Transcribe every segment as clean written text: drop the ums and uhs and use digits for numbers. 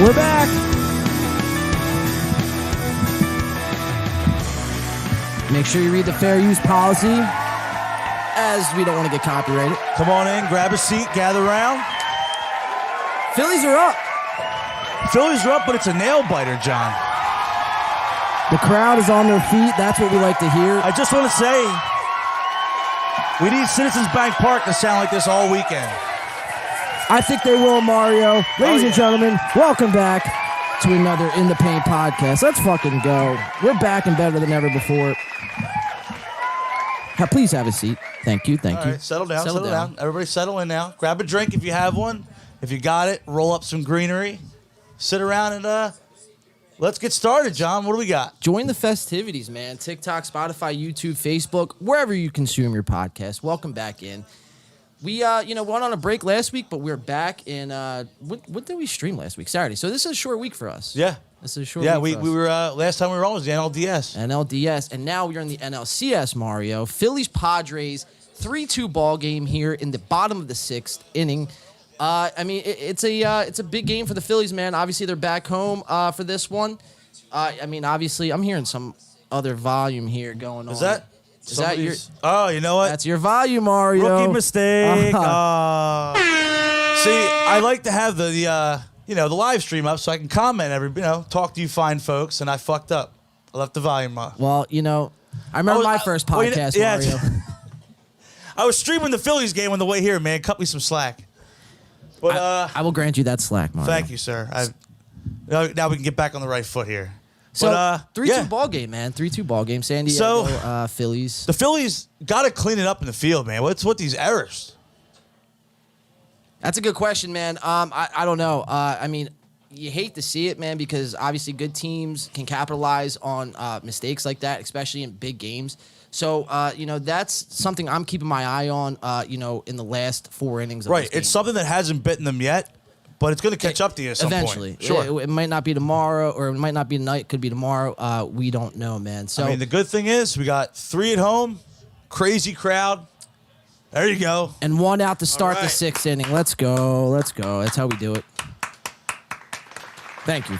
We're back. Make sure you read the fair use policy, as we don't want to get copyrighted. Come on in, grab a seat, gather around. Phillies are up. Phillies are up, but it's a nail biter, John. The crowd is on their feet. That's what we like to hear. I just want to say, we need Citizens Bank Park to sound like this all weekend. I think they will, Mario. Ladies and gentlemen, welcome back to another In the Paint podcast. Let's fucking go. We're back and better than ever before. Please have a seat. Thank you. Thank you. Right, settle down. Everybody settle in now. Grab a drink if you have one. If you got it, roll up some greenery. Sit around and let's get started, John. What do we got? Join the festivities, man. TikTok, Spotify, YouTube, Facebook, wherever you consume your podcast. Welcome back in. We, went on a break last week, but we're back in, what did we stream last week? Saturday. So this is a short week for us. Yeah. This is a short week we for us. were, last time we were on was the NLDS. NLDS, and now we're in the NLCS, Mario. Phillies Padres, 3-2 ball game here in the bottom of the sixth inning. It's a big game for the Phillies, man. Obviously, they're back home for this one. Obviously, I'm hearing some other volume here going on. Is that your? Oh, you know what? That's your volume, Mario. Rookie mistake. See, I like to have the live stream up so I can comment talk to you fine folks, and I fucked up. I left the volume up. Well, I remember my first podcast, Mario. I was streaming the Phillies game on the way here, man. Cut me some slack. But I will grant you that slack, Mario. Thank you, sir. Now we can get back on the right foot here. So, 3-2 ball game, man. 3-2 ball game. San Diego, Phillies. The Phillies got to clean it up in the field, man. What's with these errors? That's a good question, man. I don't know. You hate to see it, man, because obviously good teams can capitalize on mistakes like that, especially in big games. So, that's something I'm keeping my eye on, in the last 4 innings of this game. It's something that hasn't bitten them yet, but it's going to catch up to you at some eventually. point. Sure. It might not be tomorrow, or it might not be tonight. Could be tomorrow. We don't know, man. So, the good thing is we got 3 at home, crazy crowd. There you go. And 1 out to start the 6th inning. Let's go. That's how we do it. Thank you.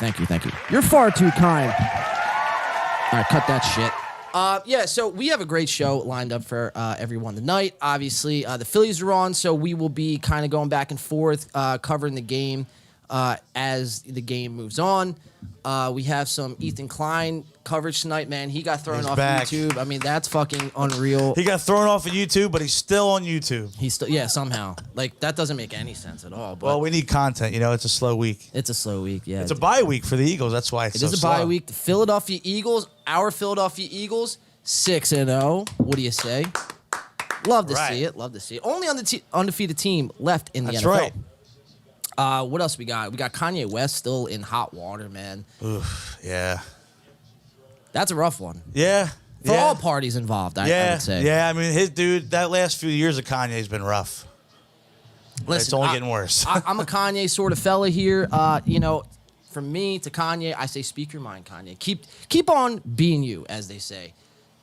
You're far too kind. All right, cut that shit. So we have a great show lined up for everyone tonight. Obviously, the Phillies are on, so we will be kind of going back and forth, covering the game as the game moves on. We have some Ethan Klein coverage tonight, man. He got thrown off YouTube. That's fucking unreal. He got thrown off of YouTube, but he's still on YouTube. He's still, somehow. That doesn't make any sense at all. But well, we need content. It's a slow week. It's a slow week, yeah. It's a bye week for the Eagles. That's why it's so slow. It is a bye week. The Philadelphia Eagles, our Philadelphia Eagles, 6-0. What do you say? Love to see it. Only undefeated team left in the NFL. Right. What else we got? We got Kanye West still in hot water, man. Oof, yeah. That's a rough one. Yeah. For all parties involved, I would say. Yeah, that last few years of Kanye's been rough. Listen, it's only getting worse. I'm a Kanye sort of fella here. From me to Kanye, I say speak your mind, Kanye. Keep on being you, as they say.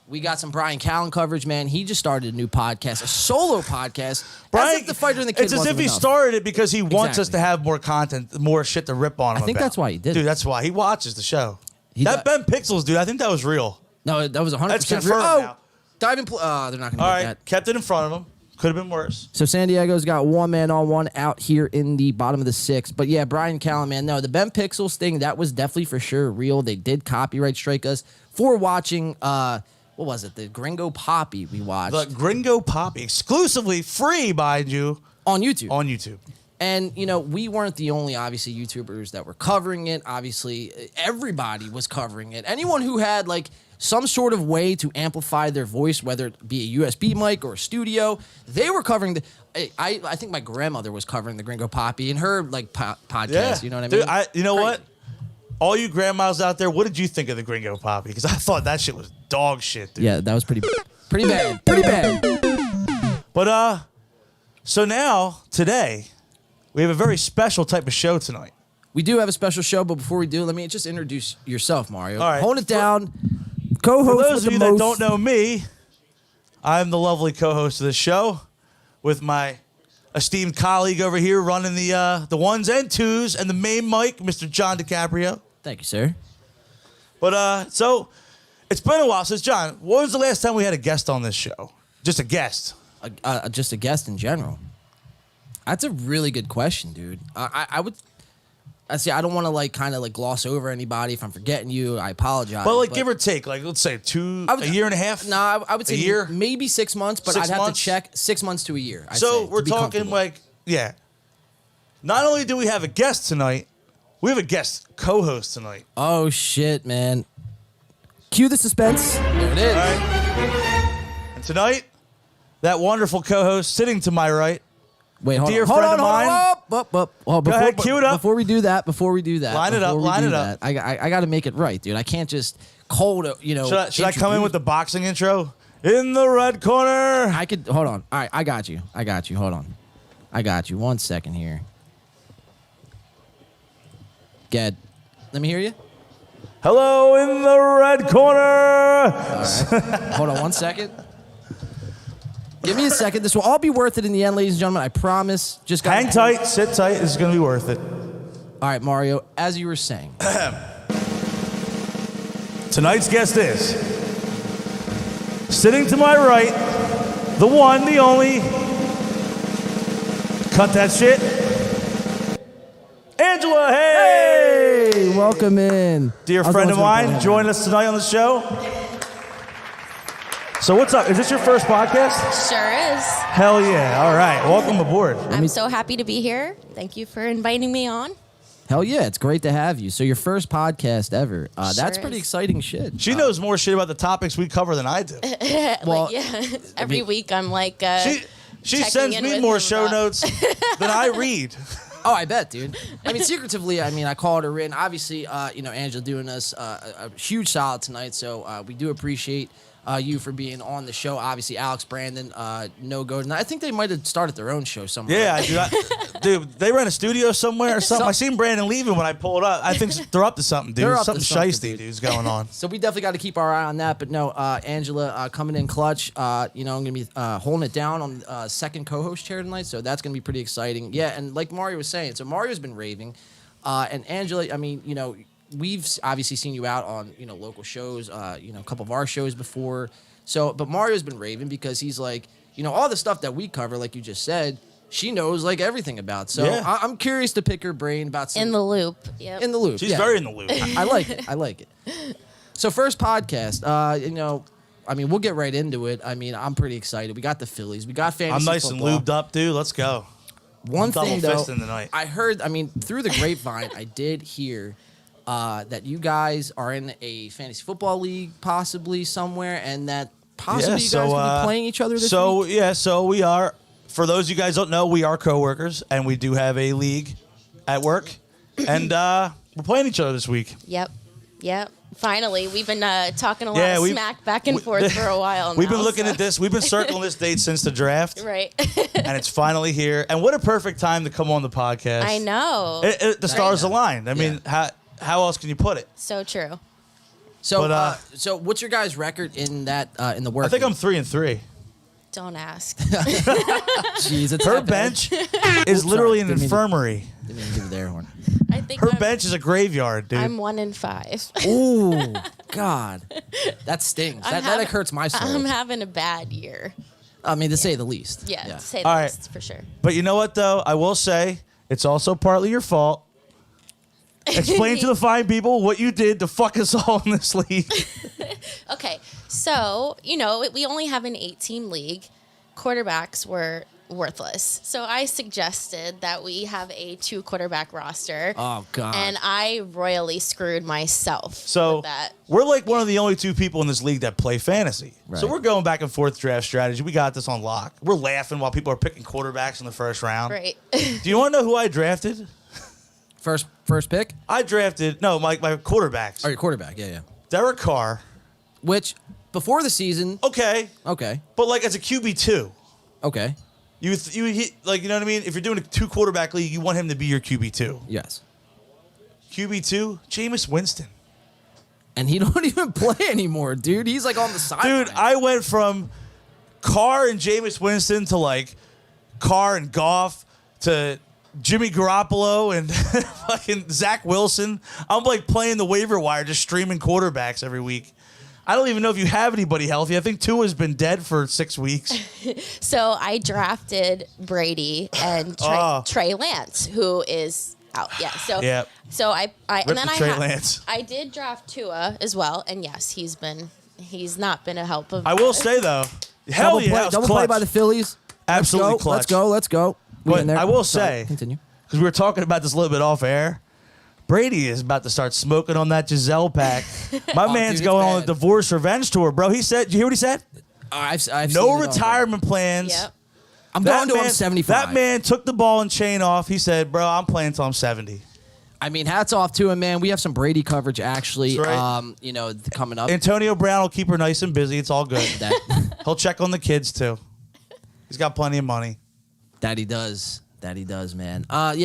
We got some Bryan Callens coverage, man. He just started a new podcast, a solo podcast. Bryan, as if the fighter and the kid it's as if he started it because he wants us to have more content, more shit to rip on him. I think that's why he did it. Dude, that's why. He watches the show. Ben Pixels, dude, I think that was real. No, that was 100% That's confirmed real. now. They're not going to get that. Kept it in front of him. Could have been worse. So San Diego's got 1-man-on-1 out here in the bottom of the 6th. But yeah, Bryan Callens, man, no, the Ben Pixels thing, that was definitely for sure real. They did copyright strike us for watching, what was it? The Gringo Poppy we watched. The Gringo Poppy, exclusively free, mind you. On YouTube. On YouTube. And, we weren't the only, obviously, YouTubers that were covering it. Obviously, everybody was covering it. Anyone who had, some sort of way to amplify their voice, whether it be a USB mic or a studio, they were covering the... I think my grandmother was covering the Gringo Poppy in her, podcast. Yeah. You know what I mean? Dude, you know what? All you grandmas out there, what did you think of the Gringo Poppy? Because I thought that shit was dog shit, dude. Yeah, that was pretty bad. Pretty bad. But, so now, today, we have a very special type of show tonight. We do have a special show, but before we do, let me just introduce yourself, Mario. All right. Hold it down. Co-host For those with of you the that most... don't know me, I'm the lovely co-host of the show with my esteemed colleague over here running the ones and twos, and the main mic, Mr. John DiCaprio. Thank you, sir. But so it's been a while since John. What was the last time we had a guest on this show? Just a guest. Just a guest in general. That's a really good question, dude. I would. I see. I don't want to kind of gloss over anybody. If I'm forgetting you, I apologize. But give or take, let's say a year and a half. No, I would say a year, maybe 6 months. But I'd have to check 6 months to a year. So we're talking Not only do we have a guest tonight, we have a guest co-host tonight. Oh shit, man! Cue the suspense. There it is. All right. And tonight, that wonderful co-host sitting to my right. Wait, hold dear on. friend of mine. Go ahead, cue it up. Before we do that, line it up. I got to make it right, dude. I can't just cold, Should I come in with the boxing intro? In the red corner. I could, hold on. All right, I got you. Hold on. I got you. 1 second here. Get. Let me hear you. Hello in the red corner. All right. Hold on 1 second. Give me a second. This will all be worth it in the end, ladies and gentlemen. I promise. Just hang tight, sit tight. This is going to be worth it. All right, Mario, as you were saying. Tonight's guest is sitting to my right, the one, the only. Cut that shit. Angela, hey! Welcome in. Dear friend of mine, join us tonight on the show. So what's up? Is this your first podcast? Sure is. Hell yeah. All right. Welcome aboard. I'm so happy to be here. Thank you for inviting me on. Hell yeah. It's great to have you. So your first podcast ever. That's Sure pretty is. exciting shit. She knows more shit about the topics we cover than I do. Well, Every week I'm She checking sends in me with more him show about- notes than I read. Oh, I bet, dude. I mean, secretively, I called her in. Obviously, Angela doing us a huge solid tonight. So we do appreciate you for being on the show. Obviously, Alex, Brandon, no go tonight. I think they might have started their own show somewhere. Yeah, dude, they rent a studio somewhere or something. I seen Brandon leaving when I pulled up. I think they're up to something, dude. They're up to Something something, shiesty, dude. dude's going on. So we definitely got to keep our eye on that. But no, Angela coming in clutch. I'm going to be holding it down on second co-host chair tonight. So that's going to be pretty exciting. Yeah, and like Mario was saying, so Mario's been raving. And Angela, we've obviously seen you out on, local shows, a couple of our shows before. So, but Mario's been raving because he's like, all the stuff that we cover, like you just said, she knows everything about. So Yeah. I'm curious to pick her brain about some. in the loop. Yep. In the loop. She's yeah. very in the loop. I like it. I like it. So first podcast, we'll get right into it. I'm pretty excited. We got the Phillies. We got fantasy I'm nice football. and lubed up, dude. Let's go. One double thing, though, fisting tonight. I heard, through the grapevine, I did hear that you guys are in a fantasy football league possibly somewhere, and that possibly you guys will be playing each other this week? Yeah, so we are. For those of you guys don't know, we are coworkers, and we do have a league at work, and we're playing each other this week. Yep. Finally, we've been talking a lot of smack back and forth for a while now. We've been looking at this. We've been circling this date since the draft. Right. And it's finally here. And what a perfect time to come on the podcast. I know. The stars aligned. I mean, how else can you put it? So true. So, But, so what's your guys' record in that in the work? I think I'm league? 3-3. Don't ask. Jeez, it's Her not bad. bench is literally an Didn't mean to- infirmary. Didn't even give the air horn. I think Her I'm, bench is a graveyard, dude. I'm 1-5. Ooh, God, that stings. That hurts my soul. I'm having a bad year. To say the least. Yeah, to say All the right. least, for sure. But you know what, though? I will say it's also partly your fault. Explain to the fine people what you did to fuck us all in this league. Okay, so, we only have an 8-team league. Quarterbacks were worthless. So I suggested that we have a 2-quarterback roster. Oh, God. And I royally screwed myself So with that. we're like one of the only 2 people in this league that play fantasy. Right. So we're going back and forth draft strategy. We got this on lock. We're laughing while people are picking quarterbacks in the first round. Right. Do you want to know who I drafted? First pick? I drafted, my quarterbacks. Or your quarterback? Yeah. Derek Carr. Which before the season? Okay. Okay. But as a QB2. Okay. You hit, you know what I mean? If you're doing a 2-quarterback league, you want him to be your QB2. Yes. QB2, Jameis Winston. And he don't even play anymore, dude. He's on the sideline. Dude, I went from Carr and Jameis Winston to Carr and Goff to Jimmy Garoppolo and fucking Zach Wilson. I'm like playing the waiver wire, just streaming quarterbacks every week. I don't even know if you have anybody healthy. I think Tua's been dead for 6 weeks. So I drafted Brady and Trey Lance, who is out. Yeah. So Yep. so I and then Trey Lance. I did draft Tua as well, and yes, he's not been a help of. I will say though, hell yeah, it was double play clutch. by the Phillies. Absolutely clutch. Let's go. We But in there. I will Sorry, say, continue. because we were talking about this a little bit off air, Brady is about to start smoking on that Giselle pack. My man's dude, going it's on a bad. divorce revenge tour, bro. He said, did you hear what he said? I've No seen it all. retirement plans. Yep. I'm That going to man, him 75. That man took the ball and chain off. He said, bro, I'm playing until I'm 70. I mean, hats off to him, man. We have some Brady coverage actually. That's right. Coming up. Antonio Brown will keep her nice and busy. It's all good. That He'll check on the kids, too. He's got plenty of money. he does. Man.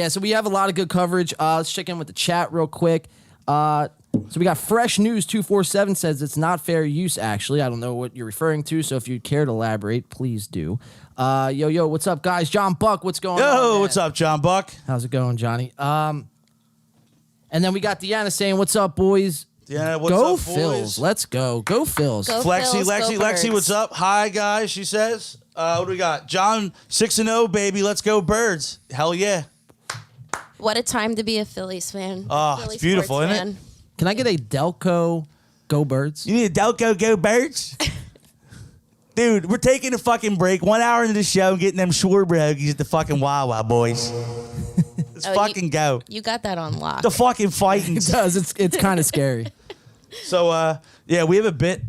So we have a lot of good coverage. Let's check in with the chat real quick. So we got Fresh News 247 says it's not fair use, actually. I don't know what you're referring to, so if you'd care to elaborate, please do. Yo, what's up, guys? John Buck, what's going on? Yo, man? what's up, John Buck? How's it going, Johnny? And then we got Deanna saying, what's up, boys? Yeah, what's Go up, Phils. boys? Let's go. Go Phils. Go Flexi, Phils, go Lexi, Birds. what's up? Hi, guys, she says. What do we got? John, 6-0, baby. Let's go, Birds. Hell yeah. What a time to be a Phillies fan. Oh, Philly it's beautiful, sports isn't it? fan. Can I get a Delco Go Birds? You need a Delco Go Birds? Dude, we're taking a fucking break. 1 hour into the show and getting them Schwarber hoagies at the fucking Wawa, boys. Let's fucking go. You got that on lock. The fucking It fighting. does. It's kind of scary. So, yeah, we have a bit.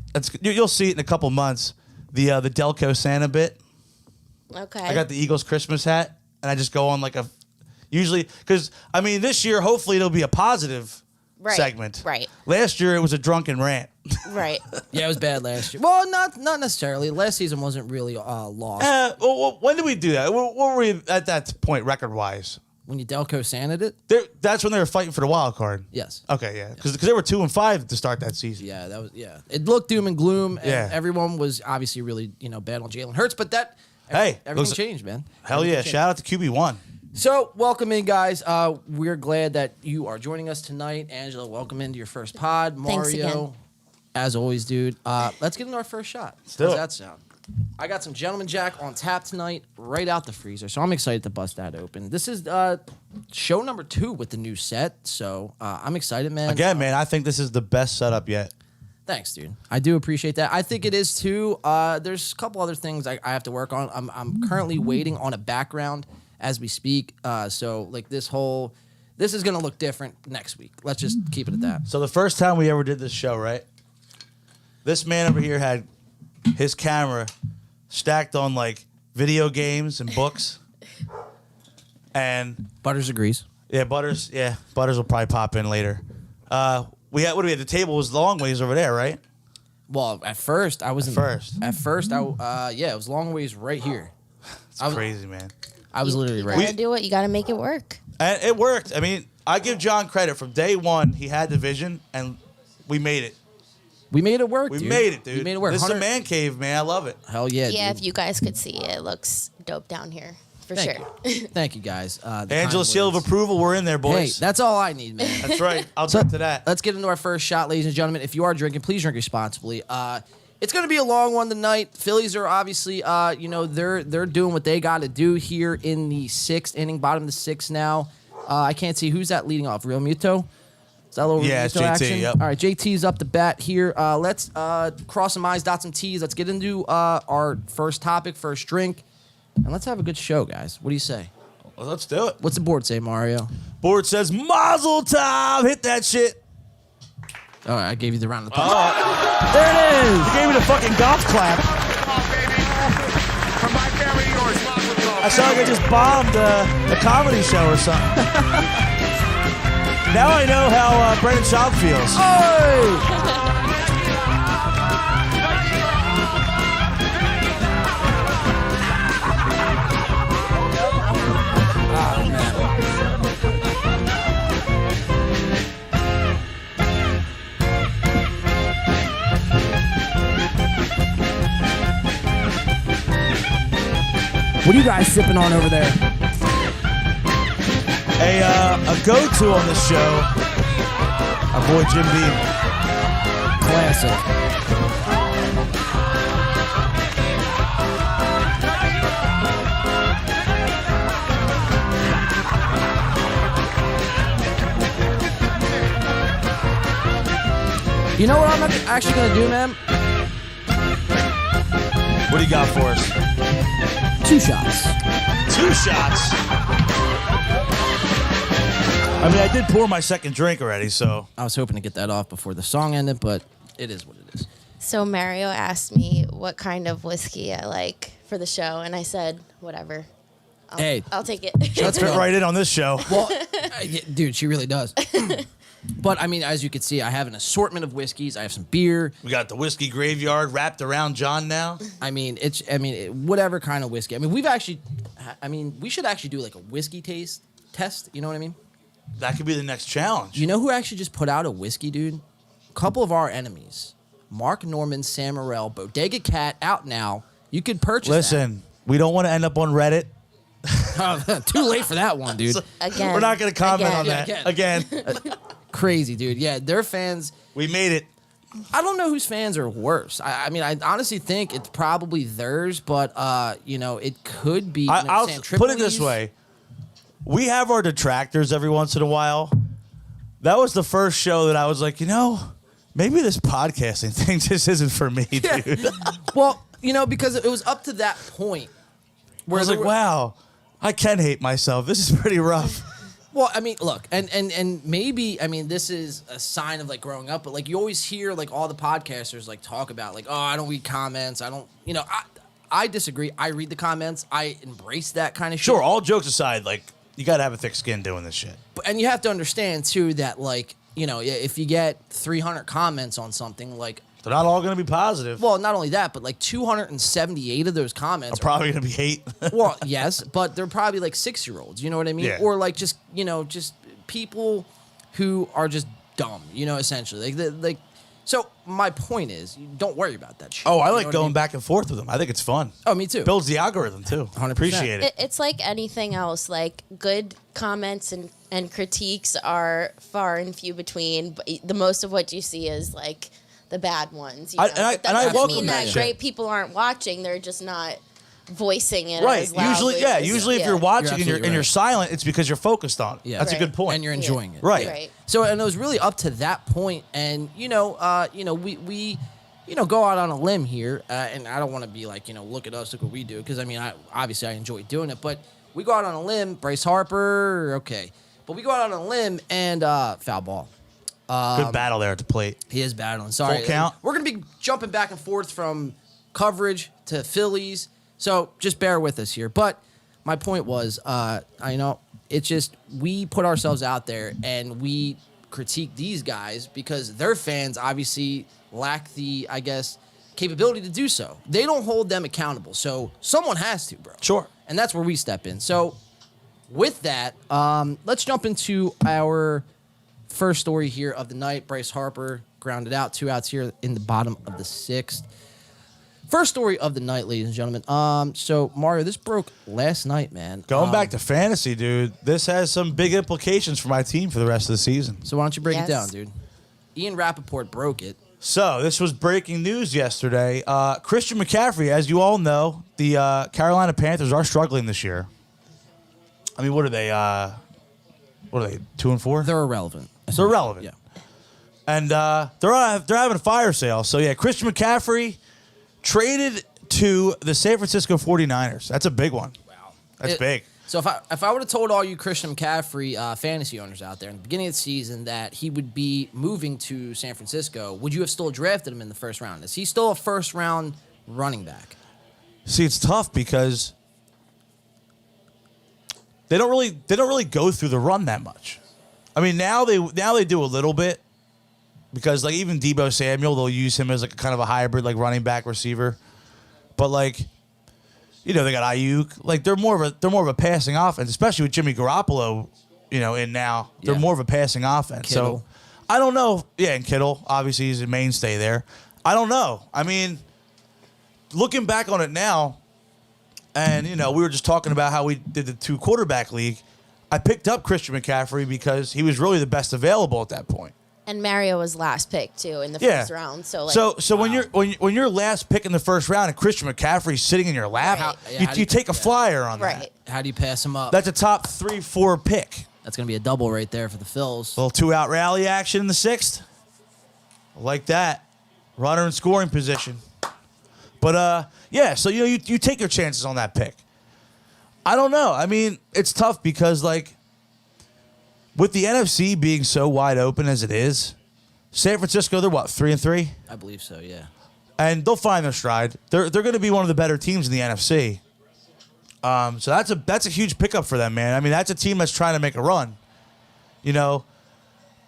You'll see it in a couple months. The Delco Santa bit. Okay. I got the Eagles Christmas hat, and I just go on like usually, because, I mean, this year, hopefully it'll be a positive segment. Right. Last year, it was a drunken rant. Right. Yeah, it was bad last year. Well, not necessarily. Last season wasn't really lost. Well, when did we do that? What were we at that point, record-wise? When you Delco Santa'd it? That's when they were fighting for the wild card. Yes. Okay, yeah, because they were 2-5 to start that season. Yeah, that was It looked doom and gloom, and Yeah. everyone was obviously really bad on Jalen Hurts, but everything listen, changed, man. Hell Everything yeah! changed. Shout out to QB1. So, welcome in, guys. We're glad that you are joining us tonight. Angela, welcome into your first pod. Thanks Mario, again. as always, dude. Let's get into our first shot. do How's it. that sound? I got some Gentleman Jack on tap tonight, right out the freezer. So I'm excited to bust that open. This is show number 2 with the new set. So I'm excited, man. Again, man, I think this is the best setup yet. Thanks, dude. I do appreciate that. I think it is too. There's a couple other things I have to work on. I'm currently waiting on a background as we speak. So like this is gonna look different next week. Let's just keep it at that. So the first time we ever did this show, right? This man over here had his camera stacked on like video games and books. And Butters agrees. Butters will probably pop in later. What do we have? The table was long ways over there, right? Well, at first I was At first, it was long ways right here. it's I was- crazy, man. I was literally You right. gotta do it. You gotta make it work. And it worked. I mean, I give John credit. From day one, he had the vision, and we made it. We made it work. We dude. made it, dude. We made it work. This is a 100 man cave, man. I love it. Hell yeah. Yeah, dude. if you guys could see it, looks dope down here. For Thank sure. you. Thank you, guys. The Angela kind seal of words. approval. We're in there, Hey, boys. that's all I need, man. That's right. I'll get to that. Let's get into our first shot, ladies and gentlemen. If you are drinking, please drink responsibly. It's going to be a long one tonight. Phillies are obviously, they're doing what they got to do here in the 6th inning, bottom of the 6th now. I can't see who's that leading off. Real Muto? Is that a little Yeah, it's Muto JT, action? yep. All right, JT's up the bat here. Let's cross some I's, dot some T's. Let's get into our first topic, first drink, and let's have a good show, guys. What do you say? Well, let's do it. What's the board say, Mario? Board says Mazel Tov. Hit that shit. All right, I gave you the round of applause. There it is. You gave me the fucking golf clap. I sound like I just bombed a comedy show or something. Now I know how Brendan Schaub feels. What are you guys sipping on over there? A go-to on this show, our boy Jim Beam. Classic. You know what I'm actually going to do, man? What do you got for us? 2 shots. 2 shots? I mean, I did pour my second drink already, so. I was hoping to get that off before the song ended, but it is what it is. So Mario asked me what kind of whiskey I like for the show, and I said, whatever. I'll take it. Let's fit right in on this show. Well, yeah, dude, she really does. But, I mean, as you can see, I have an assortment of whiskeys. I have some beer. We got the whiskey graveyard wrapped around John now. I mean, whatever kind of whiskey. I mean, we should actually do like a whiskey taste test. You know what I mean? That could be the next challenge. You know who actually just put out a whiskey, dude? A couple of our enemies. Mark Norman, Sam Morrell, Bodega Cat, out now. You could purchase Listen, we don't want to end up on Reddit. Too late for that one, dude. Again. We're not going to comment on Yeah, that. Again. Crazy, dude. Yeah, their fans. We made it. I don't know whose fans are worse. I mean, I honestly think it's probably theirs, but, it could be. I'll Sam put it this Tripoli's. way. We have our detractors every once in a while. That was the first show that I was like, maybe this podcasting thing just isn't for me, dude. Well, because it was up to that point. Where I was like, wow, I can hate myself. This is pretty rough. Well, I mean, look, and maybe, I mean, this is a sign of, like, growing up, but, like, you always hear, like, all the podcasters, like, talk about, like, oh, I don't read comments. I don't, I disagree. I read the comments. I embrace that kind of shit. Sure, all jokes aside, like, you got to have a thick skin doing this shit. And you have to understand, too, that, like, if you get 300 comments on something, like... They're not all going to be positive. Well, not only that, but, like, 278 of those comments are probably going to be hate. Well, yes, but they're probably, like, 6-year-olds, you know what I mean? Yeah. Or, like, just, just people who are just dumb, essentially. So my point is, don't worry about that shit. Oh, I like going back and forth with them. I think it's fun. Oh, me too. Builds the algorithm, too. 100%. Appreciate it. It's like anything else. Like, good comments and critiques are far and few between. But the most of what you see is, like, the bad ones. And I doesn't mean welcome that that great shit. people aren't watching. They're just not voicing it Right. as loudly. Usually if you're watching You're and you're silent, it's because you're focused on it. Yeah. That's a good point. And you're enjoying it. Right. So, and it was really up to that point, and we go out on a limb here, and I don't want to be like, look at us, look what we do, because I mean, obviously I enjoy doing it, but we go out on a limb. Bryce Harper, okay, but we go out on a limb and foul ball. Good battle there at the plate. He is battling. Sorry, Full count. We're gonna be jumping back and forth from coverage to Phillies, so just bear with us here. But my point was, it's just we put ourselves out there and we critique these guys because their fans obviously lack the, I guess, capability to do so. They don't hold them accountable, so someone has to, bro. Sure. And that's where we step in. So with that, let's jump into our first story here of the night. Bryce Harper grounded out, 2 outs here in the bottom of the 6th. First story of the night, ladies and gentlemen. So Mario, this broke last night, man. Going back to fantasy, dude, this has some big implications for my team for the rest of the season. So why don't you break Yes. it down, dude? Ian Rappaport broke it. So this was breaking news yesterday. Christian McCaffrey, as you all know, the Carolina Panthers are struggling this year. I mean, what are they? 2 and 4? They're irrelevant. They're relevant. Yeah. And they're having a fire sale. So yeah, Christian McCaffrey traded to the San Francisco 49ers. That's a big one. Wow. That's big. So if I would have told all you Christian McCaffrey fantasy owners out there in the beginning of the season that he would be moving to San Francisco, would you have still drafted him in the first round? Is he still a first round running back? See, it's tough because they don't really go through the run that much. I mean, now they do a little bit because like even Deebo Samuel, they'll use him as like a kind of a hybrid like running back receiver. But like, they got Ayuk. Like they're more of a passing offense, especially with Jimmy Garoppolo, in now. They're more of a passing offense. Kittle. So I don't know. Yeah, and Kittle, obviously he's a mainstay there. I don't know. I mean, looking back on it now, and we were just talking about how we did the 2 quarterback league. I picked up Christian McCaffrey because he was really the best available at that point. And Mario was last pick too in the first round. So when you're last pick in the first round and Christian McCaffrey's sitting in your lap, you take a flyer on that. How do you pass him up? That's a top 3-4 pick. That's going to be a double right there for the Phils. Little 2-out rally action in the 6th. I like that. Runner in scoring position. But so you take your chances on that pick. I don't know. I mean, it's tough because with the NFC being so wide open as it is, San Francisco, they're what, 3-3? I believe so, yeah. And they'll find their stride. They're going to be one of the better teams in the NFC. So that's a huge pickup for them, man. I mean, that's a team that's trying to make a run.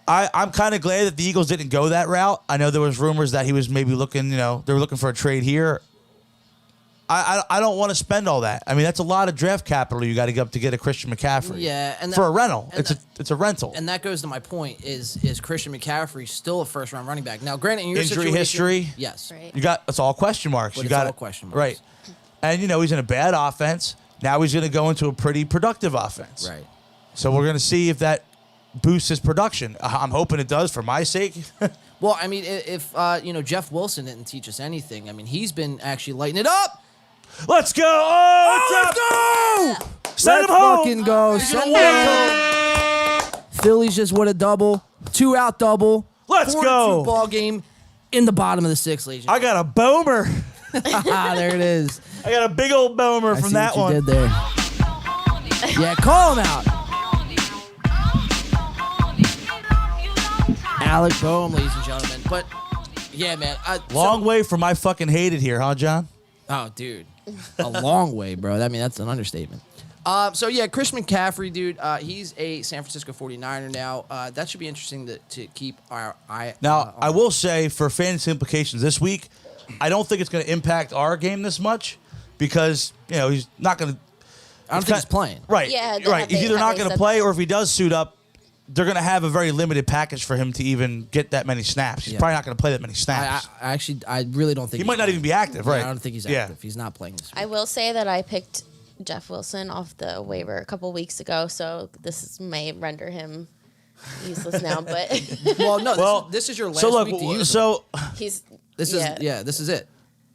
I'm kind of glad that the Eagles didn't go that route. I know there was rumors that he was maybe looking, they were looking for a trade here. I don't want to spend all that. I mean, that's a lot of draft capital you got to get up to get a Christian McCaffrey. Yeah, and for a rental, it's a rental. And that goes to my point: is Christian McCaffrey still a first-round running back? Now, granted, in your injury situation, history, yes, right. It's all question marks. But you got all question marks, right? And he's in a bad offense. Now he's going to go into a pretty productive offense, right? So we're going to see if that boosts his production. I'm hoping it does for my sake. Well, I mean, if Jeff Wilson didn't teach us anything, I mean, he's been actually lighting it up. Let's go! Let's go! Send him Let's home! fucking go! Send him home. Phillies just won a double, 2-out double. Let's go! 4-2 ball game in the bottom of the 6th, ladies. I got a bomer. There it is. I got a big old bomer from that one. You did there. Yeah, call him out. Alec Boehm, ladies and gentlemen. But yeah, man. Long way from my fucking hated here, huh, John? Oh, dude. A long way, bro. I mean, that's an understatement. Christian McCaffrey, dude, he's a San Francisco 49er now. That should be interesting to keep our eye Now, I will say, for fantasy implications this week, I don't think it's going to impact our game this much because, he's not going to... I don't think he's playing. Right. Yeah, right. He's either not going to play or if he does suit up, they're going to have a very limited package for him to even get that many snaps. He's probably not going to play that many snaps. I really don't think he might not even be active, right? I don't think he's active. He's not playing this week. I will say that I picked Jeff Wilson off the waiver a couple weeks ago, so may render him useless now. But this is your last week to use him. This is it.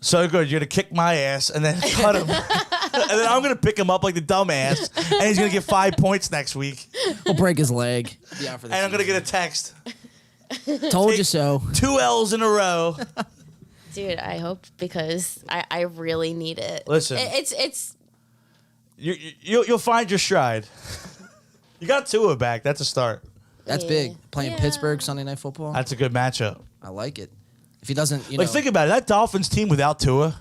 So good. You're going to kick my ass and then cut him. And then I'm going to pick him up like the dumbass, and he's going to get 5 points next week. He'll break his leg. Yeah, and I'm going to get a text. Told you so. 2 L's in a row. Dude, I hope because I really need it. Listen. It's You'll find your stride. You got Tua back. That's a start. That's big. Playing Pittsburgh Sunday Night Football. That's a good matchup. I like it. If he doesn't, think about it. That Dolphins team without Tua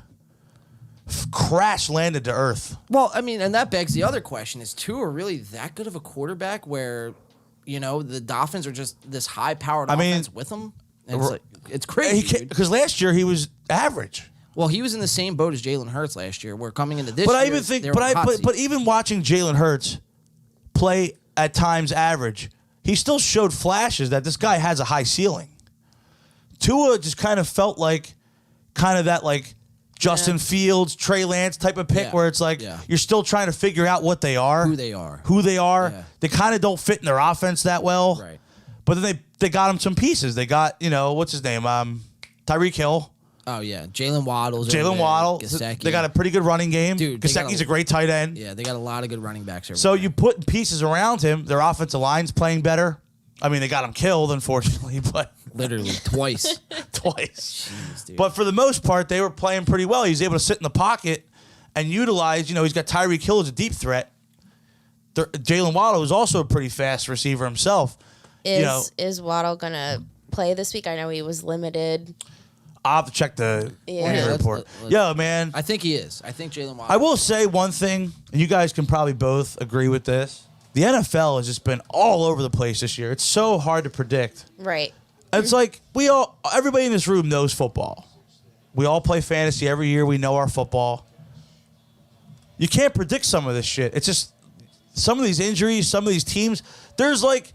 crash landed to earth. Well, I mean, and that begs the other question: is Tua really that good of a quarterback? Where, the Dolphins are just this high-powered offense with him. And it's crazy. Because last year he was average. Well, he was in the same boat as Jalen Hurts last year. We're coming into this. But year, I even think, but even watching Jalen Hurts play at times average, he still showed flashes that this guy has a high ceiling. Tua just kind of felt like Justin Fields, Trey Lance type of pick where it's you're still trying to figure out what they are. Who they are. Yeah. They kind of don't fit in their offense that well. Right. But then they got him some pieces. They got, what's his name? Tyreek Hill. Oh, yeah. Jalen Waddle. They got a pretty good running game. Dude, Gesicki's a great tight end. Yeah, they got a lot of good running backs. So you put pieces around him. Their offensive line's playing better. I mean, they got him killed, unfortunately, but... Literally, twice. Jeez, dude. But for the most part, they were playing pretty well. He was able to sit in the pocket and utilize, he's got Tyreek Hill as a deep threat. Jalen Waddle is also a pretty fast receiver himself. Is Waddle going to play this week? I know he was limited. I'll have to check the report. Yo, man. I think he is. I think Jalen Waddle. I will say one thing, and you guys can probably both agree with this. The NFL has just been all over the place this year. It's so hard to predict. Right. It's like everybody in this room knows football. We all play fantasy every year. We know our football. You can't predict some of this shit. It's just some of these injuries, some of these teams. There's like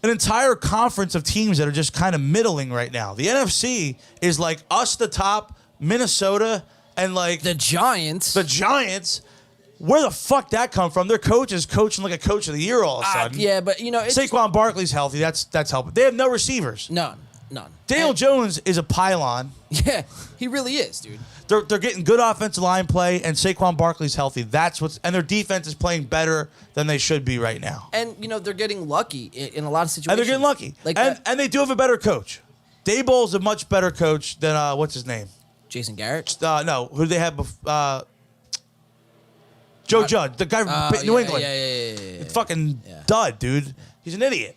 an entire conference of teams that are just kind of middling right now. The NFC is like us, the top, Minnesota, and like the Giants. Where the fuck that come from? Their coach is coaching like a coach of the year all of a sudden. Yeah, but you know, it's Saquon Barkley's healthy. That's helping. They have no receivers. none. Daniel Jones is a pylon. Yeah, he really is, dude. They're getting good offensive line play, and Saquon Barkley's healthy. And their defense is playing better than they should be right now. And you know, they're getting lucky in a lot of situations. And they're getting lucky. And they do have a better coach. Daboll's a much better coach than what's his name? Jason Garrett. No, who do they have before? Joe Judge, the guy from New England. Yeah. Fucking dud, dude. He's an idiot.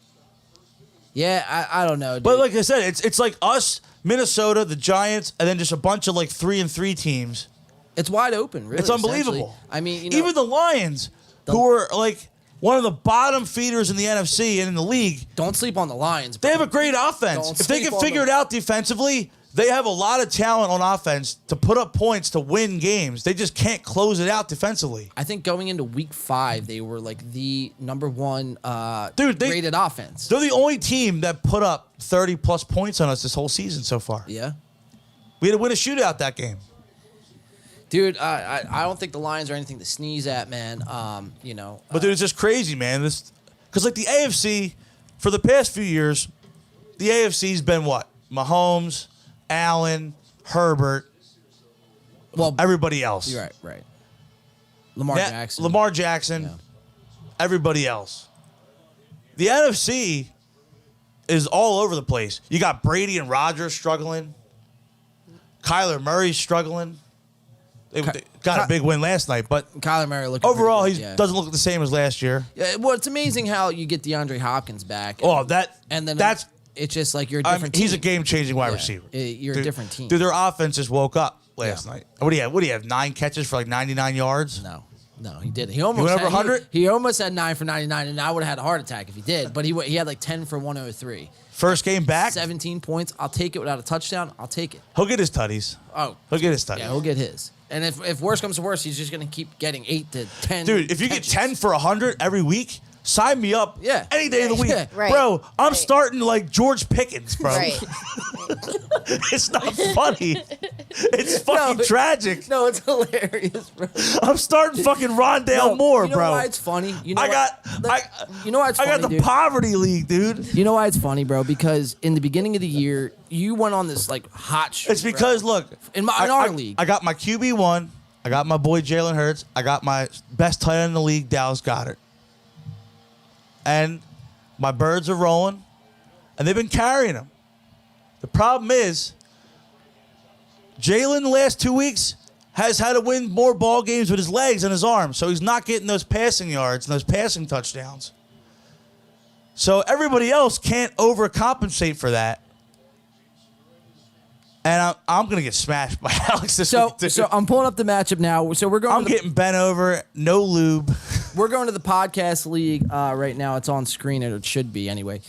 Yeah, I don't know, dude. But like I said, it's like us, Minnesota, the Giants, and then just a bunch of like 3-3 teams. It's wide open, really. It's unbelievable. Essentially. I mean, you know, even the Lions, who are like one of the bottom feeders in the NFC and in the league, don't sleep on the Lions. They have a great offense. If they can figure it out defensively, they have a lot of talent on offense to put up points to win games. They just can't close it out defensively. I think going into week 5, they were like the number 1 rated offense. They're the only team that put up 30-plus points on us this whole season so far. Yeah. We had to win a shootout that game. Dude, I don't think the Lions are anything to sneeze at, man. You know. But dude, it's just crazy, man. Because like the AFC, for the past few years, the AFC's been what? Mahomes, Allen, Herbert, everybody else. You're right. Jackson. Lamar Jackson, everybody else. The NFC is all over the place. You got Brady and Rodgers struggling. Kyler Murray's struggling. They got a big win last night, but Kyler Murray looking overall pretty he good, doesn't look the same as last year. Yeah, well, it's amazing how you get DeAndre Hopkins back. That's it's just like you're a different team. He's a game-changing wide receiver. You're a different team. Dude, their offense just woke up last night. What do you have? 9 catches for like 99 yards? No, he didn't. He almost went over 100. He almost had 9 for 99, and I would have had a heart attack if he did. But he had like 10 for 103. First game back, 17 points. I'll take it without a touchdown. I'll take it. He'll get his tutties. Oh, he'll get his tutties. Yeah, he'll get his. And if worse comes to worse, he's just gonna keep getting 8 to 10. Dude, if you get 10 for 100 every week, sign me up. Yeah, any day of the week, Right. bro. I'm starting like George Pickens, bro. Right. It's not funny. It's fucking tragic. No, it's hilarious, bro. I'm starting fucking Rondale Moore, you know bro. Why it's funny? You know I got the dude? poverty league, dude. You know why it's funny, bro? Because in the beginning of the year, you went on this like hot streak. It's because look, in our league, I got my QB1. I got my boy Jalen Hurts. I got my best tight end in the league, Dallas Goedert. And my birds are rolling, and they've been carrying them. The problem is, Jalen the last 2 weeks has had to win more ball games with his legs than his arms, so he's not getting those passing yards and those passing touchdowns. So everybody else can't overcompensate for that. And I'm going to get smashed by Alex this week, dude. So I'm pulling up the matchup now. So we're going. I'm getting bent over, no lube. We're going to the podcast league right now. It's on screen, or it should be anyway.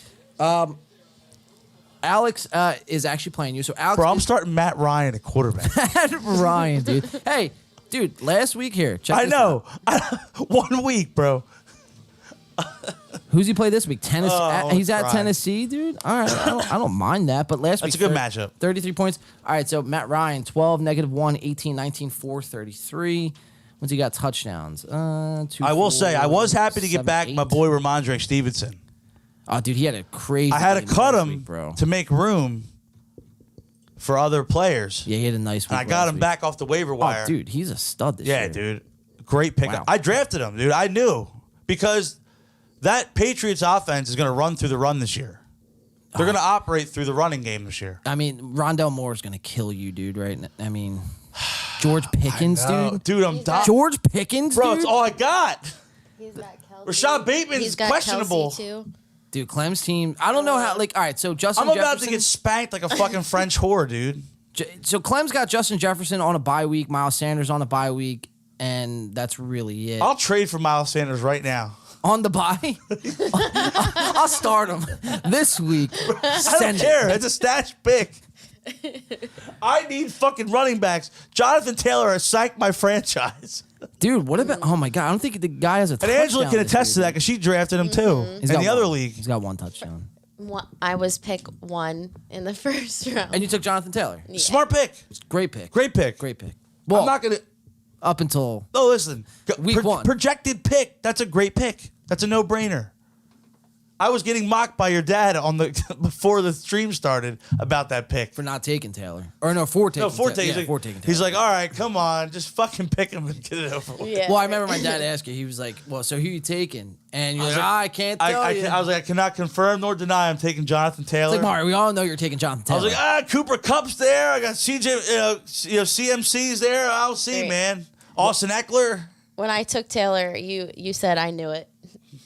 Alex is actually playing you. So Alex, bro, I'm starting Matt Ryan at quarterback. Matt Ryan, dude. Hey, dude, last week here. Check this out. 1 week, bro. Who's he play this week? Tennessee. He's at Bryan. Tennessee, dude. All right, I don't mind that. But last week, that's a good matchup. 33 points. All right, so Matt Ryan, 12, -1, 18, 19, 4, 33. Once he got touchdowns. 2, I will say, I was happy to get back my boy Ramondre Stevenson. Oh, dude, he had a crazy. I had to game cut last him week, bro. to make room for other players. Yeah, he had a nice week. And I got him back off the waiver wire. Oh, dude, he's a stud this year. Yeah, dude. Great pickup. Wow. I drafted him, dude. I knew. Because that Patriots offense is going to run through the run this year. They're going to operate through the running game this year. I mean, Rondale Moore is going to kill you, dude, right? I mean, George Pickens, dude. Dude, I'm done. George Pickens, bro, dude? it's all I got. He's got Kelsey. Rashad Bateman's questionable. Kelsey too. Dude, Clem's team, I don't know how, like, all right, so Justin I'm Jefferson. about to get spanked like a fucking French whore, dude. So Clem's got Justin Jefferson on a bye week, Miles Sanders on a bye week, and that's really it. I'll trade for Miles Sanders right now. On the bye? I'll start him this week. I don't care. It's a stash pick. I need fucking running backs. Jonathan Taylor has psyched my franchise. Dude, what about? Oh my god, I don't think the guy has a. And Angela can attest to that because she drafted him too in the other league. He's got 1 touchdown. I was pick 1 in the first round. And you took Jonathan Taylor. Yeah. Smart pick. Great pick. Great pick. Great pick. Well, I'm not gonna. Up until No, listen. Week 1. Projected pick. That's a great pick. That's a no-brainer. I was getting mocked by your dad on the before the stream started about that pick. for not taking Taylor. Or no, for taking No, for taking. Yeah, for taking Taylor. He's like, all right, come on, just fucking pick him and get it over with. Yeah. Well, I remember my dad asking. He was like, "Well, so who you taking?" And you're like, "I can't tell you." I was like, I cannot confirm nor deny I'm taking Jonathan Taylor. It's like, Mario, we all know you're taking Jonathan I Taylor. was like, Cooper Kupp's there. I got CMC's there. I'll see, Right. man. Austin Eckler. When I took Taylor, you said I knew it.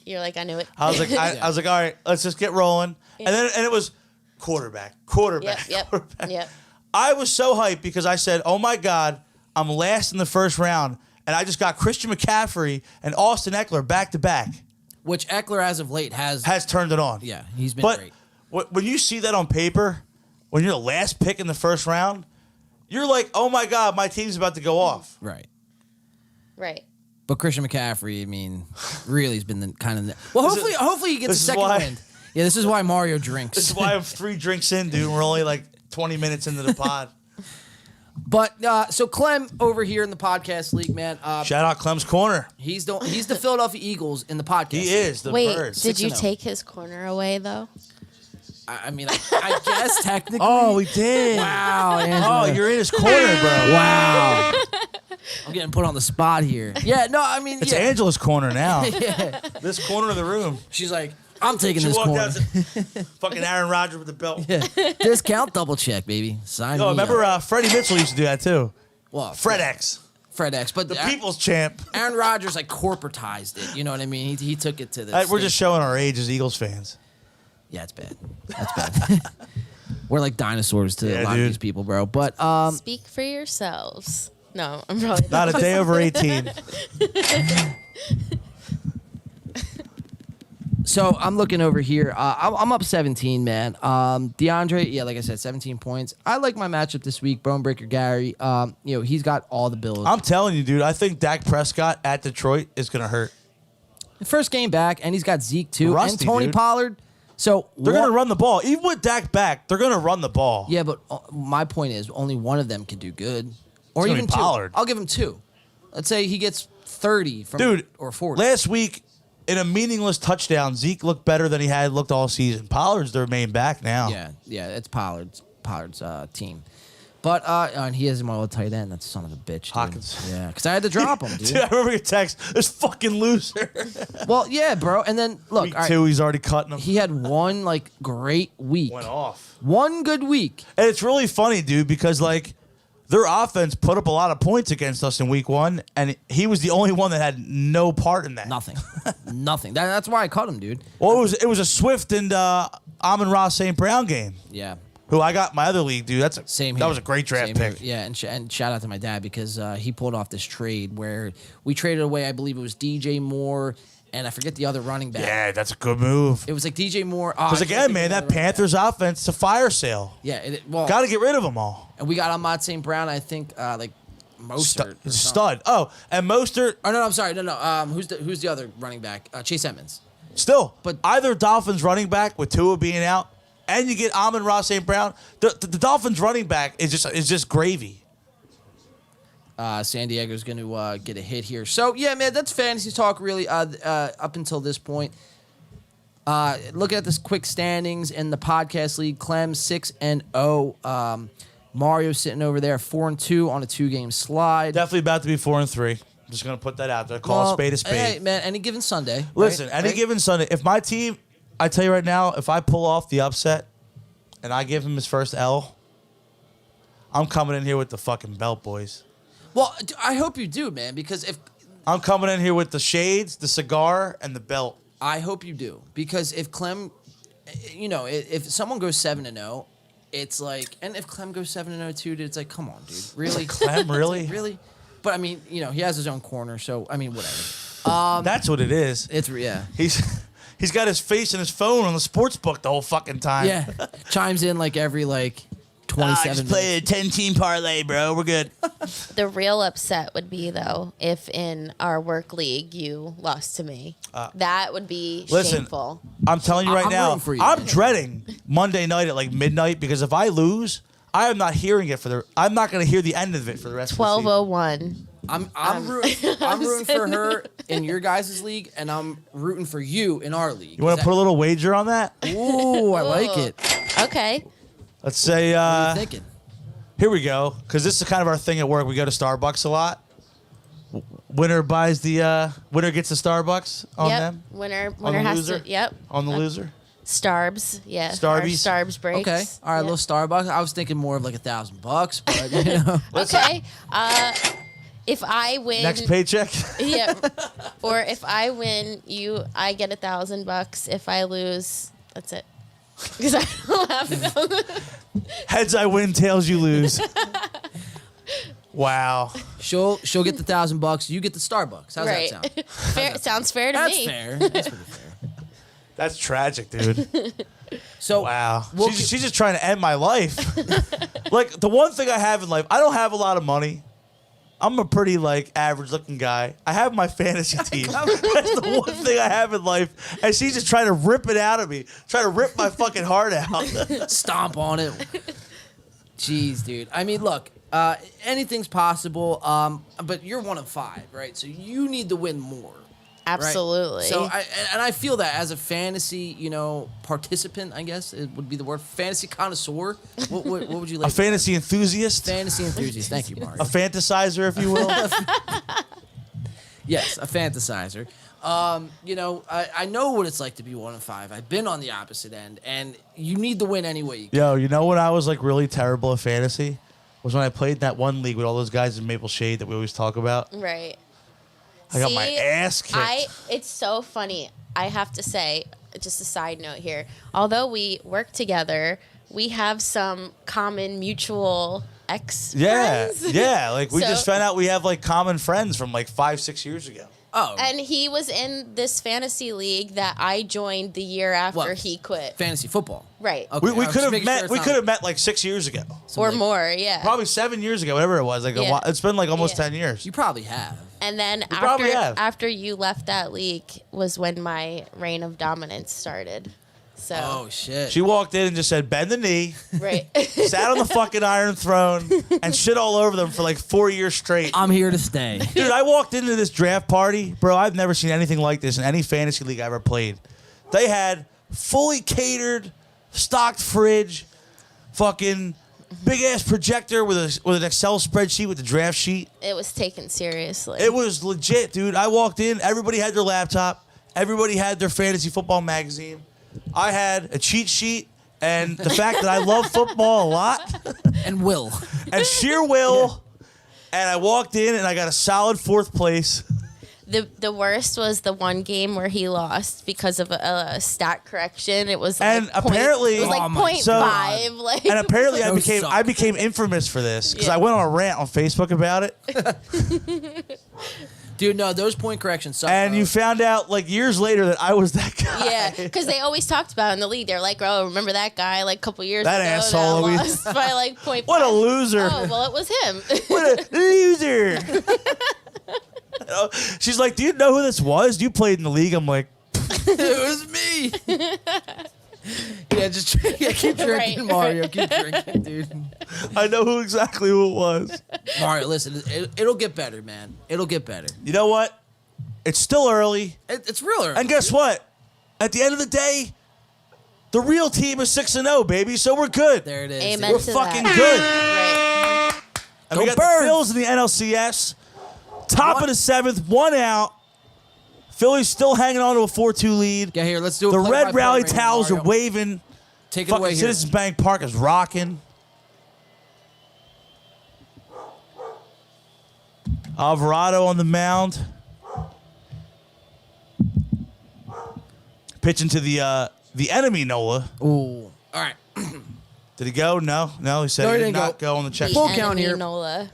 You're like, I knew it. I was like, I was like, all right, let's just get rolling. Yeah. And it was quarterback. Yep. quarterback. Yep. I was so hyped because I said, oh my God, I'm last in the first round. And I just got Christian McCaffrey and Austin Eckler back to back. Which Eckler, as of late, has Turned it on. Yeah, he's been But great. when you see that on paper, when you're the last pick in the first round, you're like, oh my God, my team's about to go off. Right. Right. But Christian McCaffrey, I mean, really has been the kind of. Well, hopefully he gets a this is second why- wind. Yeah, this is why Mario drinks. This is why I'm 3 drinks in, dude. We're only like 20 minutes into the pod. But so Clem over here in the podcast league, man. Shout out Clem's Corner. He's the Philadelphia Eagles in the podcast. He is the Wait, bird. did you 6-0. take his corner away though? I mean, I guess technically. Oh, we did. Wow. Oh, Angela. you're in his corner, bro. Wow. I'm getting put on the spot here. Yeah, no, I mean, It's yeah. Angela's corner now. Yeah. This corner of the room. She's like, I'm taking She this walked corner. out to fucking Aaron Rodgers with the belt. Yeah. Discount double check, baby. Sign No, me remember up. Freddie Mitchell used to do that too. Well, Fred X, Fred X, but the people's champ. Aaron Rodgers like corporatized it. You know what I mean? He took it to the. We're just stage. showing our age as Eagles fans. Yeah, it's bad. That's bad. We're like dinosaurs to Yeah, a lot dude. of these people, bro. But Speak for yourselves. No, I'm probably Not a day over 18. so I'm looking over here. I'm up 17, man. DeAndre, yeah, like I said, 17 points. I like my matchup this week. Bone Breaker Gary. He's got all the bills. I'm telling you, dude. I think Dak Prescott at Detroit is gonna hurt. First game back, and he's got Zeke too, Rusty, and Tony dude. Pollard. So They're gonna run the ball, even with Dak back. They're gonna run the ball. Yeah, but my point is, only one of them can do good, or gonna even be two. Pollard. I'll give him 2. Let's say he gets 30 from Dude, or 40. Last week, in a meaningless touchdown, Zeke looked better than he had looked all season. Pollard's their main back now. Yeah, it's Pollard's team. But and he has him on a tight end. That son of a bitch. Dude. Hawkins. Yeah, because I had to drop him, dude. Dude, I remember your text. This fucking loser. Well, yeah, bro. And then look, Week all right, 2, he's already cutting them. he had one like great week, Went off. one good week. And it's really funny, dude, because like their offense put up a lot of points against us in week 1, and he was the only one that had no part in that. Nothing, nothing. That's why I cut him, dude. Well, it was a Swift and Amon-Ra St. Brown game. Yeah. Who I got in my other league, dude. Same That here. was a great draft Same pick. here. Yeah, and shout out to my dad because he pulled off this trade where we traded away, I believe it was DJ Moore, and I forget the other running back. Yeah, that's a good move. It was like DJ Moore. Because again, man, that Panthers offense is a fire sale. Yeah, Got to get rid of them all. and we got Ahmad St. Brown, I think, like Mostert. He's a stud. Oh, and Mostert, Oh no, I'm sorry, no. Who's the other running back? Chase Edmonds. still. But- either Dolphins running back with Tua being out, and you get Amon-Ra St. Brown. The Dolphins running back is just gravy. San Diego's going to get a hit here. So yeah, man, that's fantasy talk really up until this point. Looking at this quick standings in the podcast league, Clem 6-0. Mario sitting over there 4-2 on a 2-game slide. Definitely about to be 4-3. I'm just gonna put that out there. Call a spade a spade. Hey, man, any given Sunday. Listen, right? any Right? given Sunday, if my team, I tell you right now, if I pull off the upset and I give him his first L, I'm coming in here with the fucking belt, boys. Well, I hope you do, man, because if I'm coming in here with the shades, the cigar, and the belt. I hope you do, because if Clem, if someone goes 7-0, it's like, and if Clem goes 7-0 too, dude, it's like, come on, dude, really, Clem, really? really. But I mean, he has his own corner, so I mean, whatever. That's what it is. It's yeah, He's got his face in his phone on the sports book the whole fucking time. yeah. Chimes in like every 27 just minutes. play a 10-team parlay, bro. We're good. The real upset would be, though, if in our work league you lost to me. That would be Listen, shameful. I'm telling you right I'm now, rooting for you, I'm man. dreading Monday night at like midnight because if I lose, I am not hearing it I'm not going to hear the end of it for the rest of the season. 12:01 I'm rooting for her in your guys' league, and I'm rooting for you in our league. You want to put a little wager on that? Ooh, I like it. Okay. Let's say. What are you thinking? Here we go, because this is kind of our thing at work. We go to Starbucks a lot. Winner buys the winner gets the Starbucks on Yep. them. Winner On the has loser? to. Yep. On the loser. Starbs. Yeah. Starbies? Our Starbs breaks. Okay. All right, a Yep. little Starbucks. I was thinking more of like $1,000, but you know. Okay. If I win, Next paycheck. yeah, or if I win, I get $1,000. If I lose, that's it. Because I don't have no. Heads I win, tails you lose. Wow. She'll get the $1,000. You get the Starbucks. How's Right. that sound? Fair. Sounds fair to That's me. fair. That's pretty fair. That's tragic, dude. So Wow. we'll She's just trying to end my life. Like, the one thing I have in life, I don't have a lot of money. I'm a pretty, like, average-looking guy. I have my fantasy team. That's the one thing I have in life. And she's just trying to rip it out of me. Trying to rip my fucking heart out. stomp on it. Jeez, dude. I mean, look, anything's possible. But you're 1 of 5, right? So you need to win more. Right? Absolutely. So I feel that as a fantasy, participant, I guess it would be the word, fantasy connoisseur. What would you like? A fantasy enthusiast. Fantasy enthusiast. Thank you, Mario. A fantasizer, if you will. Yes, a fantasizer. I know what it's like to be 1 of 5. I've been on the opposite end, and you need to win anyway you can. Yo, you know when I was, like, really terrible at fantasy? Was when I played that one league with all those guys in Maple Shade that we always talk about. right. I got my ass kicked. It's so funny. I have to say, just a side note here. Although we work together, we have some common mutual friends. Yeah. Like, we So- just found out we have, like, common friends from, like, 5-6 years ago. Oh, And he was in this fantasy league that I joined the year after What? he quit. fantasy football. Right. Okay, We I was could have making met. sure it's We not could have met like 6 years ago. Or like- more, yeah. Probably 7 years ago, whatever it was. Like Yeah. it's been like almost Yeah. 10 years. You probably have. And then probably have. after you left that league was when my reign of dominance started. So, Oh shit. She walked in and just said, "Bend the knee," right. sat on the fucking Iron Throne, and shit all over them for like 4 years straight. I'm here to stay. Dude, I walked into this draft party, bro. I've never seen anything like this in any fantasy league I ever played. They had fully catered, stocked fridge, fucking big ass projector with an Excel spreadsheet with the draft sheet. It was taken seriously. It was legit, dude. I walked in, everybody had their laptop, everybody had their fantasy football magazine. I had a cheat sheet, and the fact that I love football a lot, And Will. and sheer will, and I walked in and I got a solid 4th place. The worst was the one game where he lost because of a stat correction. It was And like apparently- it was like Oh my .5. Like, And apparently I Those suck. became infamous for this because Yeah. I went on a rant on Facebook about it. Dude, no, those point corrections suck. And bro. you found out like years later that I was that guy. yeah, because they always talked about it in the league. They're like, "Oh, remember that guy? Like a couple years That ago, asshole, that we- lost by like .5." What a loser. Oh, well, it was him. What a loser. She's like, "Do you know who this was? You played in the league." I'm like, It was me. Yeah, just keep drinking, Right, Mario. right. Keep drinking, dude. I know exactly who it was. Mario, listen, it'll get better, man. It'll get better. You know what? It's still early. It's real early. And guess what? At the end of the day, the real team is 6-0, baby. So we're good. There it is. Amen. We're to fucking that. good. Right. And we Go got Birds. the Phils in the NLCS. Top of the 7th, 1 out. Philly's still hanging on to a 4-2 lead. Yeah, here, let's do it. The Red Rally towels are waving. Take it Fucking away here. Citizens Bank Park is rocking. Alvarado on the mound. Pitching to the enemy, Nola. Ooh. All right. Did he go? No. He said No, he he did didn't not go. go on the check. The Full count enemy here. Nola.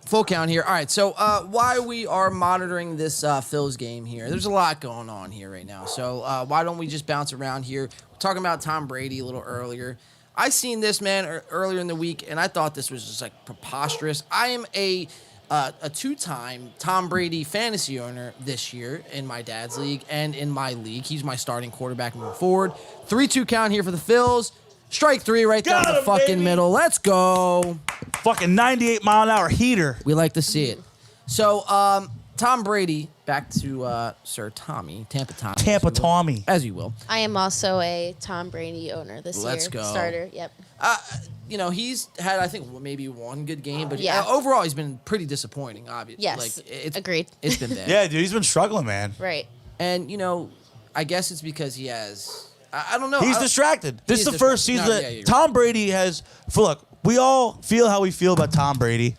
Full count here. All right. So why we are monitoring this Phil's game here? There's a lot going on here right now. So why don't we just bounce around here? We're talking about Tom Brady a little earlier. I seen this man earlier in the week, and I thought this was just like preposterous. I am a 2-time Tom Brady fantasy owner this year in my dad's league and in my league. He's my starting quarterback moving forward. 3-2 count here for the Phils. Strike 3 right Got down the him, fucking baby. middle. Let's go. Fucking 98 mile an hour heater. We like to see it. So, Tom Brady, back to Sir Tommy, Tampa Tommy. Tampa Tommy. As you will. I am also a Tom Brady owner this year. Let's go. Starter, yep. He's had, I think, maybe one good game, but Yeah. overall he's been pretty disappointing, obviously. Yes, agreed. It's been bad. Yeah, dude, he's been struggling, man. Right. And, I guess it's because he has, I don't know. He's distracted. This is the first season No, that you're Tom Brady has. Look, we all feel how we feel about Tom Brady,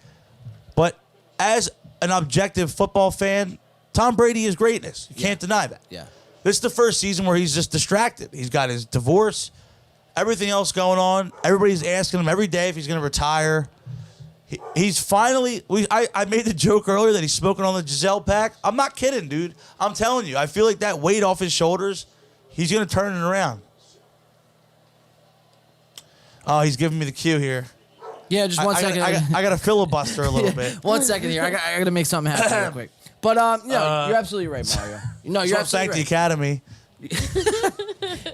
but as an objective football fan, Tom Brady is greatness. You can't deny that. Yeah. This is the first season where he's just distracted. He's got his divorce, everything else going on. Everybody's asking him every day if he's going to retire. He's finally. I made the joke earlier that he's smoking on the Giselle pack. I'm not kidding, dude. I'm telling you. I feel like that weight off his shoulders, he's going to turn it around. Oh, he's giving me the cue here. Yeah, just one second. I got to filibuster a little bit. 1 second here. I got to make something happen real quick. But you're absolutely right, Mario. No, you're absolutely Thank the Academy.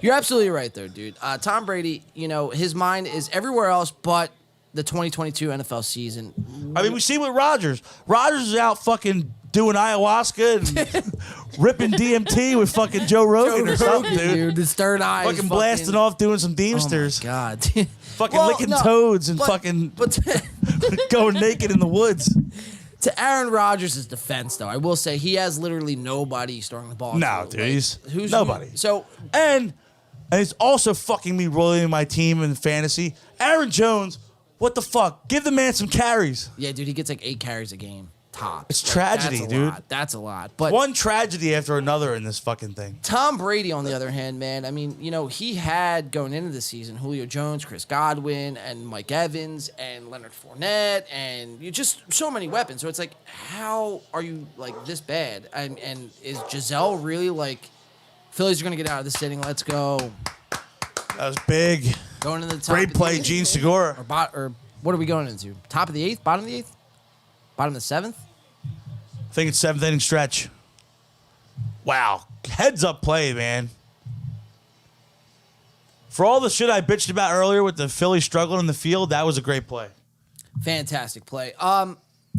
You're absolutely right there, dude. Tom Brady, his mind is everywhere else but the 2022 NFL season. I mean, we see with Rodgers. Rodgers is out fucking doing ayahuasca and ripping DMT with fucking Joe Rogan or something, dude. His third eye. Fucking blasting off doing some Deemsters. Oh my God. Fucking licking toads and fucking going naked in the woods. To Aaron Rodgers' defense, though, I will say he has literally nobody throwing the ball. No, dude, who's nobody. So and it's also fucking me rolling my team in fantasy. Aaron Jones, what the fuck? Give the man some carries. yeah, dude, he gets like 8 carries a game. Top. It's tragedy, that's a dude. lot. That's a lot. But One tragedy after another in this fucking thing. Tom Brady, on the other hand, man, I mean, he had going into the season Julio Jones, Chris Godwin, and Mike Evans, and Leonard Fournette, and you just so many weapons. So it's like, how are you like this bad? And is Giselle really like, Phillies are gonna get out of this inning? Let's go. That was big. Going into the top. Great of the play, eighth? Gene Segura. Or what are we going into? Top of the 8th? Bottom of the 8th? Bottom of the 7th? I think it's 7th inning stretch. Wow. Heads up play, man. For all the shit I bitched about earlier with the Phillies struggling in the field, that was a great play. Fantastic play.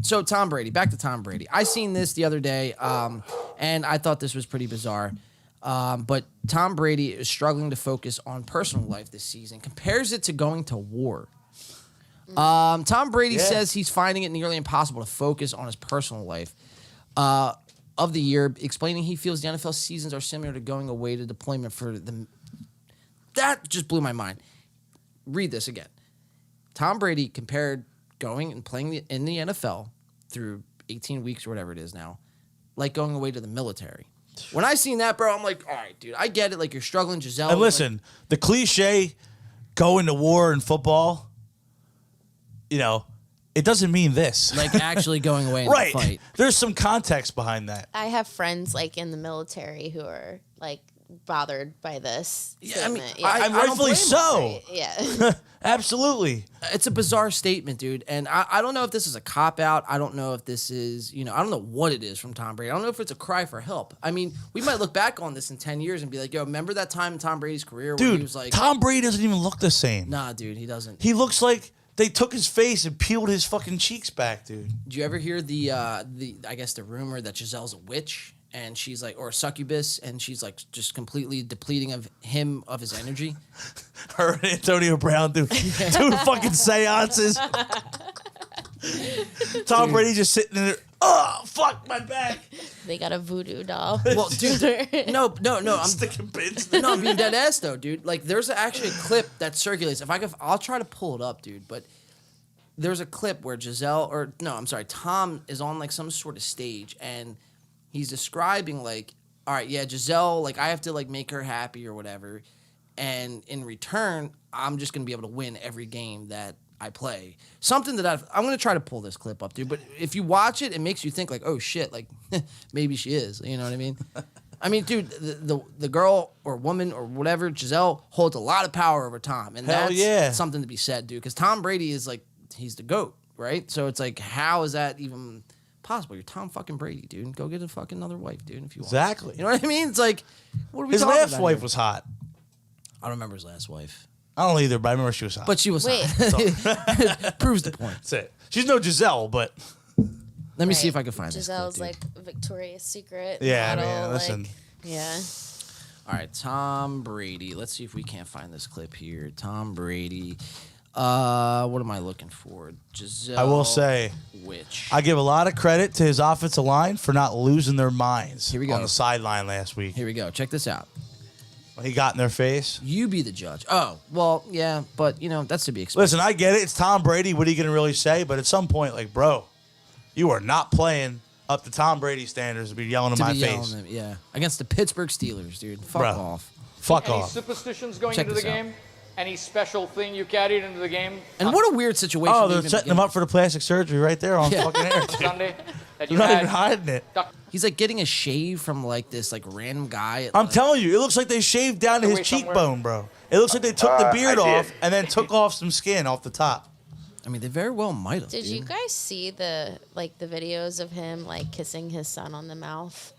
So Tom Brady, back to Tom Brady. I seen this the other day, and I thought this was pretty bizarre. But Tom Brady is struggling to focus on personal life this season. Compares it to going to war. Tom Brady says he's finding it nearly impossible to focus on his personal life of the year, explaining he feels the NFL seasons are similar to going away to deployment for the. That just blew my mind. Read this again. Tom Brady compared going and playing in the NFL through 18 weeks or whatever it is now, like going away to the military. When I seen that, bro, I'm like, all right, dude, I get it. Like, you're struggling, Giselle. And listen, the cliche, going to war in football, it doesn't mean this. like actually going away and right. fight. There's some context behind that. I have friends like in the military who are like bothered by this. Yeah, I mean, statement. I don't rightfully blame so. Yeah. Absolutely. It's a bizarre statement, dude. And I don't know if this is a cop-out. I don't know if this is, I don't know what it is from Tom Brady. I don't know if it's a cry for help. I mean, we might look back on this in 10 years and be like, yo, remember that time in Tom Brady's career where he was like... Tom Brady doesn't even look the same. Nah, dude, he doesn't. He looks like they took his face and peeled his fucking cheeks back, dude. Did you ever hear the I guess the rumor that Giselle's a witch and she's like, or a succubus, and she's like just completely depleting of his energy? Her and Antonio Brown doing fucking seances. Tom Brady just sitting in there. Oh, fuck my back. They got a voodoo doll. Well, dude, no, I'm sticking pins. No, I'm being dead ass though, dude. Like, there's actually a clip that circulates. I'll try to pull it up, dude. But there's a clip where Tom is on like some sort of stage and he's describing like, all right, yeah, Giselle, like I have to like make her happy or whatever, and in return, I'm just gonna be able to win every game that I play. Something that I'm gonna try to pull this clip up, dude. But if you watch it, it makes you think like, oh shit, like maybe she is. You know what I mean? I mean, dude, the girl or woman or whatever, Giselle holds a lot of power over Tom, and that's something to be said, dude. Because Tom Brady is like, he's the GOAT, right? So it's like, how is that even possible? You're Tom fucking Brady, dude. Go get a fucking another wife, dude, if you want. Exactly. You know what I mean? It's like, what are we His talking last about wife here? was hot. I don't remember his last wife. I don't either, but I remember she was hot. But she was Wait. hot. Proves the point. That's it. She's no Giselle, but Let me see if I can find Giselle's this clip, like Victoria's Secret. Yeah, model, man, listen. Like, yeah. All right, Tom Brady. Let's see if we can't find this clip here. Tom Brady. What am I looking for? Giselle. I will say, which I give a lot of credit to his offensive line for not losing their minds Here we go. on the sideline last week. Here we go. Check this out. When he got in their face. You be the judge. Oh, well, yeah, but that's to be expected. Listen, I get it. It's Tom Brady. What are you going to really say? But at some point, like, bro, you are not playing up to Tom Brady standards to be yelling in my face. Yeah, against the Pittsburgh Steelers, dude. Fuck Bro. off. Fuck Any off. superstitions going Check into the this out. game? Any special thing you carried into the game And what a weird situation. Oh, to they're even setting begin him up for the plastic surgery right there on Yeah. fucking air. dude. Sunday that They're you not had? even hiding it. He's like getting a shave from like this like random guy. I'm telling you, it looks like they shaved down to his Away somewhere. cheekbone, bro. It looks like they took the beard I did. off and then took off some skin off the top. I mean, they very well might have. Did dude. you guys see the videos of him like kissing his son on the mouth?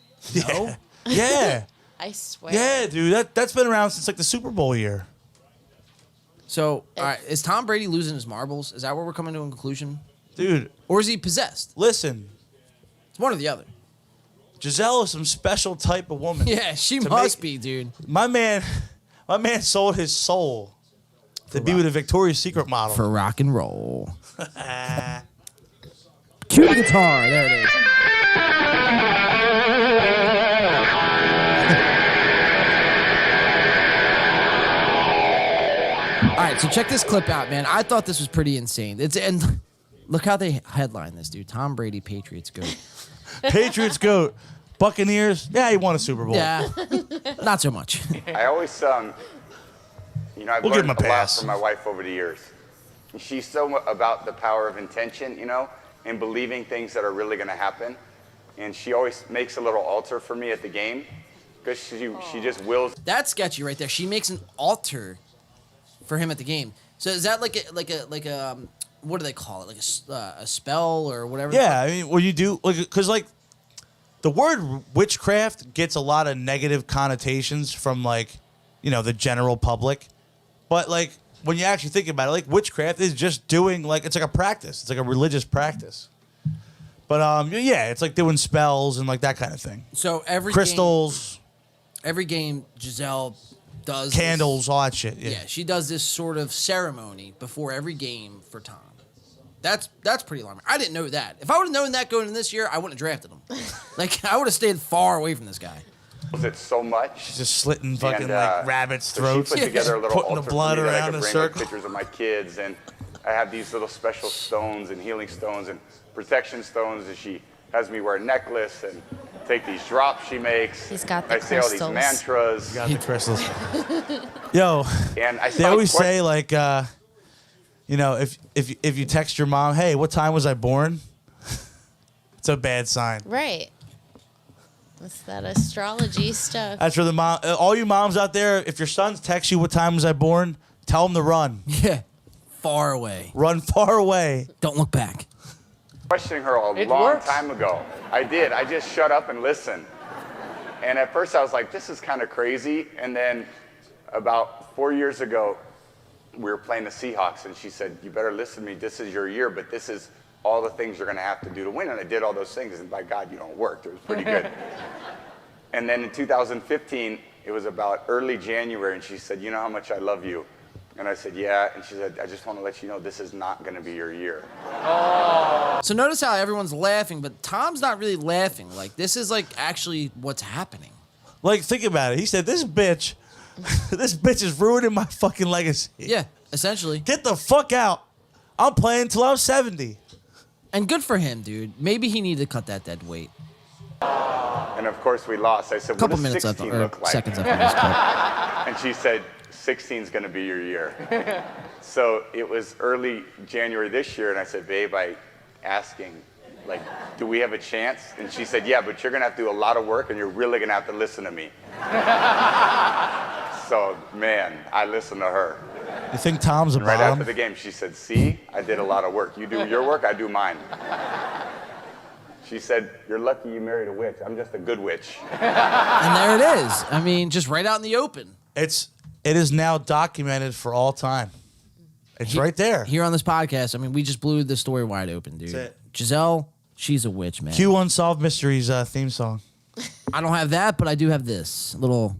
No. Yeah. I swear. Yeah, dude. That's been around since like the Super Bowl year. So, all right, is Tom Brady losing his marbles? Is that where we're coming to a conclusion? Dude, Or is he possessed? listen. It's one or the other. Giselle is some special type of woman. Yeah, she To must make- be, dude. My man sold his soul to be with a Victoria's Secret model. For rock and roll. Cue the guitar. There it is. All right, so check this clip out, man. I thought this was pretty insane. And look how they headline this, dude. Tom Brady, Patriots GOAT. Patriots GOAT. Buccaneers. Yeah, he won a Super Bowl. Yeah, not so much. I always, I've We'll give learned him a a lot pass. from my wife over the years. She's so about the power of intention, and believing things that are really going to happen. And she always makes a little altar for me at the game because she just wills. That's sketchy right there. She makes an altar for him at the game. So is that like a what do they call it? Like a spell or whatever? Yeah, I mean, well, you do, because, like, the word witchcraft gets a lot of negative connotations from, like, the general public. But, like, when you actually think about it, like, witchcraft is just doing, like, it's like a practice. It's like a religious practice. But, yeah, it's like doing spells and, like, that kind of thing. So Crystals, every game, Giselle does candles, all that shit. Yeah, she does this sort of ceremony before every game for Tom. That's pretty alarming. I didn't know that. If I would have known that going in this year, I wouldn't have drafted him. Like, I would have stayed far away from this guy. It so much. Just slitting fucking, And, like, rabbits' so throats. She put together a little Putting the altar blood for me that I around could in a bring, circle. like, pictures of my kids, and I have these little special stones and healing stones and protection stones, and she has me wear a necklace and take these drops she makes. He's got the I say all these crystals. mantras. Got the crystals. Yo, And I they always say, like, if you text your mom, hey, what time was I born? It's a bad sign. Right. That's that astrology stuff. That's for the mom. All you moms out there, if your sons text you, what time was I born? Tell them to run. Yeah, far away. Run far away. Don't look back. questioning her a It long works. time ago. I did. I just shut up and listened. And at first I was like, this is kind of crazy. And then about 4 years ago, we were playing the Seahawks, and she said, you better listen to me. This is your year, but this is all the things you're going to have to do to win. And I did all those things, and by God, it worked. It was pretty good. And then in 2015, it was about early January, and she said, you know how much I love you? And I said, yeah. And she said, I just want to let you know this is not going to be your year. So notice how everyone's laughing, but Tom's not really laughing. Like, this is like actually what's happening. Like, think about it. He said, this bitch is ruining my fucking legacy. Yeah, essentially. Get the fuck out. I'm playing till I'm 70. And good for him, dude. Maybe he needed to cut that dead weight. And of course we lost. I said, A couple what does minutes 16 left, or look like? seconds after this clip. And she said, 16 is going to be your year. So it was early January this year, and I said, babe, asking, like, do we have a chance? And she said, yeah, but you're going to have to do a lot of work, and you're really going to have to listen to me. So, man, I listened to her. You think Tom's a Right after bottom? the game, she said, see, I did a lot of work. You do your work, I do mine. She said, you're lucky you married a witch. I'm just a good witch. And there it is. I mean, just right out in the open. It's It is now documented for all time. It's right there. Here on this podcast, I mean, we just blew the story wide open, dude. That's it. Giselle, she's a witch, man. Q Unsolved Mysteries theme song. I don't have that, but I do have this little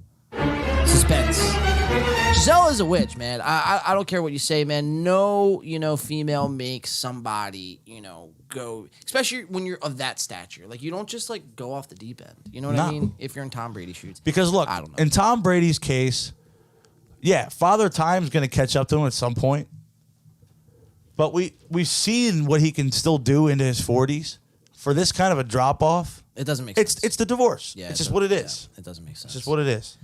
suspense. Giselle is a witch, man. I don't care what you say, man. No, female makes somebody, go, especially when you're of that stature. Like, you don't just, like, go off the deep end. You know what I mean? If you're in Tom Brady shoots. Because, look, I don't know. in Tom Brady's case, yeah, Father Time's going to catch up to him at some point. But we've seen what he can still do into his 40s. For this kind of a drop-off, It doesn't make sense. it's the divorce. Yeah, it's just what it is. Yeah, it doesn't make sense. It's just what it is.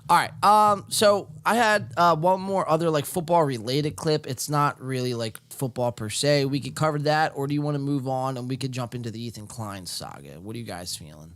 All right. So I had one more other like football related clip. It's not really like football per se. We could cover that, or do you want to move on and we could jump into the Ethan Klein saga? What are you guys feeling?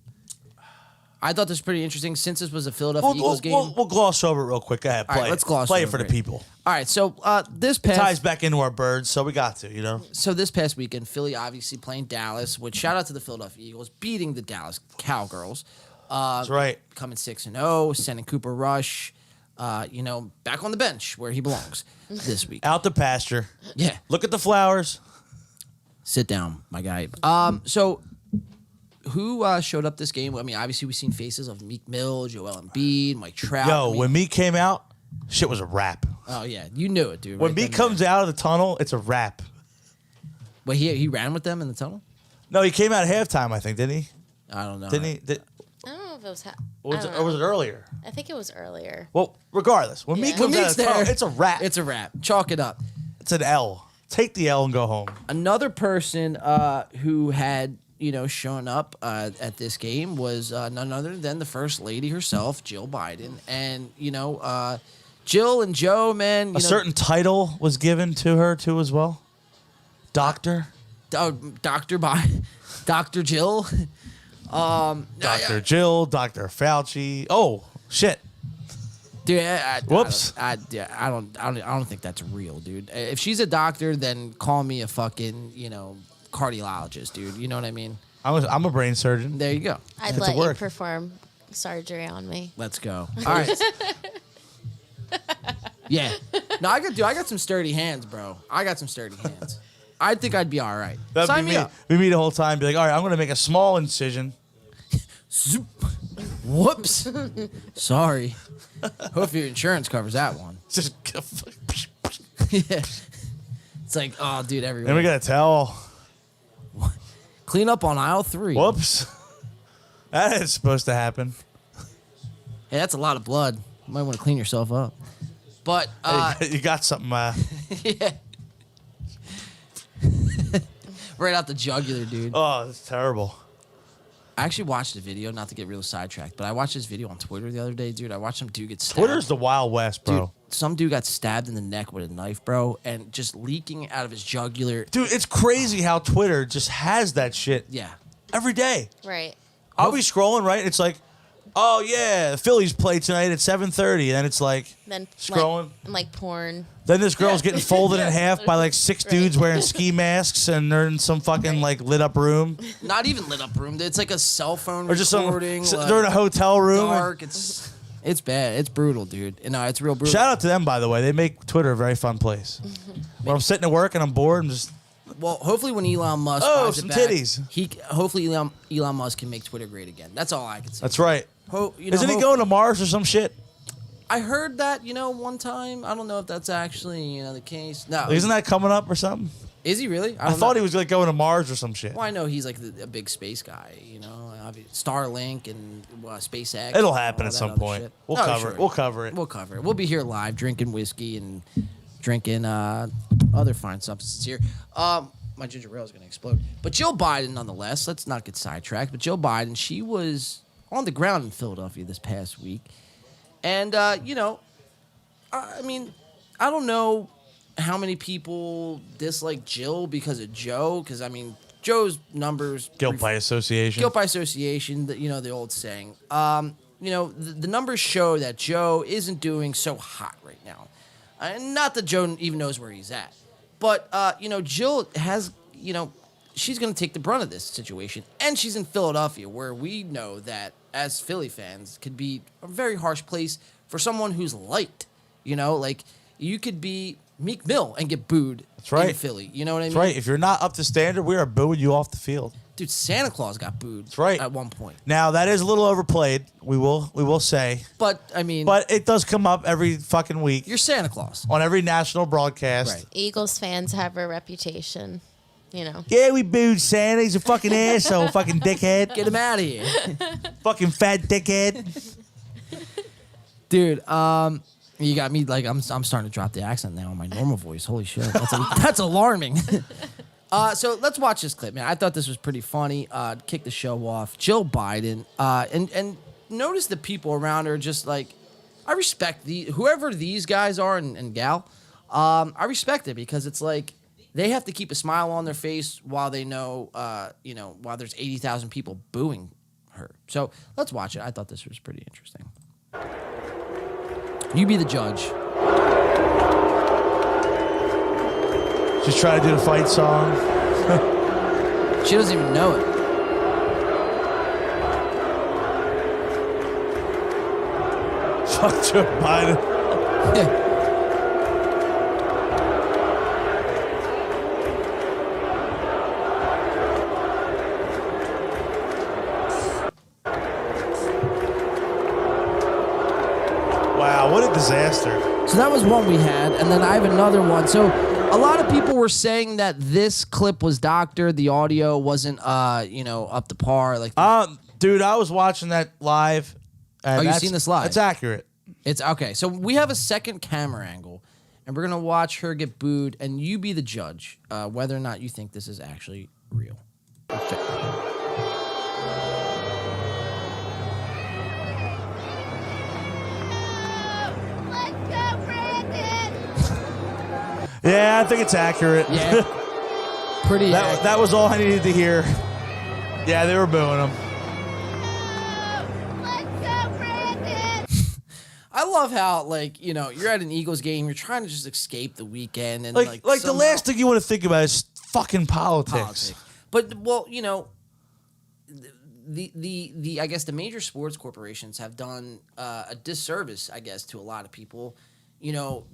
I thought this was pretty interesting since this was a Philadelphia Eagles game. We'll gloss over it real quick. Go ahead, play All right, let's gloss play it over for the it. people. All right. So this Ties past back into our birds, so we got to, So this past weekend, Philly obviously playing Dallas, which shout out to the Philadelphia Eagles beating the Dallas Cowgirls. That's right. Coming 6-0, sending Cooper Rush, back on the bench where he belongs this week. Out the pasture. Yeah. Look at the flowers. Sit down, my guy. So who showed up this game? I mean, obviously we've seen faces of Meek Mill, Joel Embiid, Mike Trout. Yo, when Meek came out, shit was a wrap. Oh yeah, you knew it, dude. When right Meek then comes and out of the tunnel, it's a wrap. there. Wait, he ran with them in the tunnel? No, he came out at halftime, I think, didn't he? I don't know. Didn't he? I don't know if it was. Or was it earlier? I think it was earlier. Well, regardless, when Yeah. Meek When comes out Meek's of the tunnel, there, it's a wrap. It's a wrap. Chalk it up. It's an L. Take the L and go home. Another person who had shown up at this game was none other than the First Lady herself, Jill Biden, and Jill and Joe, man. A certain title was given to her too, as well. Doctor. Dr. Biden, Dr. Jill. Dr. Jill, Dr. Fauci. Oh shit! Dude, Whoops. I don't think that's real, dude. If she's a doctor, then call me a fucking cardiologist, dude. You know what I mean? I'm a brain surgeon. There you go. I'd It's let a you work. perform surgery on me. Let's go. All right. Yeah. No, I got some sturdy hands, bro. I got some sturdy hands. I think I'd be all right. That'd Sign be me me. up. We meet the whole time. Be like, all right, I'm going to make a small incision. Zoop. Whoops. Sorry. Hope your insurance covers that one. Just. Yeah. It's like, oh, dude, everywhere. Then we got to tell. Clean up on aisle 3. Whoops. That is supposed to happen. Hey, that's a lot of blood. You might want to clean yourself up. But You got something. yeah. Right out the jugular, dude. Oh, that's terrible. I actually watched a video, not to get real sidetracked, but I watched this video on Twitter the other day, dude. I watched some dude get stabbed. Twitter's the Wild West, bro. Dude, some dude got stabbed in the neck with a knife, bro, and just leaking out of his jugular. Dude, it's crazy how Twitter just has that shit Yeah. every day. Right. I'll be scrolling, right? It's like, oh, yeah, the Phillies play tonight at 7:30. And then it's like, Then scrolling. like porn. Then this girl's getting folded in half by like 6 Right. dudes wearing ski masks, and they're in some fucking like lit up room. Not even lit up room. It's like a cell phone Or just some, recording. they're in a hotel room. Dark. It's bad. It's brutal, dude. No, it's real brutal. Shout out to them, by the way. They make Twitter a very fun place. When I'm sitting at work and I'm bored, I'm just, Well, hopefully when Elon Musk Oh, buys it some back, titties. Hopefully Elon Musk can make Twitter great again. That's all I can say. that's right. Isn't he hope- going to Mars or some shit? I heard that, one time. I don't know if that's actually, the case. No. Isn't that coming up or something? Is he really? I thought he was like going to Mars or some shit. Well, I know he's like a big space guy, Starlink and SpaceX. It'll and happen all at that some other point. shit. We'll Oh, cover sure. it. We'll cover it. We'll cover it. We'll be here live drinking whiskey and drinking other fine substances here. My ginger ale is going to explode. But Jill Biden, nonetheless, let's not get sidetracked. But Jill Biden, she was on the ground in Philadelphia this past week. And, I don't know how many people dislike Jill because of Joe. Because, Joe's numbers... Guilt by association. Guilt by association, the old saying. The numbers show that Joe isn't doing so hot right now. And not that Joe even knows where he's at. But, Jill has, she's going to take the brunt of this situation. And she's in Philadelphia, where we know that, as Philly fans, could be a very harsh place for someone who's liked You know, like you could be Meek Mill and get booed right. in Philly. You know what I mean? That's right. If you're not up to standard, we are booing you off the field. Dude, Santa Claus got booed right. at one point. Now, that is a little overplayed, we will say. But, I mean... But it does come up every fucking week. You're Santa Claus. On every national broadcast. Right. Eagles fans have a reputation, you know. Yeah, we booed Santa. He's a fucking asshole, fucking dickhead. Get him out of here. Fucking fat dickhead. Dude, you got me, like, I'm starting to drop the accent now on my normal voice. Holy shit. That's alarming. So let's watch this clip, man. I thought this was pretty funny. Kick the show off. Jill Biden. And notice the people around her just like, I respect whoever these guys are and gal. I respect it because it's like they have to keep a smile on their face while they know, while there's 80,000 people booing her. So let's watch it. I thought this was pretty interesting. You be the judge. Just try to do the fight song. She doesn't even know it. Fuck Joe Biden. Wow, what a disaster. So that was one we had, and then I have another one. So a lot of people were saying that this clip was doctored. The audio wasn't, up to par. Like, dude, I was watching that live. And you've seen this live? It's accurate. It's okay. So we have a second camera angle, and we're gonna watch her get booed, and you be the judge whether or not you think this is actually real. Okay. Yeah, I think it's accurate. Yeah. Pretty. That was all I needed to hear. Yeah, they were booing him. I love how, you're at an Eagles game, you're trying to just escape the weekend, and Like the last thing you want to think about is fucking politics. But the I guess the major sports corporations have done a disservice, I guess, to a lot of people,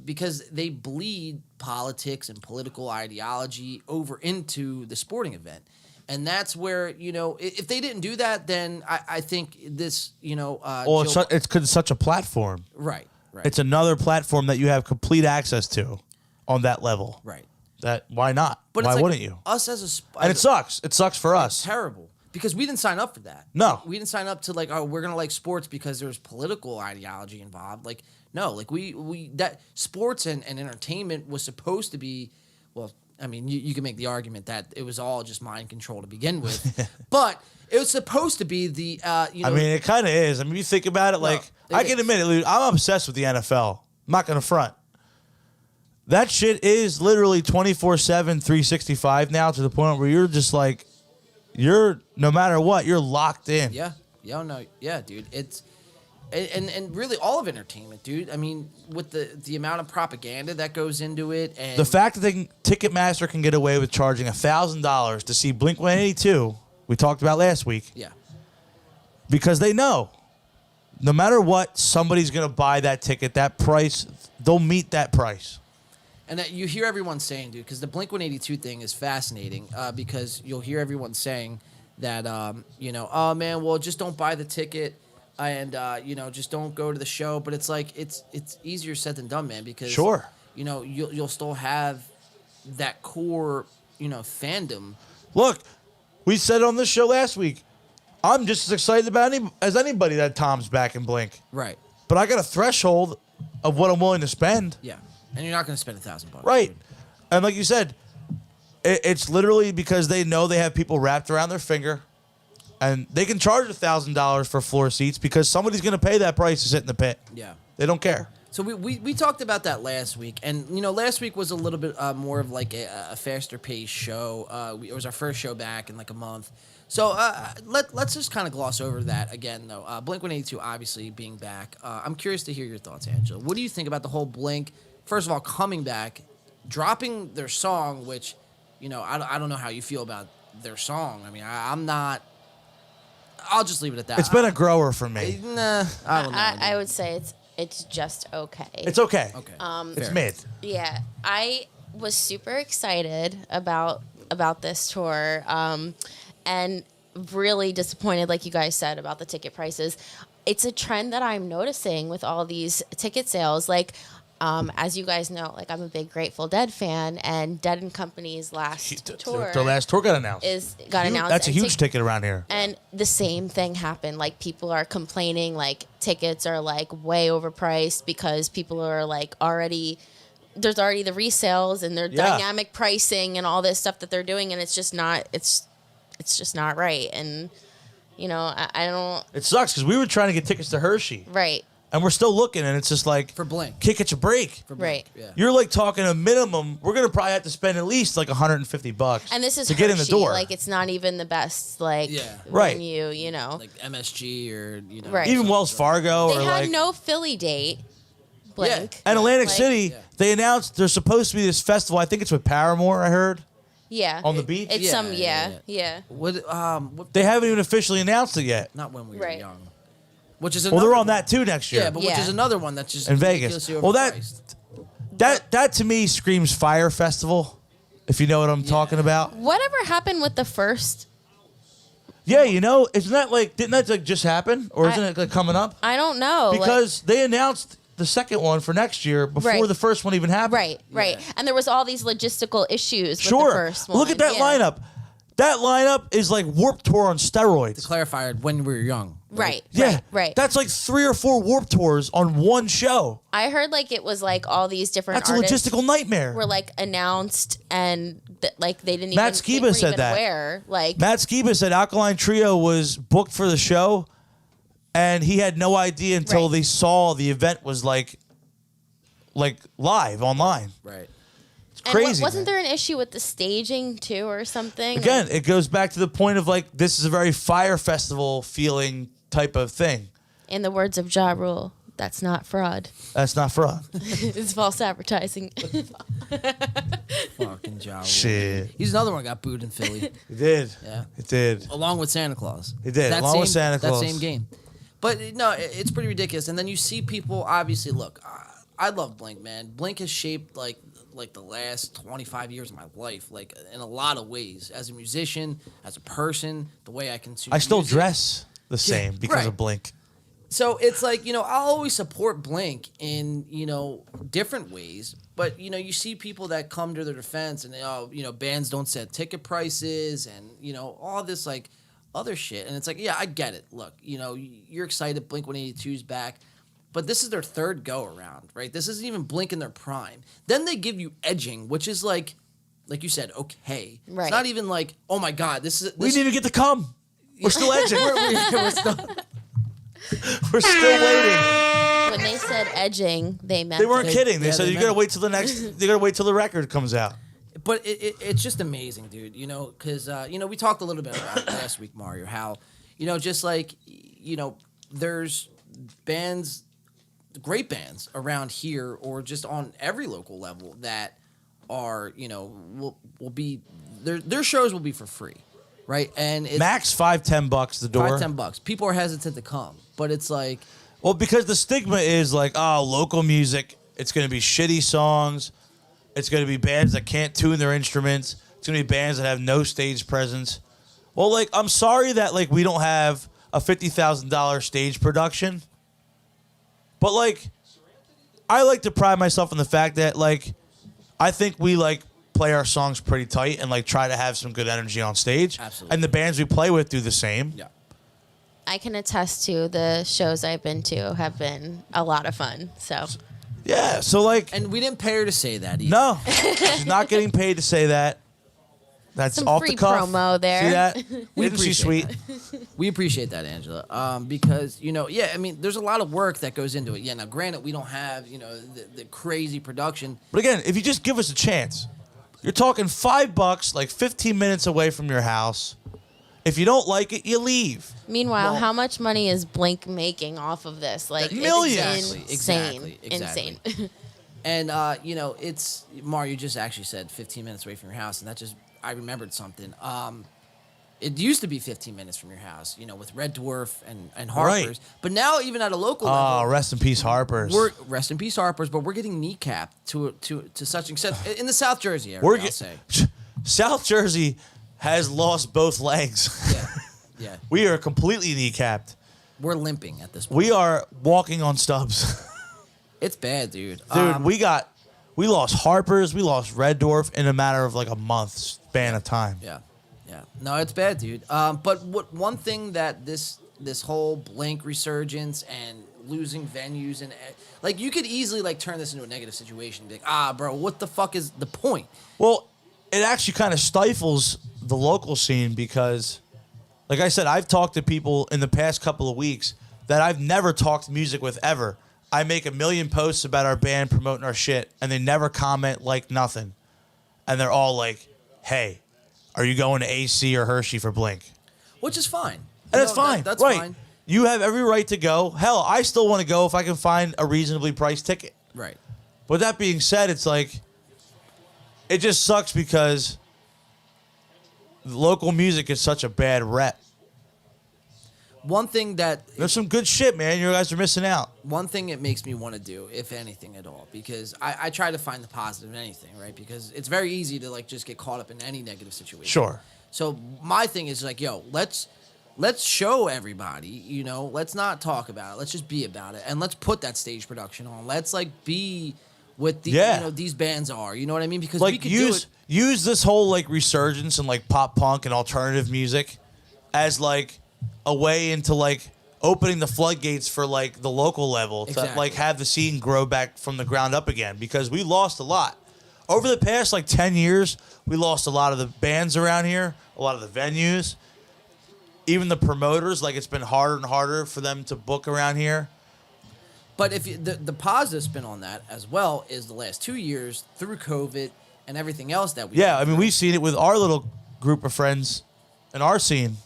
because they bleed politics and political ideology over into the sporting event. And that's where, if they didn't do that, then I think this, it's such a platform. Right. It's another platform that you have complete access to on that level. Right. Why not? But why it's wouldn't you? Us as a... And it sucks. It sucks for us. Terrible. Because we didn't sign up for that. No. We didn't sign up to we're going to like sports because there's political ideology involved. No, that sports and entertainment was supposed to be, well, I mean, you can make the argument that it was all just mind control to begin with, but it was supposed to be the, I mean, it kind of is. I mean, you think about it, I can admit it, Lou, I'm obsessed with the NFL. I'm not going to front. That shit is literally 24/7, 365 now, to the point where you're just like, no matter what, you're locked in. Yeah. Yeah, no. Yeah, dude. It's, and really all of entertainment, dude. I mean, with the amount of propaganda that goes into it, and the fact that Ticketmaster can get away with charging $1,000 to see Blink-182, we talked about last week. Yeah. Because they know, no matter what, somebody's going to buy that ticket, that price, they'll meet that price. And that you hear everyone saying, dude, because the Blink-182 thing is fascinating, because you'll hear everyone saying that, oh man, well, just don't buy the ticket. And just don't go to the show. But it's like it's easier said than done, man. Because sure, you'll still have that core fandom. Look, we said on this show last week, I'm just as excited about as anybody that Tom's back in Blink. Right. But I got a threshold of what I'm willing to spend. Yeah, and you're not going to spend $1,000. Right. Dude. And like you said, it's literally because they know they have people wrapped around their finger. And they can charge $1,000 for floor seats because somebody's going to pay that price to sit in the pit. Yeah. They don't care. So we talked about that last week. And, last week was a little bit more of like a faster paced show. It was our first show back in a month. So let's just kind of gloss over that again, though. Blink-182 obviously being back. I'm curious to hear your thoughts, Angela. What do you think about the whole Blink, first of all, coming back, dropping their song, which, I don't know how you feel about their song. I mean, I'm not... I'll just leave it at that. It's been a grower for me. Nah, I don't know. I would say it's just okay. It's okay. Okay. It's Fair. mid. Yeah, I was super excited about this tour, and really disappointed, like you guys said, about the ticket prices. It's a trend that I'm noticing with all these ticket sales. Like, as you guys know, like I'm a big Grateful Dead fan, and Dead and Company's last tour, Their last tour got announced. announced. That's a and huge ticket around here. And the same thing happened. Like people are complaining, like tickets are like way overpriced because people are like there's already the resales and their dynamic pricing and all this stuff that they're doing, and it's just not right. And I don't. It sucks because we were trying to get tickets to Hershey, Right. and we're still looking, and it's just like For Blink. Can't catch a break. For Blink, Right. Yeah. You're like talking a minimum. We're gonna probably have to spend at least like $150 And this is to get in the Hershey, door. Like it's not even the best Yeah. Right. venue, Like MSG or Right. Even Wells Fargo They or had like no Philly date. Blink. and Atlantic Like- City. They announced there's supposed to be this festival. I think it's with Paramore. I heard Yeah. on the beach. It's Yeah, some yeah, yeah. What They haven't even officially announced it yet. not when we were Right. young. Which is Well, another they're on one. that too next year. Yeah, but which Yeah. is another one that's just In Vegas. ridiculously Well, overpriced. that to me screams Fire Festival. If you know what I'm talking about. Whatever happened with the first? Yeah, isn't that like didn't that like just happen or isn't it like coming up? I don't know. Because they announced the second one for next year before Right. the first one even happened. Right. And there was all these logistical issues Sure. with the first one. Look at that Yeah. lineup. That lineup is like Warped Tour on steroids. To clarify, when we were young. Right. Yeah, Right. That's like 3 or 4 Warped Tours on one show. I heard like it was like all these different That's a artists logistical nightmare. were like announced and like they didn't Matt even Skiba they weren't said even that. aware. Like Matt Skiba said Alkaline Trio was booked for the show, and he had no idea until Right. they saw the event was like live online. Right. It's and crazy. wasn't man. there an issue with the staging too or something? Again, it goes back to the point of like this is a very Fire Festival feeling type of thing. In the words of Ja Rule, that's not fraud. That's not fraud. It's false advertising. Fucking Jawa. Shit. He's another one that got booed in Philly. It did. Yeah. It did. Along with Santa Claus. He did, along with Santa Claus. That same game. But no, it's pretty ridiculous. And then you see people, obviously, look, I love Blink, man. Blink has shaped like the last 25 years of my life, like in a lot of ways. As a musician, as a person, the way I consume I still music. dress the same because right. of Blink. So it's like, I'll always support Blink in, different ways. But, you see people that come to their defense and, bands don't set ticket prices and, all this like other shit. And it's like, yeah, I get it. Look, you're excited Blink 182's back. But this is their third go around, right? This isn't even Blink in their prime. Then they give you Edging, which is like you said, okay. Right. It's not even like, oh my God, this is. We This, didn't even get to come. We're still edging. we're still, We're still waiting. When they said edging, they meant They weren't it. kidding. They Yeah, said they you gotta meant- wait till the next. You gotta wait till the record comes out. But it's just amazing, dude. Because we talked a little bit about it last week, Mario. How just like there's bands, great bands around here, or just on every local level that are will be their shows will be for free, right? And it's Max $5-10 the door. $5-10. People are hesitant to come, but it's like Well, because the stigma is like, oh, local music. It's gonna be shitty songs. It's gonna be bands that can't tune their instruments. It's gonna be bands that have no stage presence. Well, like I'm sorry that like we don't have a $50,000 stage production. But like, I like to pride myself on the fact that like, I think we like play our songs pretty tight and like try to have some good energy on stage. Absolutely. And the bands we play with do the same. yeah. I can attest to the shows I've been to have been a lot of fun. So Yeah. So like, And we didn't pay her to say that either. no, she's not getting paid to say that. That's Some off free the cuff. promo there. See that? We Isn't she appreciate sweet? We appreciate that, Angela, because yeah, I mean, there's a lot of work that goes into it. Yeah, now granted, we don't have the crazy production. But again, if you just give us a chance, you're talking $5, like 15 minutes away from your house. If you don't like it, you leave. meanwhile, Well- how much money is Blink making off of this? Like Millions. It's Exactly, insane. And it's Mar, you just actually said 15 minutes away from your house, and that just I remembered something. It used to be 15 minutes from your house, with Red Dwarf and Harper's. But now, even at a local Oh, level, rest in peace, Harper's. rest in peace, Harper's. But we're getting kneecapped to such an extent in the South Jersey area. I'll say. South Jersey has lost both legs. Yeah. We are completely kneecapped. We're limping at this point. We are walking on stubs. It's bad, dude. Dude, we lost Harper's, we lost Red Dwarf in a matter of like a month span of time. Yeah. No, it's bad, dude. But one thing that this whole blank resurgence and losing venues and like you could easily like turn this into a negative situation. Be like, bro, what the fuck is the point? Well, it actually kind of stifles the local scene because, like I said, I've talked to people in the past couple of weeks that I've never talked music with ever. I make a million posts about our band promoting our shit, and they never comment like nothing. And they're all like, hey, are you going to AC or Hershey for Blink? Which is fine. And it's fine. That's right. fine. You have every right to go. Hell, I still want to go if I can find a reasonably priced ticket. Right. But that being said, it's like, it just sucks because local music gets such a bad rep. One thing that There's some good shit, man. You guys are missing out. one thing it makes me want to do, if anything at all, because I try to find the positive in anything, right? Because it's very easy to like just get caught up in any negative situation. Sure. So my thing is like, yo, let's show everybody, let's not talk about it. Let's just be about it. And let's put that stage production on. Let's like be what these bands are. You know what I mean? Because we Like could do it. use this whole like resurgence and like pop punk and alternative music as like a way into like opening the floodgates for like the local level to Exactly. like have the scene grow back from the ground up again, because we lost a lot. Over the past like 10 years, we lost a lot of the bands around here, a lot of the venues, even the promoters. Like, it's been harder and harder for them to book around here. But if the positive spin on that as well is the last 2 years through COVID and everything else that we Yeah, I mean, we've seen it with our little group of friends in our scene.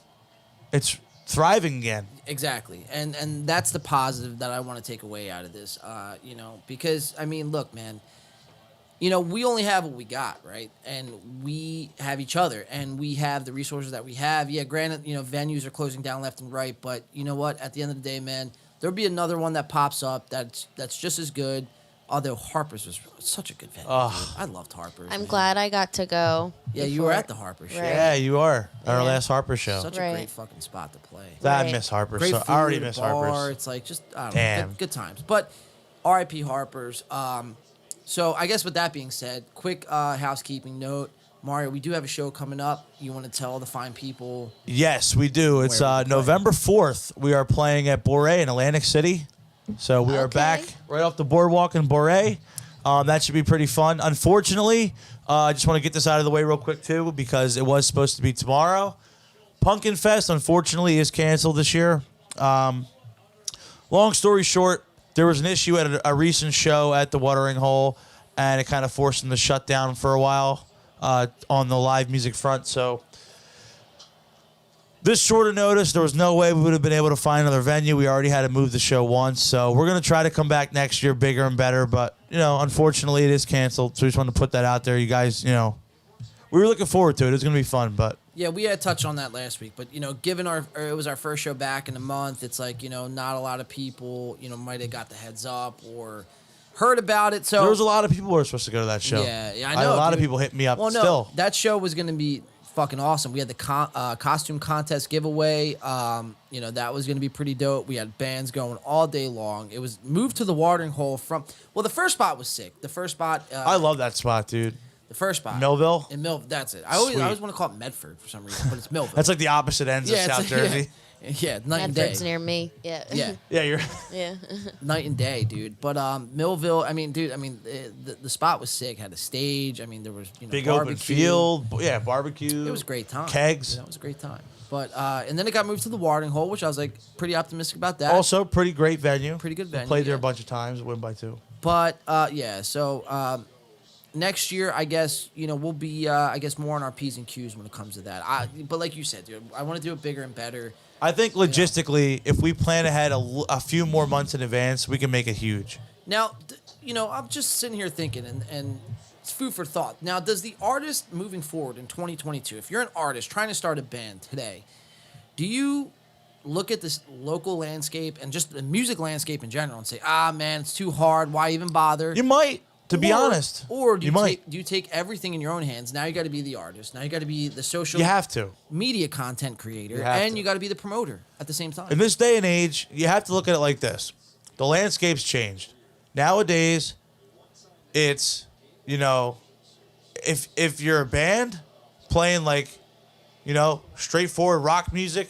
It's thriving again. Exactly, and that's the positive that I want to take away out of this, because I mean, look, man, we only have what we got, right? And we have each other, and we have the resources that we have. Yeah, granted, venues are closing down left and right, but you know what? At the end of the day, man, there'll be another one that pops up that's just as good. Although Harper's was such a good venue, dude. I loved Harper's. I'm man. glad I got to go. Yeah, you were at the Harper show. Right. Yeah, you are. Our Yeah. last Harper show. Such a Right. great fucking spot to play. I Right. miss Harper. Great So food, I already a miss bar. Harper's. It's like just I don't Damn. know, good times. But R.I.P. Harper's. So I guess with that being said, quick housekeeping note. Mario, we do have a show coming up. You want to tell the fine people? Yes, we do. It's Where we play. November 4th. We are playing at Boré in Atlantic City. So we are Okay. back right off the boardwalk in Boré. That should be pretty fun. Unfortunately, I just want to get this out of the way real quick, too, because it was supposed to be tomorrow. Pumpkin Fest, unfortunately, is canceled this year. Long story short, there was an issue at a recent show at the Watering Hole, and it kind of forced them to shut down for a while on the live music front. So this shorter notice, there was no way we would have been able to find another venue. We already had to move the show once. So we're going to try to come back next year bigger and better. But, unfortunately, it is canceled. So we just wanted to put that out there. You guys, we were looking forward to it. It was going to be fun. But Yeah, we had touched on that last week. But given it was our first show back in a month, it's like not a lot of people might have got the heads up or heard about it. So there was a lot of people who were supposed to go to that show. Yeah, I had know. a lot of dude. people hit me up Well, no, still. that show was going to be fucking awesome. We had the costume contest giveaway. That was going to be pretty dope. We had bands going all day long. It was moved to the Watering Hole the first spot was sick. The first spot. I love that spot, dude. the first spot. Millville? In Millville. That's it. I always Sweet. want to call it Medford for some reason, but it's Millville. That's like the opposite ends of it's South like- Jersey. Yeah, night and day. Medford's near me. Yeah. Yeah, Yeah, you're. Yeah. night and day, dude. But Millville, the spot was sick. Had a stage. There was Big open barbecue. field. Yeah, barbecue. It was a great time. Kegs. That was a great time. But and then it got moved to the Watering Hole, which I was like pretty optimistic about that. Also, pretty great venue. Pretty good We venue, played there yeah. a bunch of times. Win by 2. But so next year, I guess we'll be more on our P's and Q's when it comes to that. But like you said, dude, I want to do it bigger and better. I think logistically, if we plan ahead a few more months in advance, we can make it huge. Now, I'm just sitting here thinking, and it's food for thought. Now, does the artist moving forward in 2022, if you're an artist trying to start a band today, do you look at this local landscape and just the music landscape in general and say, man, it's too hard. Why even bother? You might, to be honest. Or do you do you take everything in your own hands? Now you got to be the artist. Now you got to be the social You have to. media content creator. You have And to. you got to be the promoter at the same time. In this day and age, you have to look at it like this. The landscape's changed. Nowadays, it's, if you're a band playing like, straightforward rock music,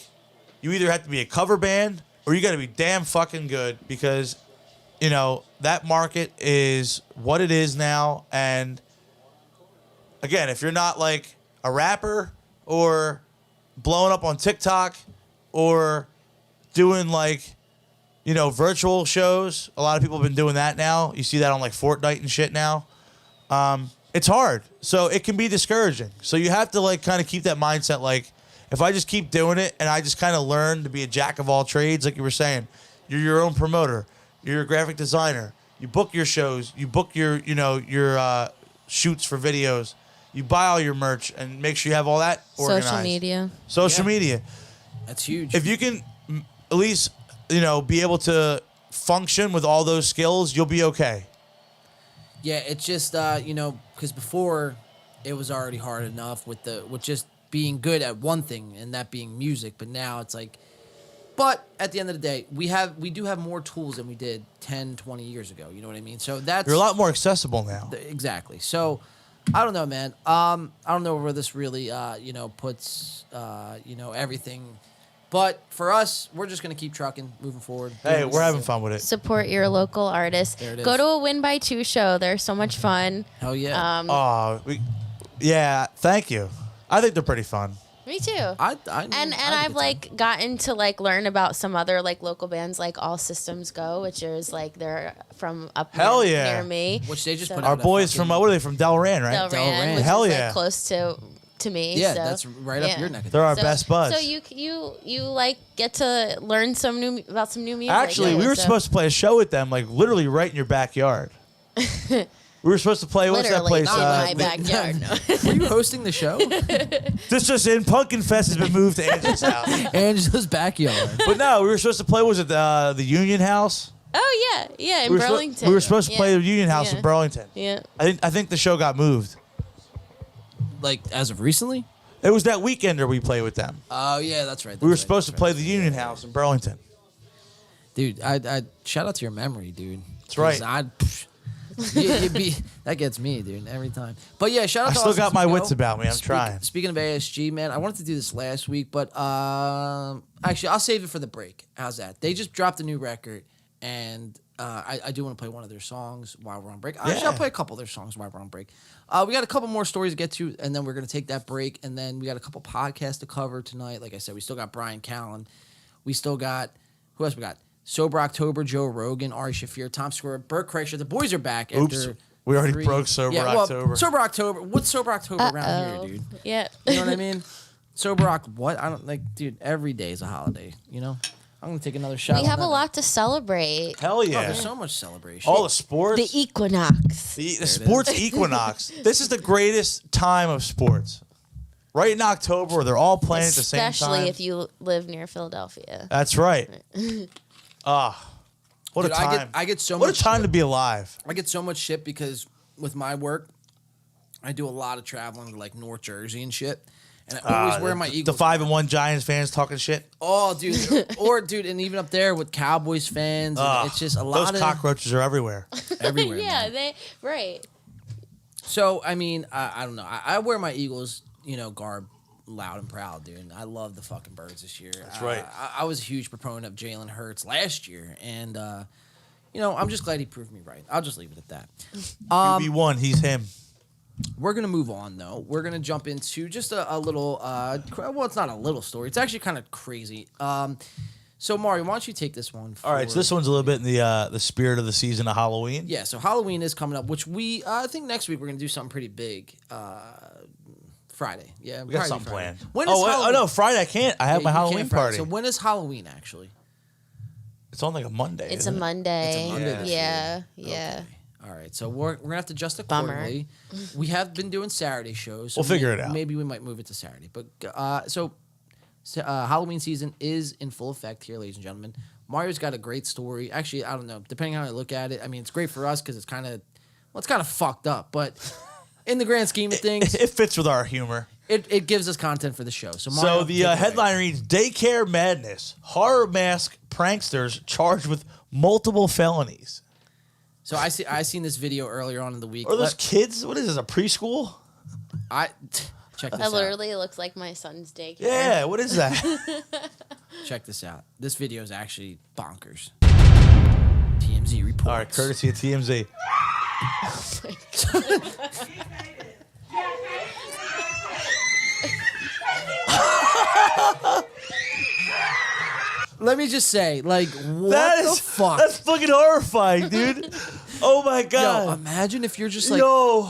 you either have to be a cover band or you got to be damn fucking good because, that market is what it is now. And again, if you're not like a rapper or blowing up on TikTok or doing like, virtual shows, a lot of people have been doing that now. You see that on like Fortnite and shit now. It's hard. So it can be discouraging. So you have to like kind of keep that mindset. Like if I just keep doing it and I just kind of learn to be a jack of all trades, like you were saying, you're your own promoter, you're a graphic designer, you book your shows, you book your shoots for videos, you buy all your merch and make sure you have all that organized. Social media. That's huge. If you can at least, be able to function with all those skills, you'll be okay. Yeah, it's just because before it was already hard enough with just being good at one thing and that being music, but now it's like. But at the end of the day, we do have more tools than we did 10, 20 years ago. You know what I mean? So that's You're a lot more accessible now. Exactly. So I don't know, man. I don't know where this really puts everything. But for us, we're just going to keep trucking, moving forward. Hey, we're having fun with it. Support your local artists. There it is. Go to a Win by 2 show. They're so much fun. Hell yeah. Thank you. I think they're pretty fun. Me too. I and I've like gotten to like learn about some other like local bands like All Systems Go, which is like they're from up near me. Which they just put Our out a boys fucking- from what are they from Delran, right? Delran, which Hell is yeah. like close to me. Yeah, so, that's right up your neck of the They're our So- best buds. So you like get to learn about some new music. Actually, we were supposed to play a show with them, like literally right in your backyard. We were supposed to play. What's that literally place? not in my backyard. No. Were you hosting the show? This just in. Pumpkin Fest has been moved to Angela's house. Angela's backyard. But no, we were supposed to play. Was it the Union House? Oh yeah, in We Burlington. we were supposed to play the Union House Yeah. in Burlington. Yeah. I think the show got moved. Like as of recently? It was that weekender we played with them. Oh yeah, that's right. We were supposed to play the Union House in Burlington. Dude, I shout out to your memory, dude. That's right. That gets me, dude, every time. But yeah, shout out I to still Austin got my Snow. wits about me. I'm trying. Speaking of ASG, man, I wanted to do this last week, but actually, I'll save it for the break. How's that? They just dropped a new record, and I do want to play one of their songs while we're on break. Actually, I'll play a couple of their songs while we're on break. We got a couple more stories to get to, and then we're going to take that break, and then we got a couple podcasts to cover tonight. Like I said, we still got Bryan Callens. We still got, who else we got? Sober October, Joe Rogan, Ari Shafir, Tom Square, Burt Kreischer. The boys are back. Oops. After We already broke Sober October. Sober October. What's Sober October around here, dude? Yeah. You know what I mean? Sober Rock, what? I don't like, dude, every day is a holiday, you know? I'm going to take another shot. We have a lot to celebrate. Hell Oh, yeah. there's so much celebration. All the sports. The equinox. The sports equinox. This is the greatest time of sports. Right in October, where they're all playing at the same time. Especially if you live near Philadelphia. That's right. What Dude, a time. I get so what much a time shit. to be alive. I get so much shit because with my work, I do a lot of traveling to like North Jersey and shit. And I always wear my Eagles. The 5-1 Giants fans talking shit. Oh, dude. Or, dude, and even up there with Cowboys fans. And it's just a lot Those cockroaches are everywhere. everywhere. Yeah, man. right. So, I mean, I don't know. I wear my Eagles, garb loud and proud, dude. I love the fucking Birds this year. That's right. I was a huge proponent of Jalen Hurts last year. And, I'm just glad he proved me right. I'll just leave it at that. QB1, he's him. We're going to move on, though. We're going to jump into just a little, well, it's not a little story. It's actually kind of crazy. So, Mario, why don't you take this one? All right, so this one's a little bit in the spirit of the season of Halloween. Yeah, so Halloween is coming up, which I think next week we're going to do something pretty big. Friday. Yeah, We got something planned. When is Halloween? No, Friday I can't. I have Yeah, my you Halloween can't Friday. party. So when is Halloween, actually? It's on like a Monday. It's a isn't it? Monday. It's a Monday this Yeah. Okay. All right, so we're gonna have to adjust Bummer. accordingly. We have been doing Saturday shows. So We'll figure it out. Maybe we might move it to Saturday. But Halloween season is in full effect here, ladies and gentlemen. Mario's got a great story. Actually, I don't know. Depending on how I look at it, I mean, it's great for us because it's kind of fucked up. But in the grand scheme of things, It fits with our humor. it gives us content for the show. So, Mario, So the take it away. headline reads: Daycare madness. Horror mask pranksters charged with multiple felonies. So I seen this video earlier on in the week. Are those kids? What is this? A preschool? Check this That out. literally looks like my son's daycare. Yeah. What is that? Check this out. This video is actually bonkers. TMZ reports. All right, courtesy of TMZ. Let me just say, like, what That the is fuck? That's fucking horrifying, dude. Oh my Yo, god. imagine if you're just like,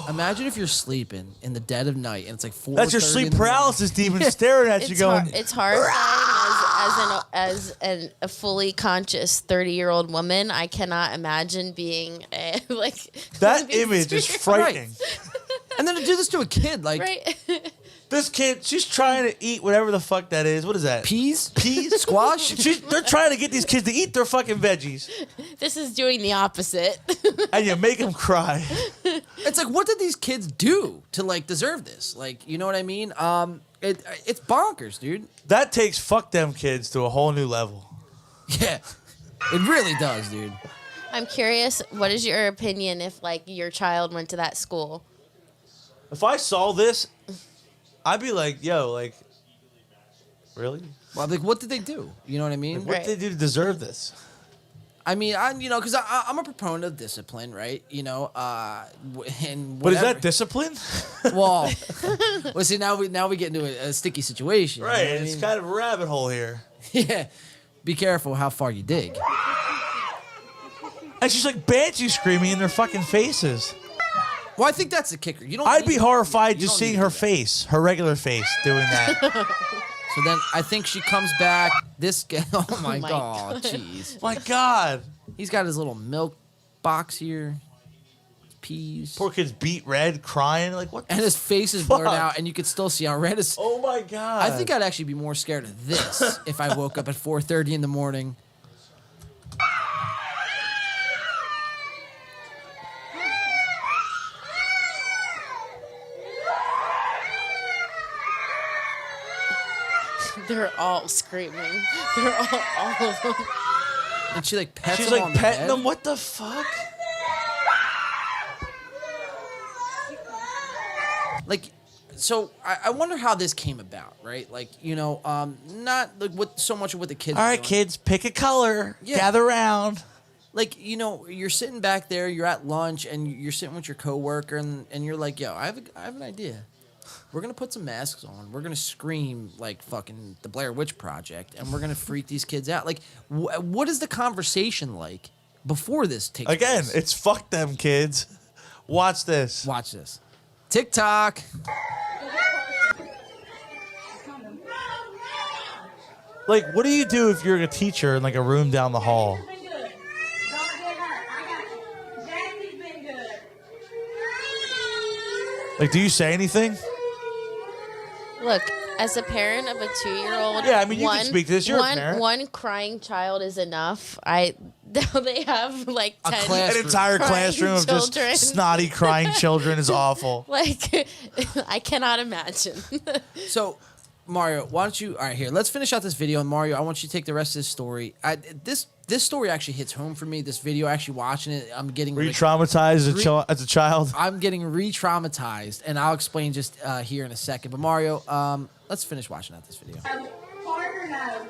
imagine if you're sleeping in the dead of night and it's like 4. That's your sleep paralysis demon staring at you, going. It's horrifying as a fully conscious 30-year-old woman. I cannot imagine being like That image is frightening. And then to do this to a kid, like right. This kid, she's trying to eat whatever the fuck that is. What is that? peas, Peas? squash. They're trying to get these kids to eat their fucking veggies, This is doing the opposite. and you make them cry. It's like, what did these kids do to like deserve this? Like, you know what I mean? It's bonkers, dude. That takes fuck them kids to a whole new level. Yeah, it really does, dude. I'm curious, what is your opinion if like your child went to that school? If I saw this, I'd be like, yo, like, really? Well, like, what did they do? You know what I mean? What did they do to deserve this? I mean, because I'm a proponent of discipline, right? You know, and But is whatever. that discipline? Well, see, now we get into a sticky situation. you know Right, what I it's mean? kind of a rabbit hole here. Yeah. Be careful how far you dig. And she's like banshee screaming in their fucking faces. Well, I think that's the kicker. You don't. I'd be need- horrified you just don't seeing need to her do that. face, her regular face, doing that. So then I think she comes back. This guy. Oh my my god, jeez. My God. He's got his little milk box here. Peas. Poor kid's beat red, crying. Like, what the And his face is blurred fuck? out, and you can still see how red his. Oh my God. I think I'd actually be more scared of this if I woke up at 4:30 in the morning. They're all screaming. They're all of them. And she like pets she's him on like the petting head. them. What the fuck? Like, so I wonder how this came about, right? Like, you know, not like with so much of what the kids. All are right, doing. kids, pick a color. Yeah. Gather around. Like, you know, you're sitting back there, you're at lunch, and you're sitting with your coworker, and you're like, yo, I have an idea. We're gonna put some masks on. We're gonna scream like fucking the Blair Witch Project, and we're gonna freak these kids out. Like, what is the conversation like before this takes Again, place? it's fuck them kids. Watch this. Watch this. TikTok. Like, what do you do if you're a teacher in like a room down the hall? Been good. Don't get hurt. I got you. Jackie's been good. Like, do you say anything? Look, as a parent of a 2-year-old, Yeah, I mean, you can speak to this. You're a parent. one crying child is enough. Now they have like A 10 class- An entire crying classroom of children. just snotty crying children is awful. Like, I cannot imagine. So, Mario, why don't you? All right, here. Let's finish out this video, and Mario, I want you to take the rest of this story. This story actually hits home for me. This video, actually watching it, I'm getting. Were you like, traumatized as a child? I'm getting re-traumatized, and I'll explain just here in a second. But Mario, let's finish watching out this video. Parker, no.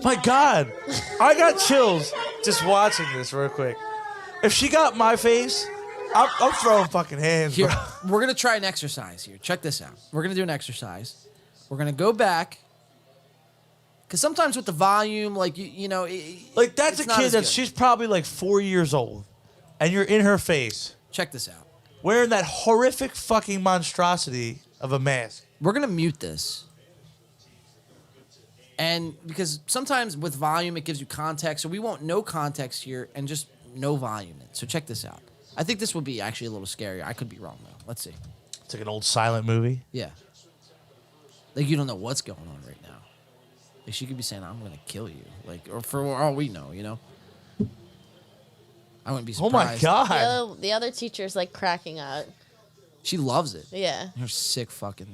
My God, I got chills just watching this real quick. If she got my face, I'm throwing fucking hands, Here, bro. we're gonna try an exercise here. Check this out. We're gonna do an exercise. We're gonna go back, because sometimes with the volume, like you know, Like, that's a it's not kid as that good. she's probably like 4 years old, and you're in her face Check this out. wearing that horrific fucking monstrosity of a mask. We're gonna mute this. And because sometimes with volume, it gives you context. So we want no context here and just no volume in. So check this out. I think this will be actually a little scarier. I could be wrong, though. Let's see. It's like an old silent movie. Yeah. Like, you don't know what's going on right now. Like, she could be saying, I'm going to kill you. Like, or for all we know, you know? I wouldn't be Oh surprised. my God. The other teacher's like cracking up. She loves it. Yeah. Her sick fucking...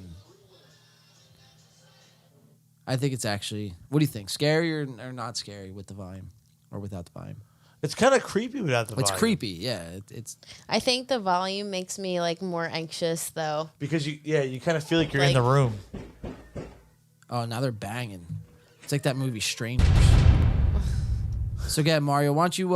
I think it's actually... What do you think? Scary or not scary with the volume? Or without the volume? It's kind of creepy without the It's volume. creepy, yeah. It's I think the volume makes me like more anxious though. Because you kind of feel like you're in the room. Oh, now they're banging. It's like that movie Strangers. So again, Mario, why don't you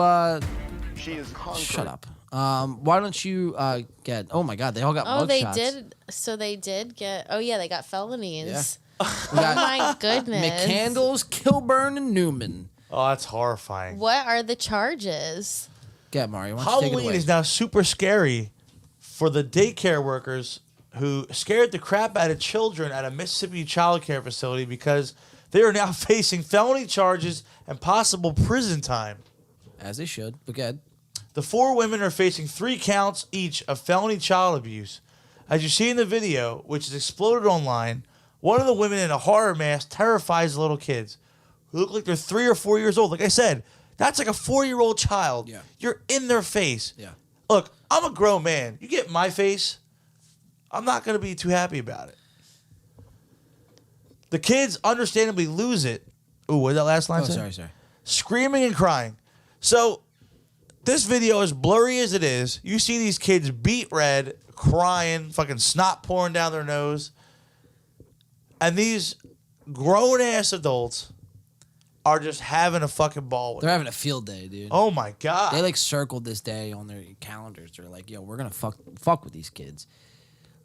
She is conquered. shut up? Why don't you get? Oh my God, they all got Oh, mug they shots. did. So they did get. Oh yeah, they got felonies. Yeah. We Oh got my goodness. McCandles, Kilburn, and Newman. Oh, that's horrifying. What are the charges? Get Mario. Why don't you take it Halloween away? is now super scary for the daycare workers who scared the crap out of children at a Mississippi child care facility because they are now facing felony charges and possible prison time. As they should. But good. The 4 women are facing 3 counts each of felony child abuse. As you see in the video, which has exploded online, one of the women in a horror mask terrifies the little kids who look like they're 3 or 4 years old. Like I said, that's like a 4-year-old child. Yeah. You're in their face. Yeah. Look, I'm a grown man. You get in my face, I'm not going to be too happy about it. The kids understandably lose it. Ooh, what did that last line Oh, say? sorry. Screaming and crying. So, this video, as blurry as it is, you see these kids beat red, crying, fucking snot pouring down their nose. And these grown-ass adults are just having a fucking ball with They're it. having a field day, dude. Oh, my God. They like circled this day on their calendars. They're like, yo, we're gonna fuck with these kids.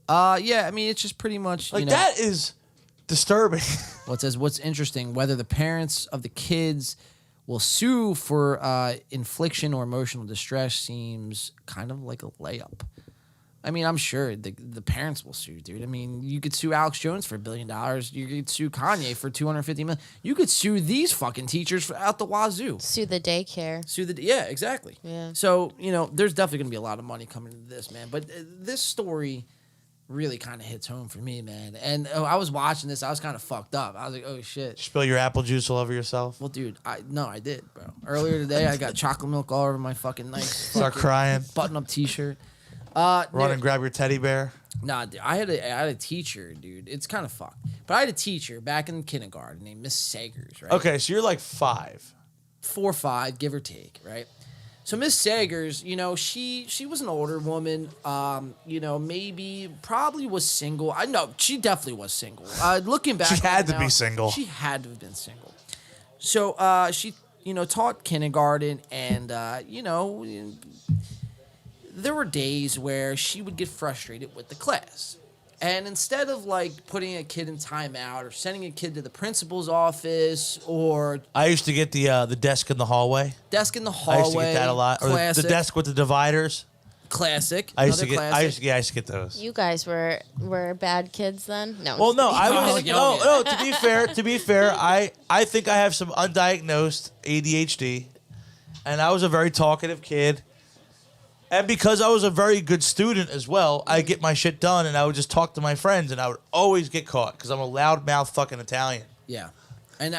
Yeah, I mean, it's just pretty much like, you know, that is disturbing. what's interesting, whether the parents of the kids will sue for infliction or emotional distress seems kind of like a layup. I mean, I'm sure the parents will sue, dude. I mean, you could sue Alex Jones for $1 billion. You could sue Kanye for $250 million. You could sue these fucking teachers out the wazoo. Sue the daycare. Yeah, exactly. Yeah. So, you know, there's definitely going to be a lot of money coming into this, man. But this story really kind of hits home for me, man. And I was watching this. I was kind of fucked up. I was like, oh, shit. Spill your apple juice all over yourself. Well, dude, I did, bro. Earlier today, I got chocolate milk all over my fucking nice Start crying. button-up T-shirt. Run and grab your teddy bear. Nah, dude, I had a teacher, dude. It's kind of fucked. But I had a teacher back in kindergarten named Miss Sagers, right? Okay, so you're like 5. 4 or 5, give or take, right? So Miss Sagers, you know, she was an older woman. You know, probably was single. I know she definitely was single. Looking back, She had to now, be single. She had to have been single. So she, you know, taught kindergarten, and you know, there were days where she would get frustrated with the class. And instead of like putting a kid in timeout or sending a kid to the principal's office or I used to get the desk in the hallway. desk in the I hallway, used to get that a lot. Or the classic, desk with the dividers. classic. I used to another get. classic. I used to get those. You guys were bad kids then? No. Well, no, I Oh, was yeah, no. To be fair, I think I have some undiagnosed ADHD, and I was a very talkative kid. And because I was a very good student as well, I get my shit done, and I would just talk to my friends, and I would always get caught because I'm a loudmouth fucking Italian. Yeah. And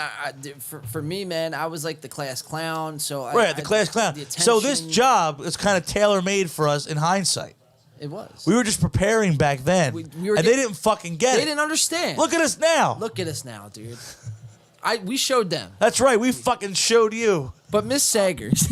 for me, man, I was like the class clown. So Right, the class clown. the So this attention- job is kind of tailor made for us in hindsight. it was. We were just preparing back then, We and were they get- didn't fucking get They it. didn't understand. Look at us now. Look at us now, dude. We showed them, That's right. We fucking showed you. but Miss Sagers,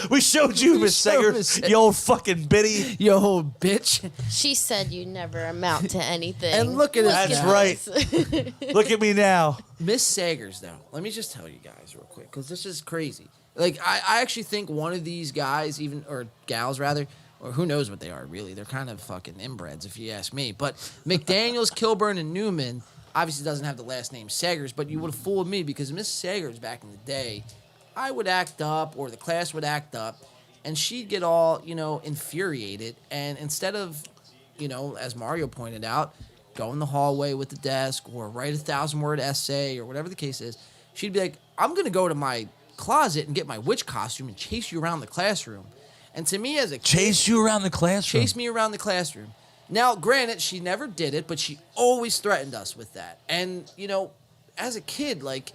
We showed you, We Miss showed Seger, Miss you old fucking biddy. you old bitch. She said you never amount to anything. And look at us That's now. right. Look at me now. Miss Sagers, though, let me just tell you guys real quick, because this is crazy. Like, I actually think one of these guys, or gals rather, or who knows what they are really. They're kind of fucking inbreds, if you ask me. But McDaniels, Kilburn, and Newman obviously doesn't have the last name Sagers, but you would have fooled me because Miss Sagers back in the day, I would act up, or the class would act up, and she'd get all, you know, infuriated. And instead of, you know, as Mario pointed out, go in the hallway with the desk or write a 1,000-word essay or whatever the case is, she'd be like, I'm going to go to my closet and get my witch costume and chase you around the classroom. And to me as a kid, Chase you around the classroom. chase me around the classroom. Now, granted, she never did it, but she always threatened us with that. And, you know, as a kid, like,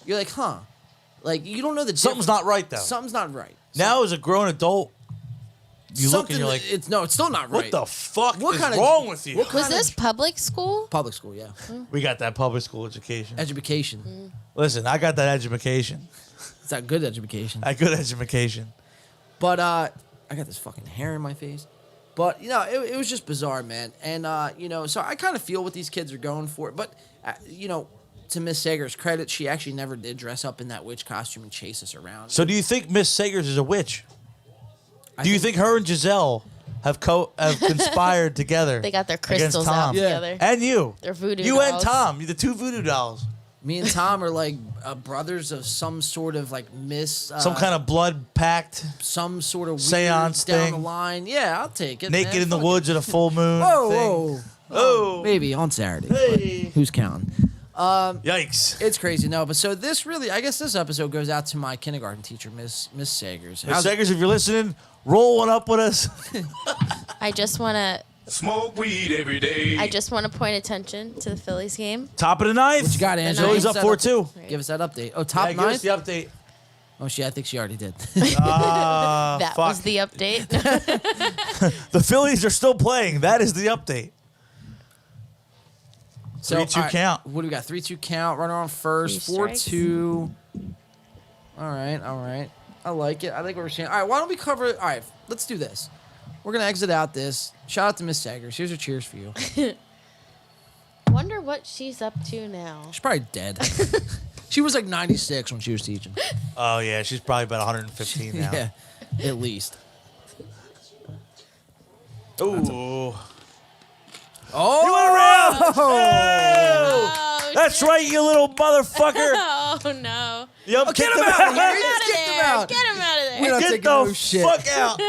you're like, huh. Like, you don't know the Something's difference. not right, though. Something's not right. Now, as a grown adult, you look and you're like, it's still not right. what the fuck What is kind of- wrong with you? what Was kind this public school? Public school, yeah. We got that public school education. Education. Listen, I got that education. It's not good education. I good education. But I got this fucking hair in my face. But, you know, it was just bizarre, man. And, you know, so I kind of feel what these kids are going for. But, you know, to Miss Sager's credit, she actually never did dress up in that witch costume and chase us around. So do you think Miss Sagers is a witch? I Do you think her and Giselle have conspired together? They got their against crystals Tom? out Yeah. together. And you. They're voodoo You and dolls. Tom. The two voodoo dolls. Me and Tom are like brothers of some sort of like Some kind of blood pact. some sort of weird seance down thing. the line. Yeah, I'll take it. Naked man. in the Fuck woods at a full moon. it. Whoa, thing. whoa. Oh. Maybe on Saturday. Hey. but Who's counting? Yikes. It's crazy. No, but so this really, I guess this episode goes out to my kindergarten teacher, Miss Sagers. Miss Sagers, if you're listening, roll one up with us. I just want to. Smoke weed every day. I just want to point attention to the Phillies game. Top of the ninth. What you got, Angela? Phillies Give up us that 4-2. update. Give us that update. Oh, top Yeah, give us ninth? the update. Oh, I think she already did. That fuck. was the update. The Phillies are still playing. That is the update. 3-2 all right, count. What do we got? 3-2 count. Runner on first. Three strikes. 4-2. All right. I like it. I like what we're saying. All right, why don't we cover it? All right, let's do this. We're going to exit out this. Shout out to Miss Sagers. Here's her cheers for you. Wonder what she's up to now. She's probably dead. She was like 96 when she was teaching. Oh, yeah. She's probably about 115 now. Yeah, at least. Ooh. Oh! You went around. Oh, That's shit. right, you little motherfucker. Oh no! Yup, Get kick him the out of here. Get Just him kick out him of out. there! Get him out of there! We're not Get taking the no shit. fuck out.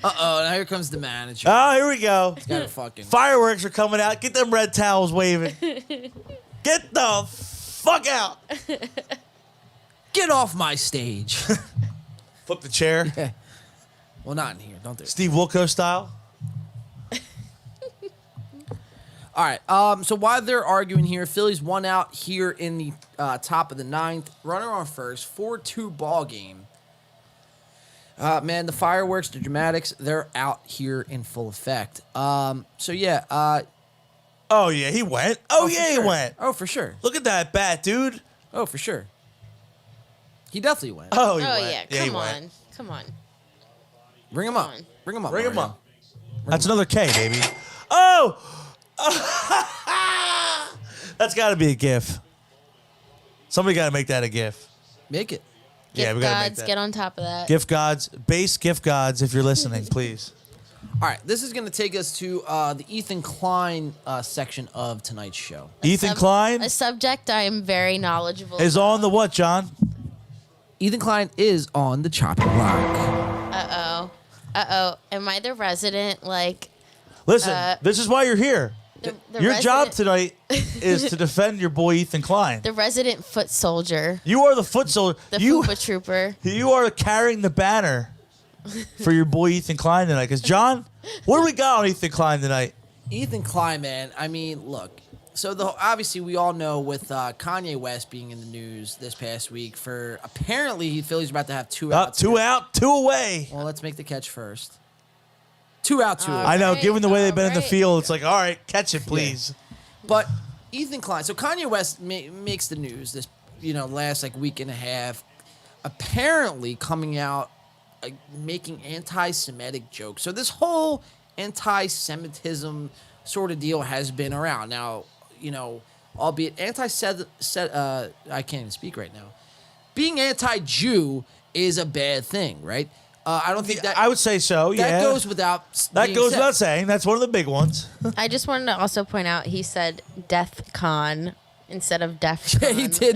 Uh-oh, now here comes the manager. Oh, here we go. Gotta fucking... Fireworks are coming out. Get them red towels waving. Get the fuck out. Get off my stage. Flip the chair. Yeah. Well, not in here. Don't do it. Steve Wilkos style. All right. So while they're arguing here, Phillies won out here in the top of the ninth. Runner on first. 4-2 ball game. Man, the fireworks, the dramatics, they're out here in full effect. So, yeah. Oh, yeah, he went. Oh, for yeah, sure. he went. Oh, for sure. Look at that bat, dude. Oh, for sure. He definitely went. Oh, he Oh went. yeah! he Come went. on! Come on! Bring him up. on. Bring him up. Bring him Mario. up. That's another K, baby. Oh! That's got to be a GIF. Somebody got to make that a GIF. Make it. Yeah, Gift we got to make gods, that. get on top of that. Gift gods, base gift gods, if you're listening, please. All right. This is going to take us to the Ethan Klein section of tonight's show. Ethan Klein A subject I am very knowledgeable. is on the what, John? Ethan Klein is on the chopping block. Uh oh. Am I the resident? Like Listen, this is why you're here. the Your job resident- tonight is to defend your boy Ethan Klein. the resident foot soldier, You are the foot soldier. the You Fupa trooper. you are carrying the banner for your boy Ethan Klein tonight. Because John, what do we got on Ethan Klein tonight? Ethan Klein, man. I mean, look. So obviously we all know with Kanye West being in the news this past week for apparently Philly's about to have two outs. Two out, two away. Well, let's make the catch first. 2 out, 2 away. I know. Alright, Given the way they've been in the alright. field, it's like, all right, catch it, please. But Ethan Klein. So Kanye West makes the news this, last like week and a half. Apparently coming out making anti-Semitic jokes. So this whole anti-Semitism sort of deal has been around now. Albeit I can't even speak right now. Being anti-Jew is a bad thing, right? I don't think that I would say so. that Yeah, goes without that being goes said. without saying. That's one of the big ones. I just wanted to also point out he said Death Con instead of Def Con. Yeah, he did.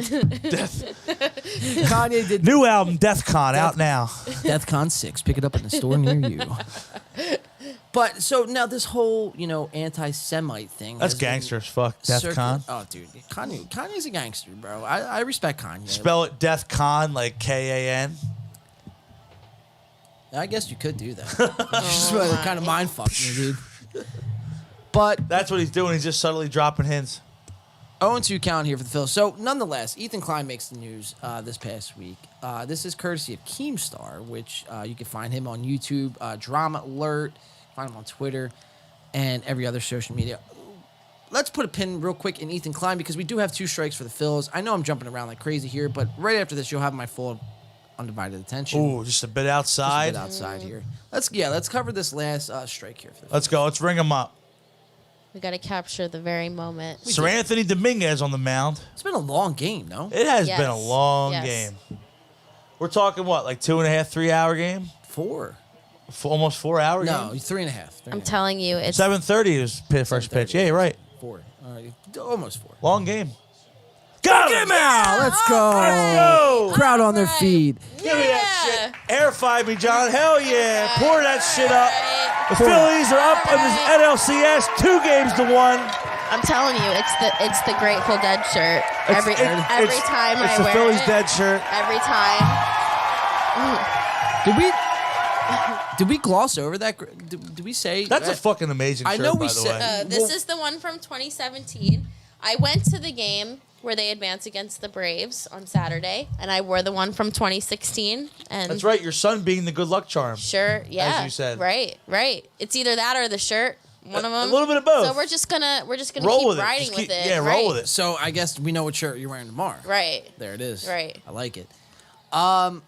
Kanye did New album, Death Con, out now. DeathCon 6. Pick it up in the store near you. But so now this whole, anti-Semite thing. That's has been gangsters. Fuck. Death Con. Oh, dude. Kanye's a gangster, bro. I respect Kanye. Spell it Death Con like Kan. I guess you could do that. Just kind of mind fuck me, dude. But That's what he's doing. He's just subtly dropping hints. 0-2 count here for the Phils. So, nonetheless, Ethan Klein makes the news this past week. This is courtesy of Keemstar, which you can find him on YouTube, Drama Alert, find him on Twitter, and every other social media. Let's put a pin real quick in Ethan Klein because we do have 2 strikes for the Phils. I know I'm jumping around like crazy here, but right after this, you'll have my full undivided attention. Ooh, just a bit outside. Just a bit outside here. Let's cover this last strike here for the Phils. Let's go. Let's ring him up. We got to capture the very moment. Sir Anthony Dominguez on the mound. It's been a long game, no? It has Yes. been a long Yes. game. We're talking what, like 2.5, 3 hour game? 4. Almost 4 hour No, game? 3.5. I'm telling you, it's 7:30 is first pitch. Yeah, you're right. 4. All right, almost 4. Long game. Got him! Let's go. Let's go! Crowd on their feet. Give me that shit. Air five me, John. Hell yeah. Pour that shit up. The Phillies are up on this NLCS 2 games to 1. I'm telling you, it's the Grateful Dead shirt. Every time it's I the wear Phillies it, Dead shirt. every time. Did we gloss over that? Did we say That's a fucking amazing I shirt, know by we the said- way. This is the one from 2017. I went to the game where they advanced against the Braves on Saturday, and I wore the one from 2016. And That's right. Your son being the good luck charm. Sure, yeah. you said. Right. It's either that or the shirt. One of them. A little bit of both. So we're just gonna Roll keep with it. riding Just with keep- it. yeah, roll right? with it. So I guess we know what shirt you're wearing tomorrow. Right. There it is. Right. I like it. All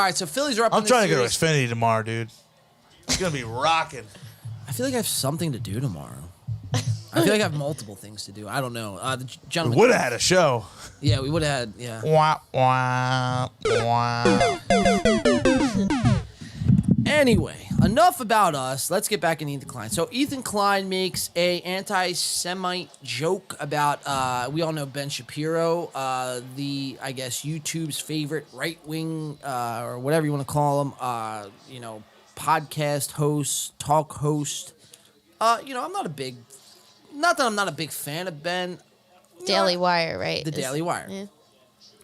right, so Phillies are up. I'm in this trying to go to series. Xfinity tomorrow, dude. It's going to be rocking. I feel like I have something to do tomorrow. I feel like I have multiple things to do. I don't know. The We gentleman. would have had a show. Yeah, we would have had. Yeah. Wah, wah, wah. Anyway, enough about us. Let's get back in Ethan Klein. So Ethan Klein makes a anti-Semite joke about we all know Ben Shapiro, I guess YouTube's favorite right-wing or whatever you want to call him, podcast host, talk host. I'm not that I'm not a big fan of Ben. Daily Wire, right? The Daily Wire. Yeah.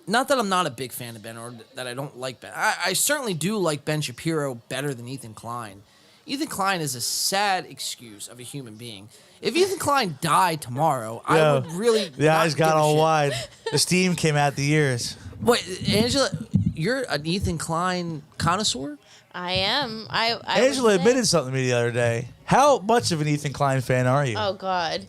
Not that I'm not a big fan of Ben or that I don't like Ben. I certainly do like Ben Shapiro better than Ethan Klein. Ethan Klein is a sad excuse of a human being. If Ethan Klein died tomorrow, I would really. The not eyes got give a all shit. wide. The steam came out the ears. Wait, Angela, you're an Ethan Klein connoisseur? I am. I would Angela say- admitted something to me the other day. How much of an Ethan Klein fan are you? Oh God,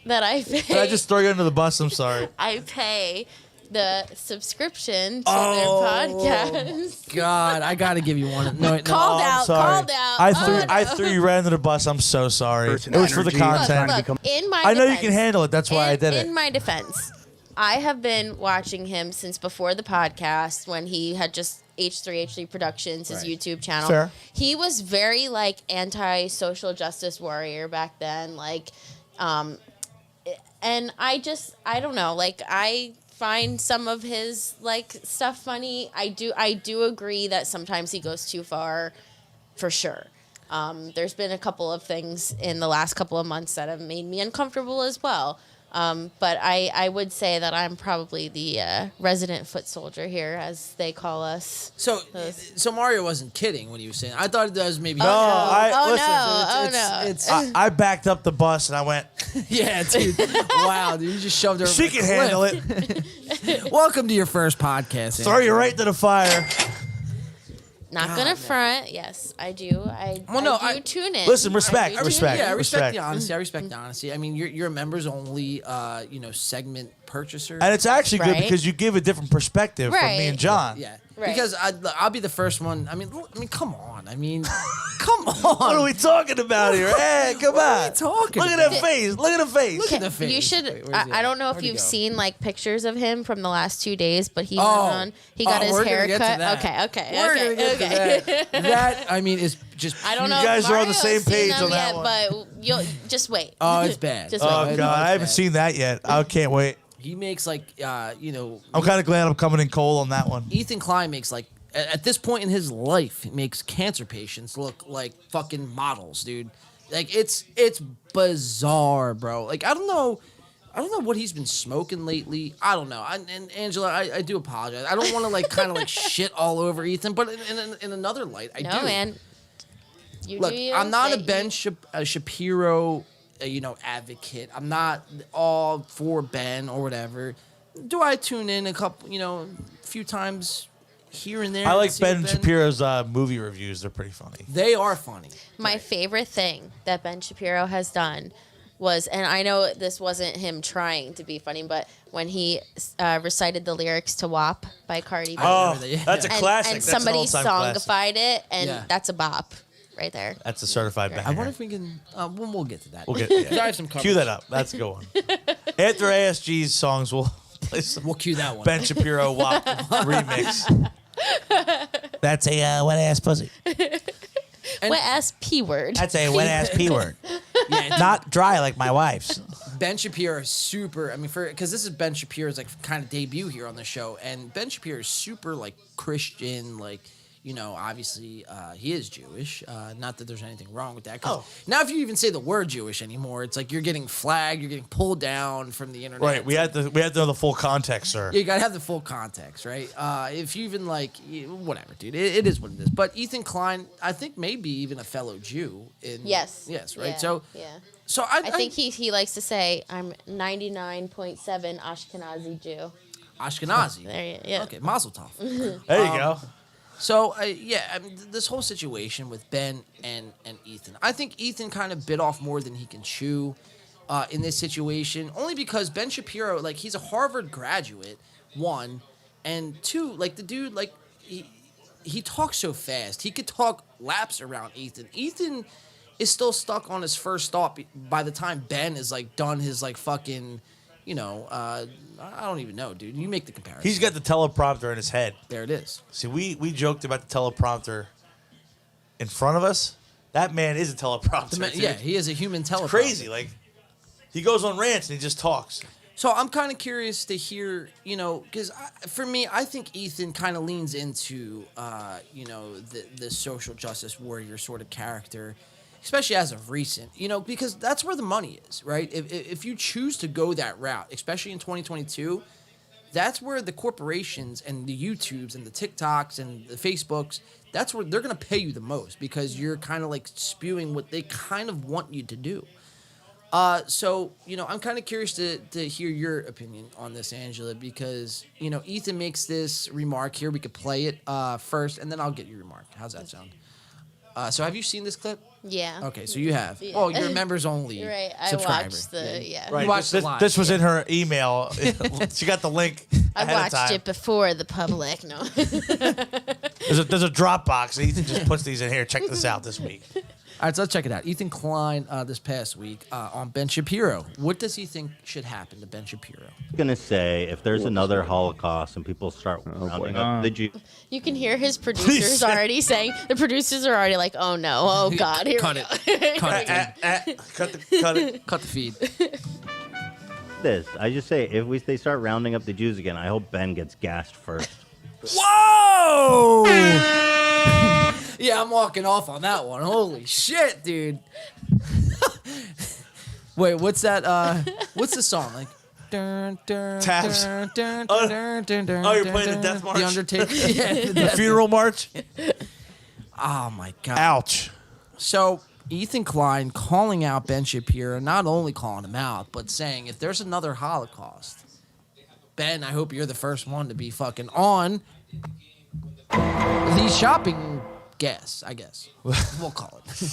that I pay. Did I just throw you under the bus? I'm sorry. I pay the subscription to their podcast. God, I got to give you one. No, Called I'm out. sorry. Called out. I Oh, threw you right under the bus. I'm so sorry. It was for the content. Look, in my I know you defense- can handle it. That's why I did In it. my defense, I have been watching him since before the podcast when he had just H3 Productions, his YouTube channel. Fair. He was very like anti-social justice warrior back then, and I don't know, like I find some of his like stuff funny. I do agree that sometimes he goes too far, for sure. There's been a couple of things in the last couple of months that have made me uncomfortable as well. But I would say that I'm probably the resident foot soldier here, as they call us. So Mario wasn't kidding when he was saying. I thought that was maybe. No, listen. I backed up the bus and I went, Yeah, dude. Wow, dude, you just shoved her. she over can the handle cliff. it. Welcome to your first podcast. Throw you right to the fire. Not gonna front. Yes, I do. I do tune in. Listen, respect, I do tune respect. in. Yeah, I respect Respect. the honesty. I respect the honesty. I mean, you're a members only, segment purchaser. And it's actually good Right. because you give a different perspective from me Right. and John. Yeah, Right. because I'll be the first one. I mean, come on. I mean, come on. What are we talking about here? Hey, come What are on. we talking Look at about? that face. Look at the face. Look at the face. You should. Wait, where's he I at? don't know if Where'd he you've go? seen like pictures of him from the last 2 days, but he Oh. went on. He got his we're hair gonna get to cut. that. Okay. We're gonna get to that. That I mean is just. I don't know. You if guys are on the Mario's same seen page them on that yet, one. But you'll just wait. Oh, it's bad. Just Oh, wait. God. I haven't bad. seen that yet. I can't wait. He makes like I'm kind of glad I'm coming in cold on that one. Ethan Klein makes like at this point in his life, he makes cancer patients look like fucking models, dude. Like it's bizarre, bro. Like I don't know what he's been smoking lately. I don't know. And Angela, I do apologize. I don't want to like kind of like shit all over Ethan, but in another light, I do. No, man. Look, I'm not a Ben Shapiro, advocate. I'm not all for Ben or whatever. Do I tune in a few times here and there? I like to see what Ben Shapiro's movie reviews. They're pretty funny. They are funny. My favorite thing that Ben Shapiro has done was, and I know this wasn't him trying to be funny, but when he recited the lyrics to WAP by Cardi B. Oh, Yeah. that's a classic. And That's an somebody all-time classic. songified it, and Yeah. that's a bop right there. That's a certified banger. I wonder if we can. We'll get to that. We'll get 'Cause I have some Cue that up. That's a good one. After ASG's songs, we'll play some We'll cue that one. Ben Shapiro WAP remix. That's a wet ass pussy. Wet ass P word. That's a wet ass P word. Yeah, Not dry like my wife's. Ben Shapiro is super. I mean, because this is Ben Shapiro's like kind of debut here on the show, and Ben Shapiro is super like Christian, like obviously he is Jewish. Not that there's anything wrong with that. 'Cause now, if you even say the word Jewish anymore, it's like you're getting flagged, you're getting pulled down from the internet. Right. We had to know the full context, sir. You gotta have the full context, right? If you even whatever, dude, it is what it is. But Ethan Klein, I think maybe even a fellow Jew. Yes. Right. Yeah, So yeah. So I think he likes to say, I'm 99.7 Ashkenazi Jew. Ashkenazi. There you yeah. Okay, Mazel Tov. There you go. So, this whole situation with Ben and Ethan, I think Ethan kind of bit off more than he can chew in this situation, only because Ben Shapiro, like, he's a Harvard graduate, one, and two, like, the dude, like, he talks so fast. He could talk laps around Ethan. Ethan is still stuck on his first thought by the time Ben is, like, done his, like, fucking, I don't even know, dude. You make the comparison. He's got the teleprompter in his head. There it is. See, we joked about the teleprompter in front of us. That man is a teleprompter. dude. He is a human teleprompter. It's crazy. Like, he goes on rants and he just talks. So I'm kind of curious to hear, because for me, I think Ethan kind of leans into, the social justice warrior sort of character, especially as of recent, because that's where the money is, right? If you choose to go that route, especially in 2022, that's where the corporations and the YouTubes and the TikToks and the Facebooks, that's where they're going to pay you the most because you're kind of like spewing what they kind of want you to do. So, I'm kind of curious to hear your opinion on this, Angela, because, Ethan makes this remark here. We could play it first, and then I'll get your remark. How's that sound? So have you seen this clip? Yeah. Okay, so you have. Yeah. Oh, you're a members only Right. I subscriber. watched the, yeah. Right. You watched this, it live. this was in her email. She got the link I ahead of watched time. it before the public. No. There's a Dropbox. Ethan just puts these in here. Check this out this week. All right, so let's check it out. Ethan Klein this past week on Ben Shapiro. What does he think should happen to Ben Shapiro? I'm going to say if there's another Holocaust and people start rounding up the Jews. You can hear his producers already saying, the producers are already like, oh no, oh God. Here Cut we it. go. Cut it. Cut it. Cut the feed. This, I just say if they start rounding up the Jews again, I hope Ben gets gassed first. Whoa! Yeah, I'm walking off on that one. Holy shit, dude. Wait, what's that? What's the song? Like, Tabs. Oh, you're playing the Death March? The Undertaker. Yeah, The funeral march? Oh my God. Ouch. So Ethan Klein calling out Ben Shapiro, not only calling him out, but saying if there's another Holocaust, Ben, I hope you're the first one to be fucking on the shopping gas, I guess. We'll call it.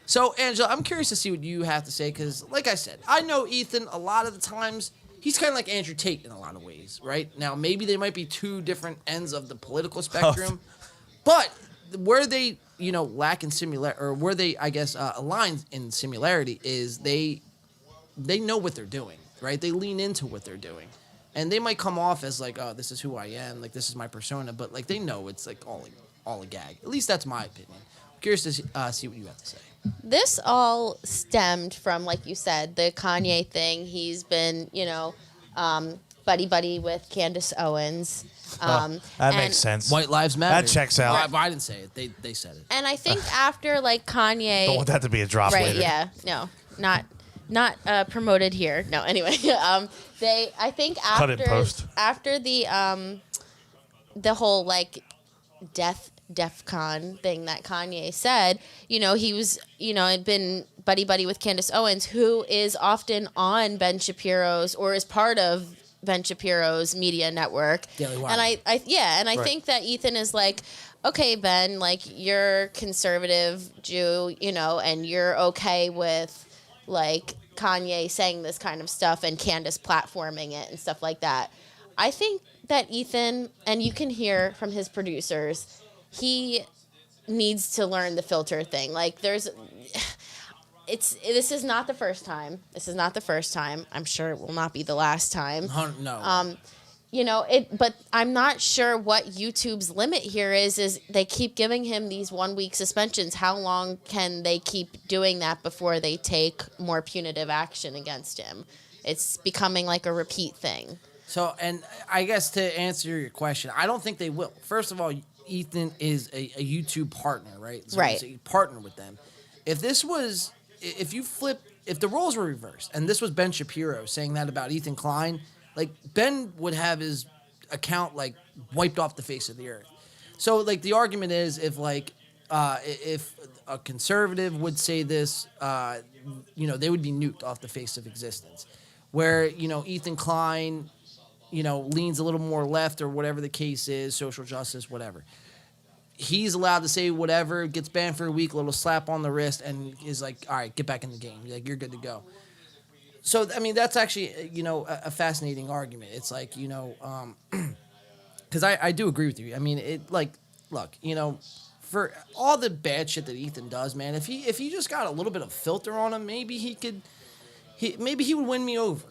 So, Angela, I'm curious to see what you have to say because, like I said, I know Ethan a lot of the times. He's kind of like Andrew Tate in a lot of ways, right? Now, maybe they might be two different ends of the political spectrum, but where they, lack in similarity, or where they, I guess, align in similarity is they know what they're doing, right? They lean into what they're doing. And they might come off as like, oh, this is who I am, like this is my persona, but like they know it's like all a gag. At least that's my opinion. I'm curious to see what you have to say. This all stemmed from, like you said, the Kanye thing. He's been, buddy with Candace Owens. That and- makes sense. White Lives Matter. That checks out. Well, I didn't say it. They said it. And I think after like Kanye, Don't want that to be a drop right? later. Yeah, no, not promoted here. No, anyway, I think Cut it post. after the whole like DEFCON thing that Kanye said, he was, had been buddy with Candace Owens, who is often on Ben Shapiro's or is part of Ben Shapiro's media network. Daily Wire. And I think that Ethan is like, okay, Ben, like you're conservative Jew, and you're okay with like Kanye saying this kind of stuff and Candace platforming it and stuff like that. I think that Ethan, and you can hear from his producers, he needs to learn the filter thing. Like this is not the first time. This is not the first time. I'm sure it will not be the last time. No. But I'm not sure what YouTube's limit here is they keep giving him these 1 week suspensions. How long can they keep doing that before they take more punitive action against him? It's becoming like a repeat thing. So, and I guess to answer your question, I don't think they will. First of all, Ethan is a YouTube partner, right? So Right. He's a partner with them. If the roles were reversed, and this was Ben Shapiro saying that about Ethan Klein, like Ben would have his account like wiped off the face of the earth. So like the argument is if a conservative would say this, they would be nuked off the face of existence. Where Ethan Klein, leans a little more left or whatever the case is, social justice, whatever. He's allowed to say whatever, gets banned for a week, a little slap on the wrist, and is like, all right, get back in the game. Like, you're good to go. So, I mean, that's actually, a fascinating argument. It's like, because I do agree with you. I mean, look, for all the bad shit that Ethan does, man, if he just got a little bit of filter on him, maybe he would win me over.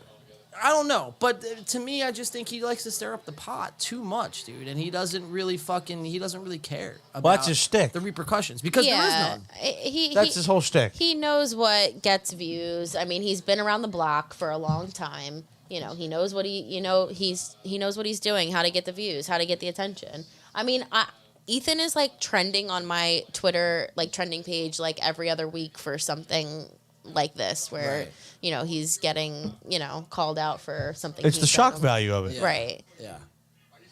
I don't know, but to me, I just think he likes to stir up the pot too much, dude, and he doesn't really care about Well, that's his shtick. the repercussions because there is none. That's his whole shtick. He knows what gets views. I mean, he's been around the block for a long time. He knows what he knows what he's doing, how to get the views, how to get the attention. I mean, Ethan is like trending on my Twitter like trending page like every other week for something like this where Right. He's getting called out for something. It's he's the shock done. value of it. Yeah. Right.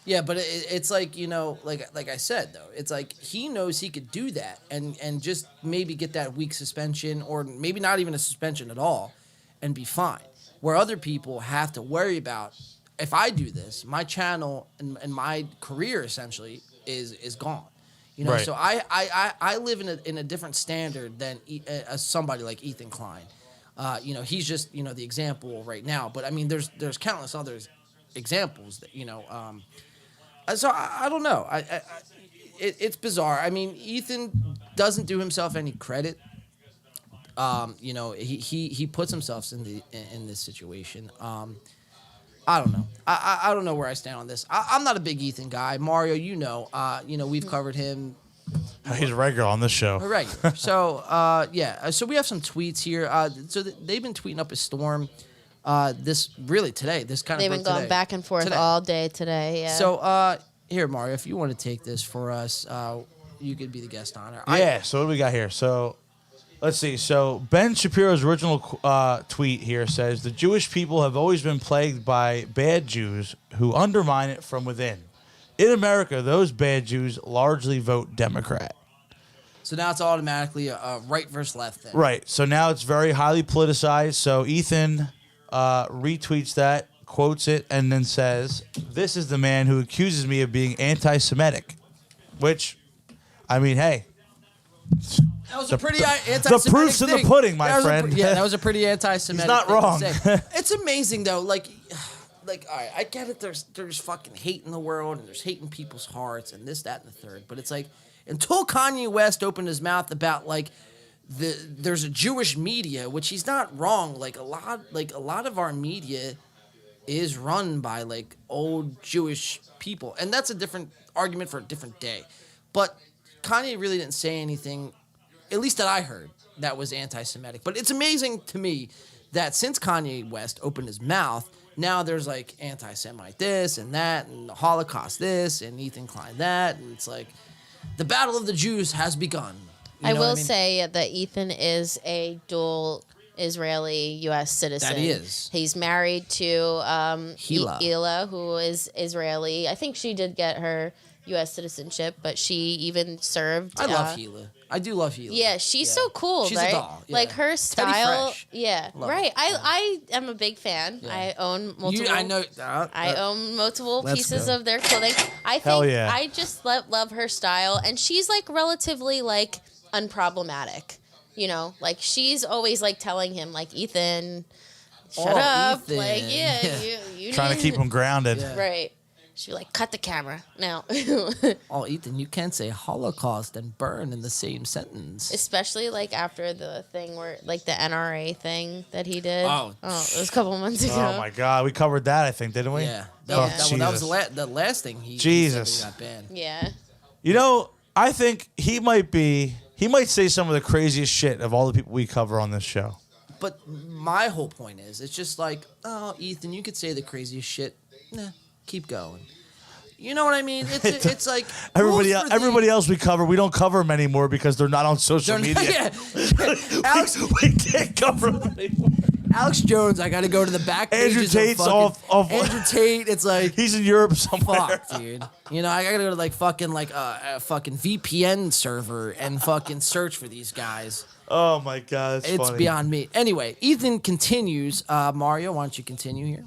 Yeah, but it's like like I said though, it's like he knows he could do that and just maybe get that week suspension or maybe not even a suspension at all, and be fine. Where other people have to worry about if I do this, my channel and my career essentially is gone. Right. So I live in a different standard than somebody like Ethan Klein. He's just the example right now, but I mean there's countless other examples that so I don't know. It's bizarre. I mean, Ethan doesn't do himself any credit. He puts himself in this situation. I don't know. I don't know where I stand on this. I'm not a big Ethan guy. Mario, we've covered him. He's a regular on this show. Regular. So, So we have some tweets here. They've been tweeting up a storm. Today. This kind of. They've been going back and forth all day today. Yeah. So, here, Mario, if you want to take this for us, you could be the guest on it. Yeah. So what do we got here? So let's see. So Ben Shapiro's original tweet here says the Jewish people have always been plagued by bad Jews who undermine it from within. In America, those bad Jews largely vote Democrat. So now it's automatically a right versus left thing. Right. So now it's very highly politicized. So Ethan retweets that, quotes it, and then says, "This is the man who accuses me of being anti-Semitic," which, I mean, hey. That was a pretty anti-Semitic The proof's in the thing. pudding, my That was friend. that was a pretty anti-Semitic He's not thing to wrong. say. It's amazing, though. Like, all right, I get it. There's fucking hate in the world, and there's hate in people's hearts, and this, that, and the third. But it's like, until Kanye West opened his mouth about, like, there's a Jewish media, which he's not wrong. Like, a lot of our media is run by, like, old Jewish people. And that's a different argument for a different day. But Kanye really didn't say anything, at least that I heard, that was anti-Semitic. But it's amazing to me that since Kanye West opened his mouth, now there's like anti-Semite this and that, and the Holocaust this, and Ethan Klein that, and it's like the battle of the Jews has begun. I will say that Ethan is a dual Israeli U.S. citizen. That he is. He's married to Hila, who is Israeli. I think she did get her U.S. citizenship, but she even served. I love Hila. I do love Hila. Yeah, she's so cool. She's right? a doll. Yeah. Like her style. Fresh. Yeah, Love right. it. I am a big fan. Yeah. I own multiple. I know. I own multiple Let's pieces go. of their clothing. I Hell think yeah. I just love her style, and she's like relatively like unproblematic. You know, like she's always like telling him like Ethan, shut up. Ethan. Like Yeah. you Trying to need- keep him grounded. Yeah. right. She'd be like, cut the camera now. Oh, Ethan, you can't say Holocaust and burn in the same sentence. Especially like after the thing where like the NRA thing that he did. Oh. It was a couple months ago. Oh my God, we covered that, I think, didn't we? Yeah. Oh, That was Jesus. the last thing he Jesus. said that he got banned. Yeah. You know, I think he might say some of the craziest shit of all the people we cover on this show. But my whole point is, it's just like, oh, Ethan, you could say the craziest shit. Nah, keep going. You know what I mean? It's like Everybody else we cover, we don't cover them anymore because they're not on social media. Yeah. Alex, we can't cover them anymore. Alex Jones, I got to go to the back Andrew pages Tate's of fucking, off. Andrew Tate, it's like, He's in Europe somewhere. fuck, dude. You know, I got to go to like fucking like a fucking VPN server and fucking search for these guys. Oh my God, It's funny. beyond me. Anyway, Ethan continues. Mario, why don't you continue here?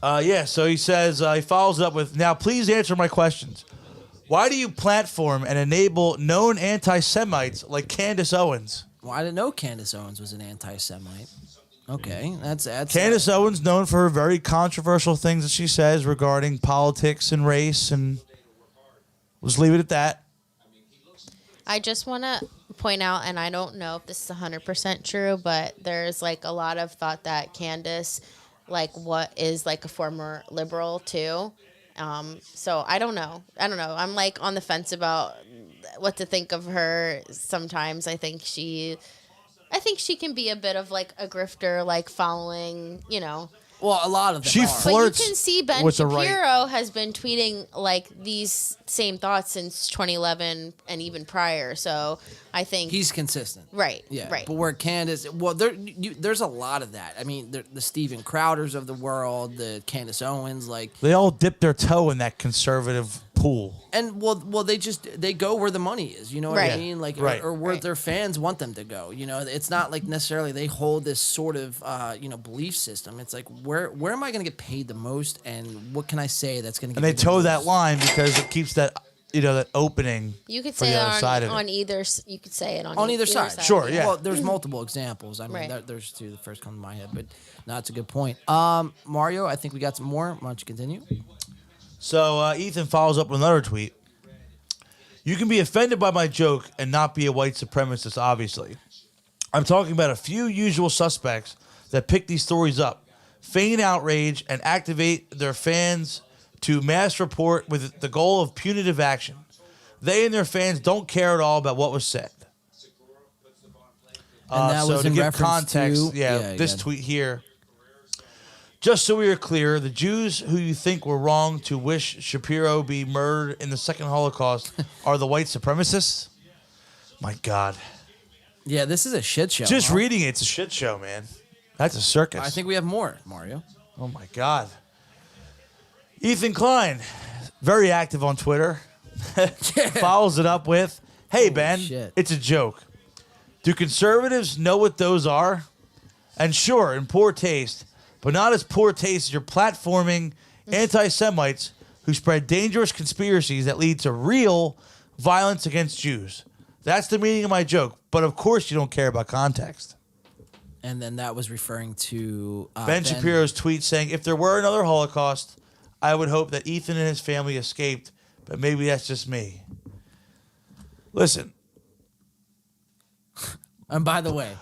Yeah, so he says, he follows up with, now please answer my questions. Why do you platform and enable known anti-Semites like Candace Owens? Well, I didn't know Candace Owens was an anti-Semite. Okay, that's Candace Owens, known for her very controversial things that she says regarding politics and race, and let's leave it at that. I just want to point out, and I don't know if this is 100% true, but there's like a lot of thought that Candace, like, what is like a former liberal too. So I don't know. I'm like on the fence about what to think of her. Sometimes I think she can be a bit of like a grifter, like following, you know. Well, a lot of them She are. flirts But you can see Ben with the right. Shapiro has been tweeting like these same thoughts since 2011 and even prior. So I think He's consistent. right. Yeah, Right. but where Candace, well, there's a lot of that. I mean, the Steven Crowders of the world, the Candace Owens, like, They all dip their toe in that conservative pool. and well, they go where the money is. You know what I Right. mean? Like, Right. or where Right. their fans want them to go. You know, it's not like necessarily they hold this sort of belief system. It's like where am I going to get paid the most, and what can I say that's going to? And they toe that line because it keeps that, that opening You could for say the it other side of it. on either. You could say it on either side. Sure, yeah. Well, there's multiple examples. I mean, Right. there's two. The first come to my head, but no, it's a good point. Mario, I think we got some more. Why don't you continue? So Ethan follows up with another tweet. You can be offended by my joke and not be a white supremacist, obviously. I'm talking about a few usual suspects that pick these stories up, feign outrage, and activate their fans to mass report with the goal of punitive action. They and their fans don't care at all about what was said. And that so was to in give reference context, to this tweet here. Just so we are clear, the Jews who you think were wrong to wish Shapiro be murdered in the second Holocaust are the white supremacists? My God. Yeah, this is a shit show. Just huh? reading it's a shit show, man. That's a circus. I think we have more, Mario. Oh, my God. Ethan Klein, very active on Twitter, follows it up with, hey, Ben, shit. it's a joke. Do conservatives know what those are? And sure, in poor taste, but not as poor taste as your platforming anti-Semites who spread dangerous conspiracies that lead to real violence against Jews. That's the meaning of my joke. But of course you don't care about context. And then that was referring to Ben Shapiro's tweet saying, if there were another Holocaust, I would hope that Ethan and his family escaped, but maybe that's just me. Listen. And by the way,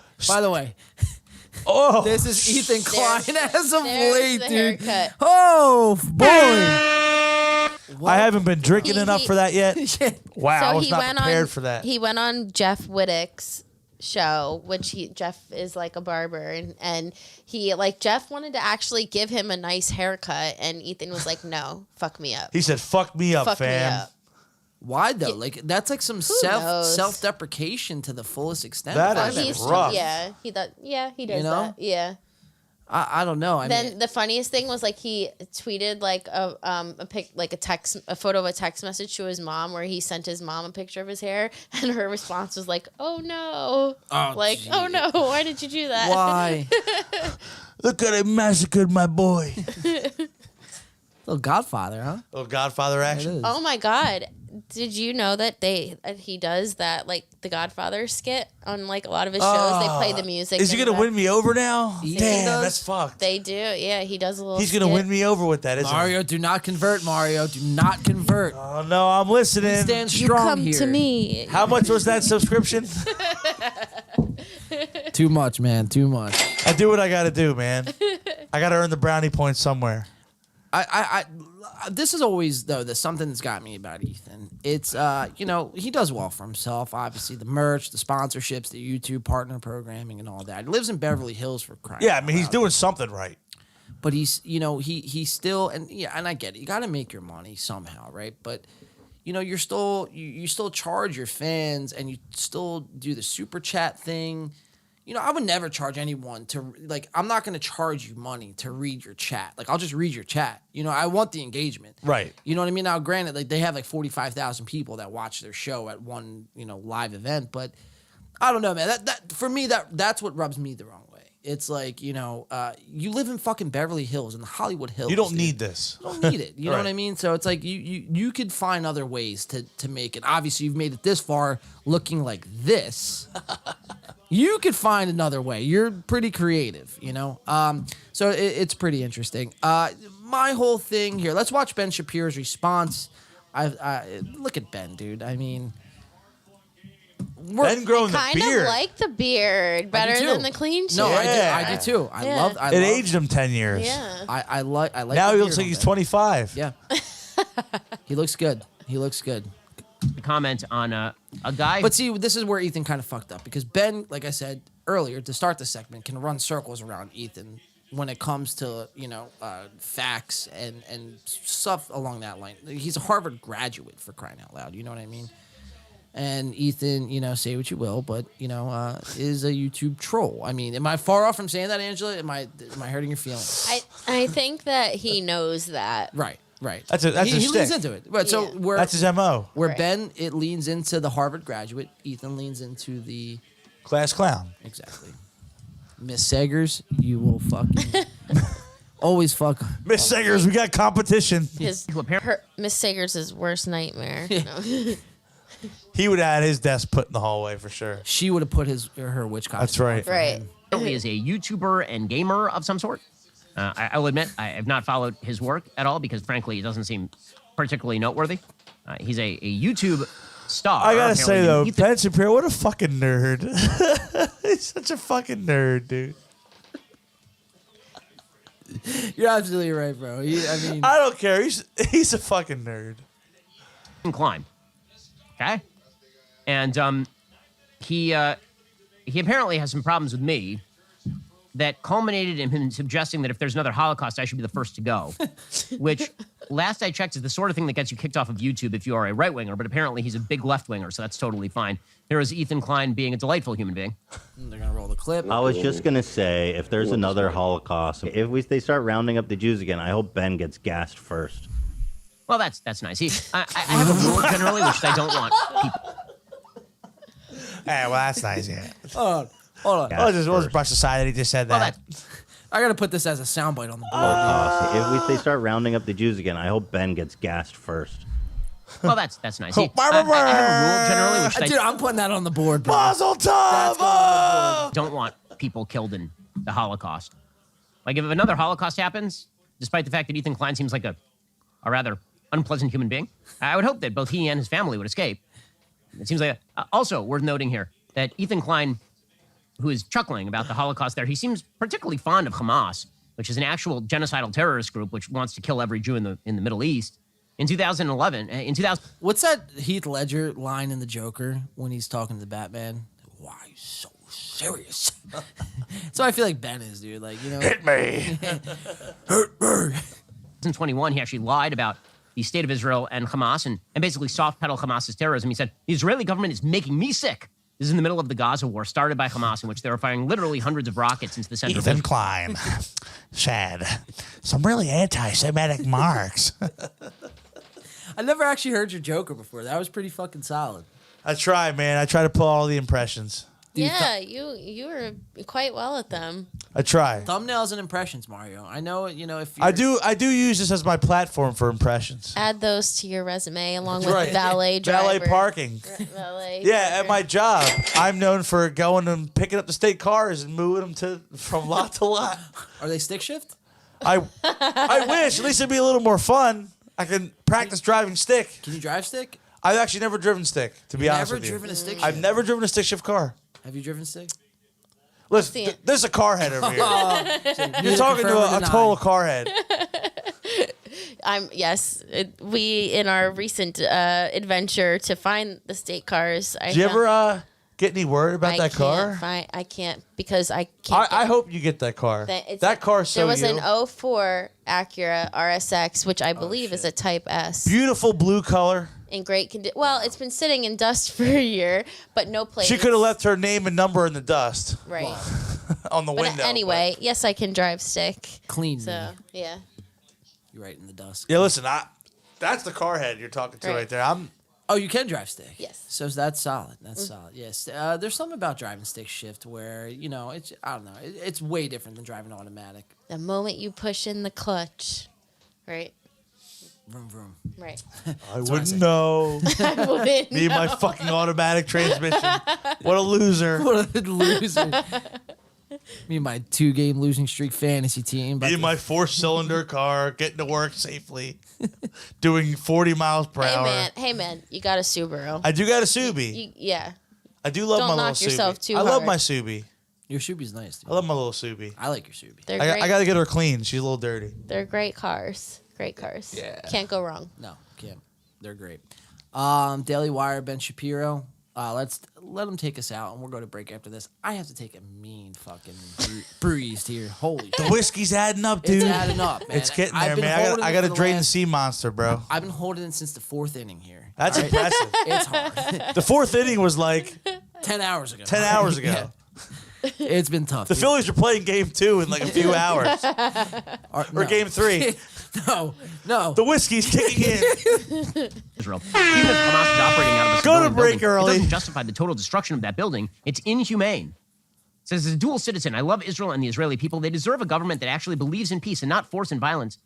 Oh, this is Ethan Klein as of there's late, the dude. haircut. Oh boy! I haven't been drinking He- enough for that yet. Wow, I So was he not went prepared on, for that. He went on Jeff Wittick's show, which Jeff is like a barber, and he like Jeff wanted to actually give him a nice haircut, and Ethan was like, no, fuck me up. He said, "Fuck me up, Fuck fam." me up. Why though? Like that's like some knows? self-deprecation to the fullest extent. That I is find He's rough. yeah, he does You know? that. Yeah. I don't know. I Then mean, the funniest thing was like he tweeted like a photo of a text message to his mom where he sent his mom a picture of his hair, and her response was like, "Oh no!" Oh no! Why did you do that? why? Look at it, massacred my boy. Little Godfather, huh? Little Godfather It action. is. Oh my God! Did you know that he does that like the Godfather skit on like a lot of his shows? They play the music. Is he in gonna the- win me over now? He Damn, does. that's fucked. They do. Yeah, he does a little. He's gonna skit. win me over with that, isn't Mario, do not convert. Mario, do not convert. he? Oh no, I'm listening. Stand You strong come here. to me. How much was that subscription? Too much, man. Too much. I do what I gotta do, man. I gotta earn the brownie points somewhere. This is always though something that's got me about Ethan. It's he does well for himself. Obviously, the merch, the sponsorships, the YouTube partner programming, and all that. He lives in Beverly Hills for crying. Yeah, I out mean he's loud. doing something right. But he's still and I get it. You got to make your money somehow, right? But you're still you still charge your fans and you still do the super chat thing. I would never charge anyone to I'm not going to charge you money to read your chat. Like I'll just read your chat. I want the engagement. Right. You know what I mean? Now, granted, they have 45,000 people that watch their show at one live event, but I don't know, man. That for me that's what rubs me the wrong way. It's like you live in fucking Beverly Hills in the Hollywood Hills. You don't dude. need this. You don't need it. You know Right. what I mean? So it's like you could find other ways to make it. Obviously, you've made it this far looking like this. You could find another way. You're pretty creative, So it's pretty interesting. My whole thing here. Let's watch Ben Shapiro's response. I look at Ben, dude. I mean, Ben growing the Kind beard. of like the beard better too. than the clean shave. No, Yeah. I do too. I Yeah. love. I It love, aged him 10 years. Yeah. I like. Now the he looks beard like on he's Ben. 25. Yeah. He looks good. He looks good. Comment on a guy. But see, this is where Ethan kind of fucked up because Ben, like I said earlier to start the segment, can run circles around Ethan when it comes to facts and stuff along that line. He's a Harvard graduate, for crying out loud. You know what I mean? And Ethan, say what you will, but is a YouTube troll. I mean, am I far off from saying that, Angela? Am I hurting your feelings? I think that he knows that. Right. That's he a leans shtick. into it. But so Yeah. where That's his MO. where Right. Ben it leans into the Harvard graduate, Ethan leans into the Class clown. exactly. Miss Sagers, you will fucking always fuck. Miss Sagers, we got competition. Miss Sagers' worst nightmare. No. He would have had his desk put in the hallway for sure. She would have put her witch costume. That's right. on for Right. him. Apparently is a YouTuber and gamer of some sort. I will admit I have not followed his work at all because, frankly, it doesn't seem particularly noteworthy. He's a YouTube star. I gotta say, though, Ethan- Ben Shapiro, what a fucking nerd. He's such a fucking nerd, dude. You're absolutely right, bro. I don't care. He's a fucking nerd. Klein. Okay? And he apparently has some problems with me that culminated in him suggesting that if there's another Holocaust, I should be the first to go. Which, last I checked, is the sort of thing that gets you kicked off of YouTube if you are a right-winger, but apparently he's a big left-winger, so that's totally fine. Here is Ethan Klein being a delightful human being. They're gonna roll the clip. I was just gonna say, if there's another Holocaust, if they start rounding up the Jews again, I hope Ben gets gassed first. Well, that's nice. I have a rule generally, which is I don't want people. Hey, well, that's nice, yeah. Hold on. Yeah. We'll just brush aside that he just said Well, that. I gotta put this as a soundbite on the board. If they start rounding up the Jews again, I hope Ben gets gassed first. Well, that's nice. I have a rule generally, which is Dude, I I'm putting that on the board, bro. Mazel tov! don't want people killed in the Holocaust. Like, if another Holocaust happens, despite the fact that Ethan Klein seems like a rather unpleasant human being, I would hope that both he and his family would escape. It seems like also worth noting here that Ethan Klein, who is chuckling about the Holocaust there, he seems particularly fond of Hamas, which is an actual genocidal terrorist group which wants to kill every Jew in the Middle East. In 2000, What's that Heath Ledger line in The Joker when he's talking to Batman? Why are you so serious. So I feel like Ben is, dude. Like, you know, Hit me. hurt me. 2021, he actually lied about the state of Israel and Hamas and basically soft pedal Hamas's terrorism. He said, the Israeli government is making me sick. This is in the middle of the Gaza war started by Hamas, in which they were firing literally hundreds of rockets into the center of Ethan Israel. Klein. Sad. Some really anti-Semitic marks. I never actually heard your Joker before. That was pretty fucking solid. I try, man. I try to pull all the impressions. Yeah, you were quite well at them. I try. Thumbnails and impressions, Mario. I know, you know, if I do use this as my platform for impressions. Add those to your resume along with right. valet driver. Valet parking. Valet Yeah, driver. at my job, I'm known for going and picking up the state cars and moving them from lot to lot. Are they stick shift? I wish. At least it'd be a little more fun. I can practice driving stick. Can you drive stick? I've actually never driven stick, to be honest Never with you. driven a stick shift? I've never driven a stick shift car. Have you driven stick? Listen, See it. there's a car head over here. You're You're talking to a total car head. We in our recent adventure to find the state cars. Did you ever get any word about that car? I can't because I can't. I hope you get that car. That car's so There was you. an 04 Acura RSX, which I believe is a Type S. Beautiful blue color. In great condition. Well, it's been sitting in dust for a year, but no plates. She could have left her name and number in the dust Right. on the But window. anyway, yes, I can drive stick. Clean. So yeah. You're right in the dust. Yeah, listen, that's the car head you're talking to Right. right there. Oh, you can drive stick. Yes. So that's solid. That's solid. Yes. There's something about driving stick shift where, you know, I don't know. It's way different than driving automatic. The moment you push in the clutch, right? Vroom vroom. Right. I wouldn't know. I wouldn't Need my know. fucking automatic transmission. What a loser. What a loser. Me and my 2-game losing streak fantasy team. Need my 4-cylinder car, getting to work safely, doing 40 miles per hour. Hey man, you got a Subaru. I do got a Subi. Yeah. I do love Don't my knock little yourself Subi. too I love hard. my Subi. Your Subi's nice, dude. I love my little Subi. I like your Subi. They're great. I got to get her clean. She's a little dirty. They're great cars. Great cars. Yeah. Can't go wrong. No, can't. They're great. Daily Wire, Ben Shapiro. Let him take us out, and we'll go to break after this. I have to take a mean fucking breeze here. Holy The shit. whiskey's adding up, dude. It's adding up, man. It's getting I've there, been man. holding I it got to for drain the last- sea monster, bro. I've been holding it since the 4th inning here. That's All right? impressive. It's hard. The 4th inning was like 10 hours ago. 10 hours ago. Yeah. It's been tough. The dude. Phillies are playing game 2 in like a few hours. Or No. game 3. No. The whiskey's kicking in. Israel. Even if Hamas is operating out of a Go to civilian break building, early. It doesn't justify the total destruction of that building. It's inhumane. It says, as a dual citizen, I love Israel and the Israeli people. They deserve a government that actually believes in peace and not force and violence.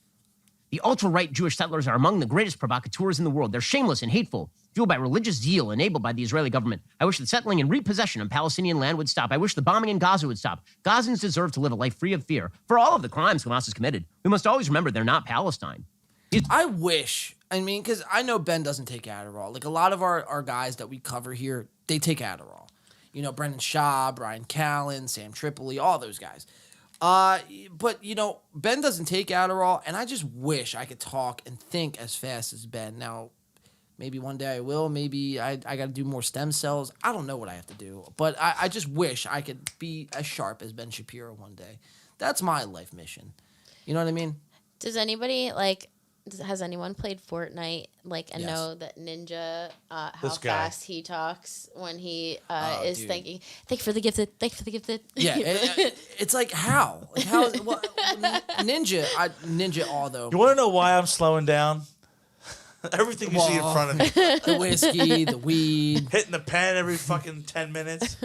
The ultra-right Jewish settlers are among the greatest provocateurs in the world. They're shameless and hateful, fueled by religious zeal enabled by the Israeli government. I wish the settling and repossession of Palestinian land would stop. I wish the bombing in Gaza would stop. Gazans deserve to live a life free of fear. For all of the crimes Hamas has committed, we must always remember they're not Palestine. I wish. I mean, because I know Ben doesn't take Adderall. Like a lot of our guys that we cover here, they take Adderall. You know, Brendan Shaw, Bryan Callens, Sam Tripoli, all those guys. But, you know, Ben doesn't take Adderall, and I just wish I could talk and think as fast as Ben. Now, maybe one day I will. Maybe I got to do more stem cells. I don't know what I have to do. But I just wish I could be as sharp as Ben Shapiro one day. That's my life mission. You know what I mean? Does anybody has anyone played Fortnite and Yes. know that Ninja how This guy. fast he talks when he is dude. thinking, thank you for the gifted. Yeah, it's like how? Like how is Ninja although You want to know why I'm slowing down? Everything you see in front of me. the whiskey, the weed. Hitting the pen every fucking 10 minutes.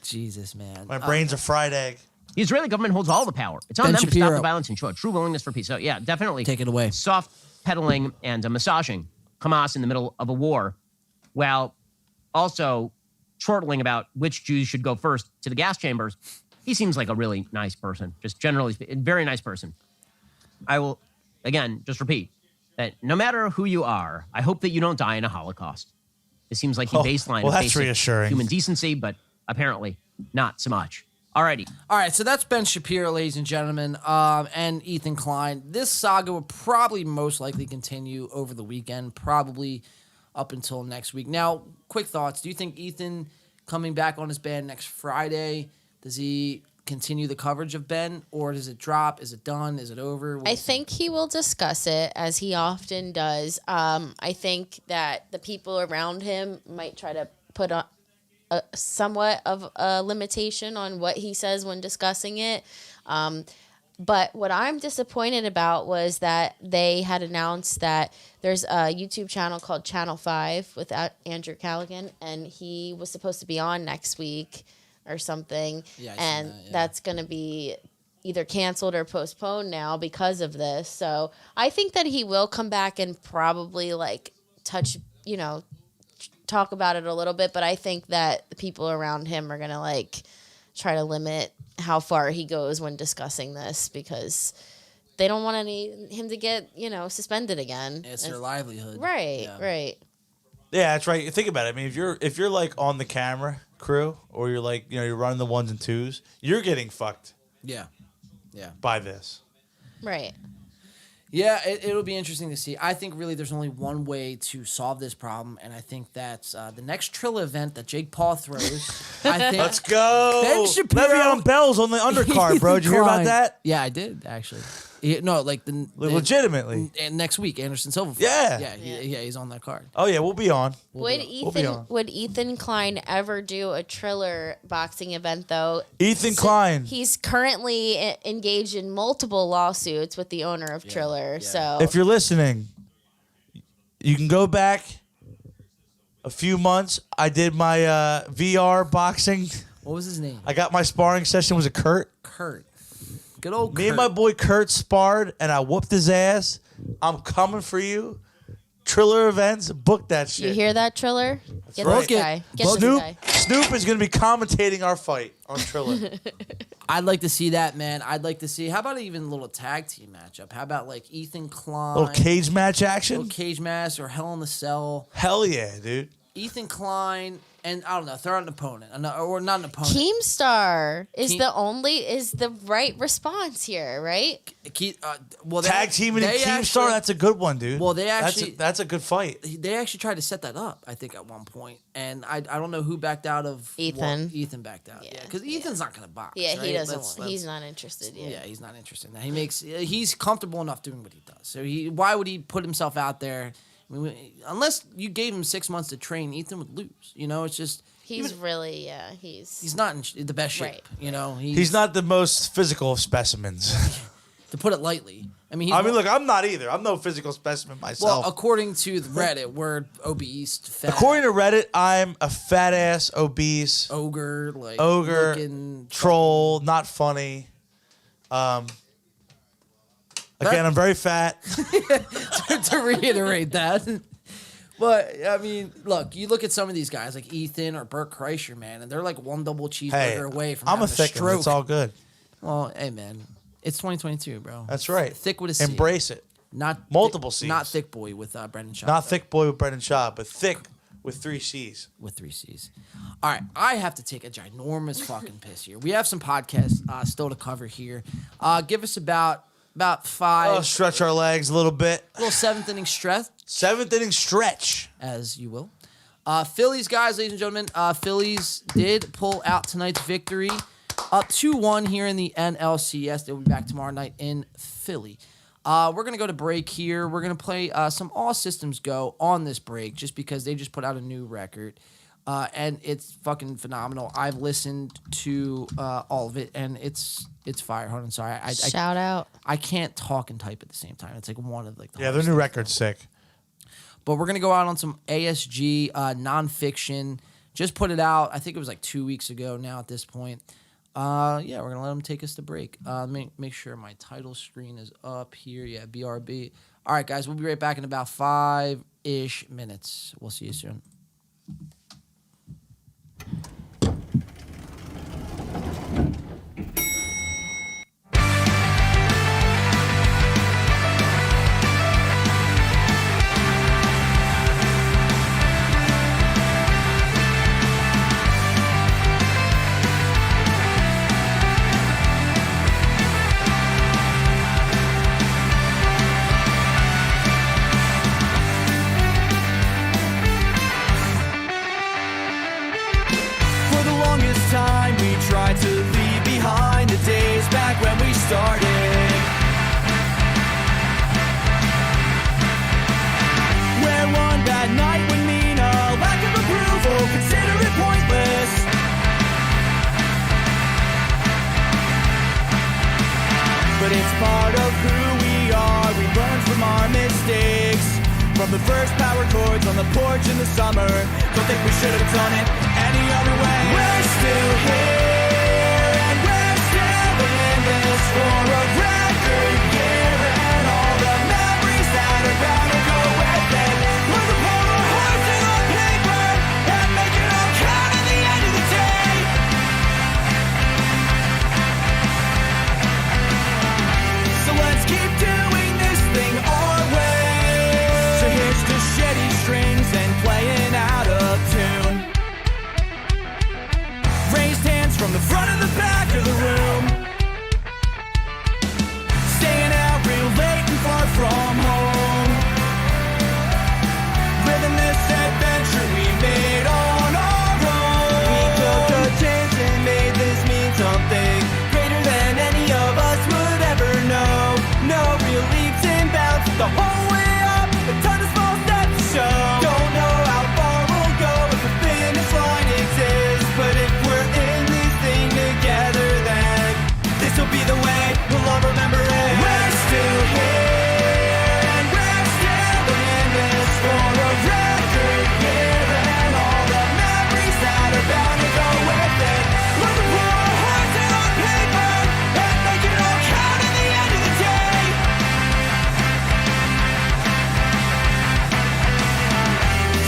Jesus, man. My brain's a fried egg. The Israeli government holds all the power. It's on Ben them to stop Shapiro. the violence and show a true willingness for peace. So, yeah, definitely. Take it away. Soft pedaling and massaging Hamas in the middle of a war, while also chortling about which Jews should go first to the gas chambers. He seems like a really nice person, just generally, very nice person. I will, again, just repeat that no matter who you are, I hope that you don't die in a Holocaust. It seems like the baseline well, of that's basic reassuring. human decency, but apparently not so much. Alrighty. All right, so that's Ben Shapiro, ladies and gentlemen, and Ethan Klein. This saga will probably most likely continue over the weekend, probably up until next week. Now, quick thoughts. Do you think Ethan coming back on his band next Friday. Does he continue the coverage of Ben, or does it drop? Is it done? Is it over? I think he will discuss it, as he often does. I think that the people around him might try to put a somewhat of a limitation on what he says when discussing it. But what I'm disappointed about was that they had announced that there's a YouTube channel called Channel 5 with Andrew Callaghan, and he was supposed to be on next week or something. Yeah, and that's going to be either canceled or postponed now because of this. So I think that he will come back and probably touch, talk about it a little bit. But I think that the people around him are going to try to limit how far he goes when discussing this, because they don't want him to get, suspended again. It's their livelihood. Right, right. Yeah, that's right. Think about it. I mean, if you're on the camera crew, or you're you're running the ones and twos, you're getting fucked. Yeah. By this. Right. Yeah, it'll be interesting to see. I think really there's only one way to solve this problem, and I think that's the next Trilla event that Jake Paul throws. I think Let's go. Ben Shapiro, Le'Veon Bell's on the undercard, bro. Did you hear about that? Yeah, I did actually. Legitimately. And next week, Anderson Silva. Yeah. He's on that card. Oh yeah, we'll be on. Would Ethan Klein ever do a Triller boxing event though? Ethan Klein. He's currently engaged in multiple lawsuits with the owner of Triller. So If you're listening, you can go back a few months. I did my VR boxing. What was his name? I got my sparring session. Was it Kurt? Kurt. Good old Me and my boy Kurt sparred, and I whooped his ass. I'm coming for you. Triller events, book that shit. you hear that, Triller? Get right. this guy. Get this Snoop, guy. Snoop is going to be commentating our fight on Triller. I'd like to see that, man. I'd like to see. How about even a little tag team matchup? How about Ethan Klein? Little cage match action? Little cage match or Hell in the Cell. Hell yeah, dude. Ethan Klein, and I don't know, throw out an opponent. Or not an opponent. Keemstar is the right response here, right? Tag teaming and Keemstar, that's a good one, dude. Well, they actually... That's a good fight. They actually tried to set that up, I think, at one point. And I don't know who backed out of... Ethan. Ethan backed out, yeah. Because Ethan's not going to box, Yeah, right? he doesn't. He's not interested yet. Yeah, he's not interested. Now, he's comfortable enough doing what he does. So why would he put himself out there... unless you gave him 6 months to train, Ethan would lose. It's just he's really he's not in the best shape. Right. He's not the most physical of specimens. To put it lightly. Look, I'm not either. I'm no physical specimen myself. Well, according to the Reddit, we're obese, fat. According to Reddit, I'm a fat ass, obese, ogre, troll, not funny. Again, I'm very fat. To reiterate that. But, look, you look at some of these guys like Ethan or Burt Kreischer, man, and they're like one double cheeseburger away from I'm a having thick one. stroke. It's all good. Well, hey, man, it's 2022, bro. That's right. Thick with a C. Embrace it. Not multiple C's. Not thick boy with Brendan Schaub. Not thick boy with Brendan Schaub, but thick with 3 C's. With 3 C's. All right, I have to take a ginormous fucking piss here. We have some podcasts still to cover here. Give us about 5. Stretch our legs a little bit. A little 7th inning stretch. 7th inning stretch. As you will. Phillies, guys, ladies and gentlemen. Phillies did pull out tonight's victory. Up 2-1 here in the NLCS. They'll be back tomorrow night in Philly. We're going to go to break here. We're going to play some All Systems Go on this break just because they just put out a new record. And it's fucking phenomenal. I've listened to all of it, and it's fire. Hold on, sorry. Shout out. I can't talk and type at the same time. It's one of the their new record's sick. But we're going to go out on some ASG nonfiction. Just put it out. I think it was 2 weeks ago now at this point. We're going to let them take us to break. Make sure my title screen is up here. Yeah, BRB. All right, guys, we'll be right back in about 5-ish minutes. We'll see you soon. started. Where one bad night would mean a lack of approval, consider it pointless. But it's part of who we are, we learn from our mistakes. From the first power chords on the porch in the summer, don't think we should have done it any other way. We're still here, and we're still in this for a record year, and all the memories that are bound to go with it. We're the polar horses on paper, and make it all count at the end of the day. So let's keep doing this thing our way. So here's to shitty strings and playing out of tune. Raised hands from the front and the back of the room. Staying out real late and far from home. Living this adventure we made on our own. We took a chance and made this mean something greater than any of us would ever know. No real leaps and bounds the whole way up, a ton of small steps to show. Don't know how far we'll go if the finish line exists, but if we're in this thing together, then this'll be the way we'll all remember it. We're still here, and we're still in this for a record year, and all the memories that are bound to go with it. We're the poor horses on paper, and make it all count at the end of the day.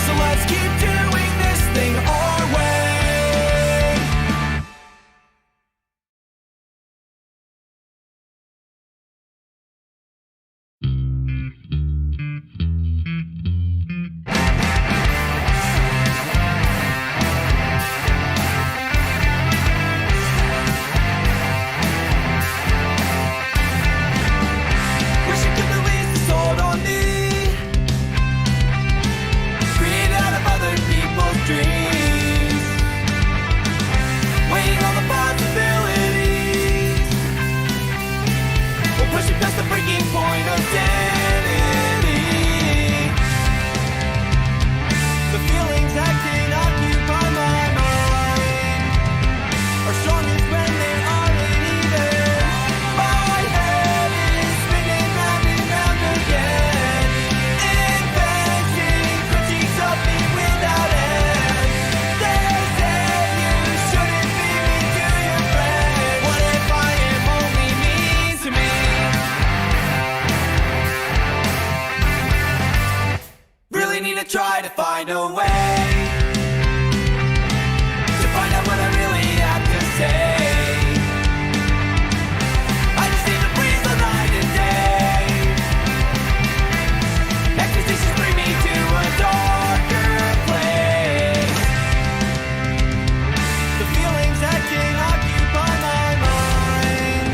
So let's keep doing this thing our way. Wish you could release the hold on me. Create out of other people's dreams. Waiting on the possibilities. We'll push it past the breaking point of sanity. The feelings that can occupy my mind are strongest when they aren't even. My head is spinning round and round again, inventing critiques of me without end. They say you shouldn't be mean to your friend. What if I am only mean to me? Really need to try to find a way to find out what I really have to say. I just need to breathe the night and day. Accusations bring me to a darker place. The feelings that can occupy my mind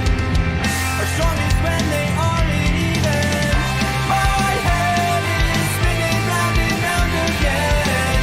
are strongest when they aren't even. My head is spinning round and round again,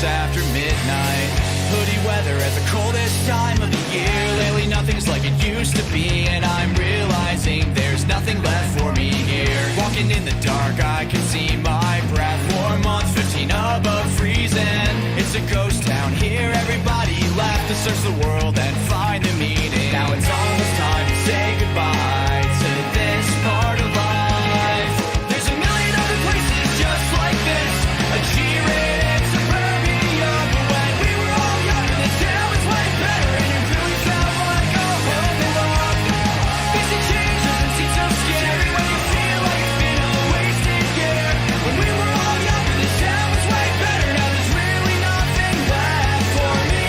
after midnight. Hoodie weather at the coldest time of the year. Lately nothing's like it used to be, and I'm realizing there's nothing left for me here. Walking in the dark, I can see my breath. 4 months, 15 above freezing. It's a ghost town here, everybody left to search the world and find the meaning. Now it's almost time to say goodbye to this part of life. There's a million other places just like this, a G-rated suburbia. But when we were all younger, this town was way better, and it really felt like a home alone. Facing change doesn't seem so scary when you feel like it's been a wasted year. When we were all younger, this town was way better. Now there's really nothing left for me.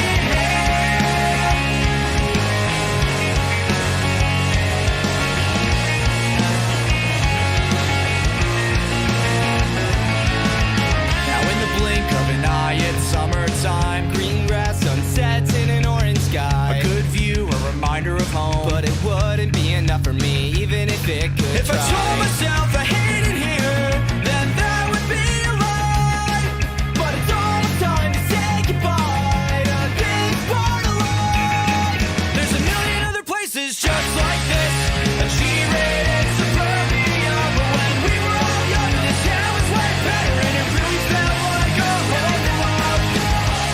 Now in the blink of an eye, it's summertime. Green grass, sunsets in an orange sky. A good view, a reminder of home. But it wouldn't be enough for me, even if it could. If I told myself I hated it here, then that would be a lie. But it's almost time to say goodbye to this part of life. There's a million other places just like this, a G-rated suburbia. But when we were all younger, this town was way better, and it really felt like a home alone.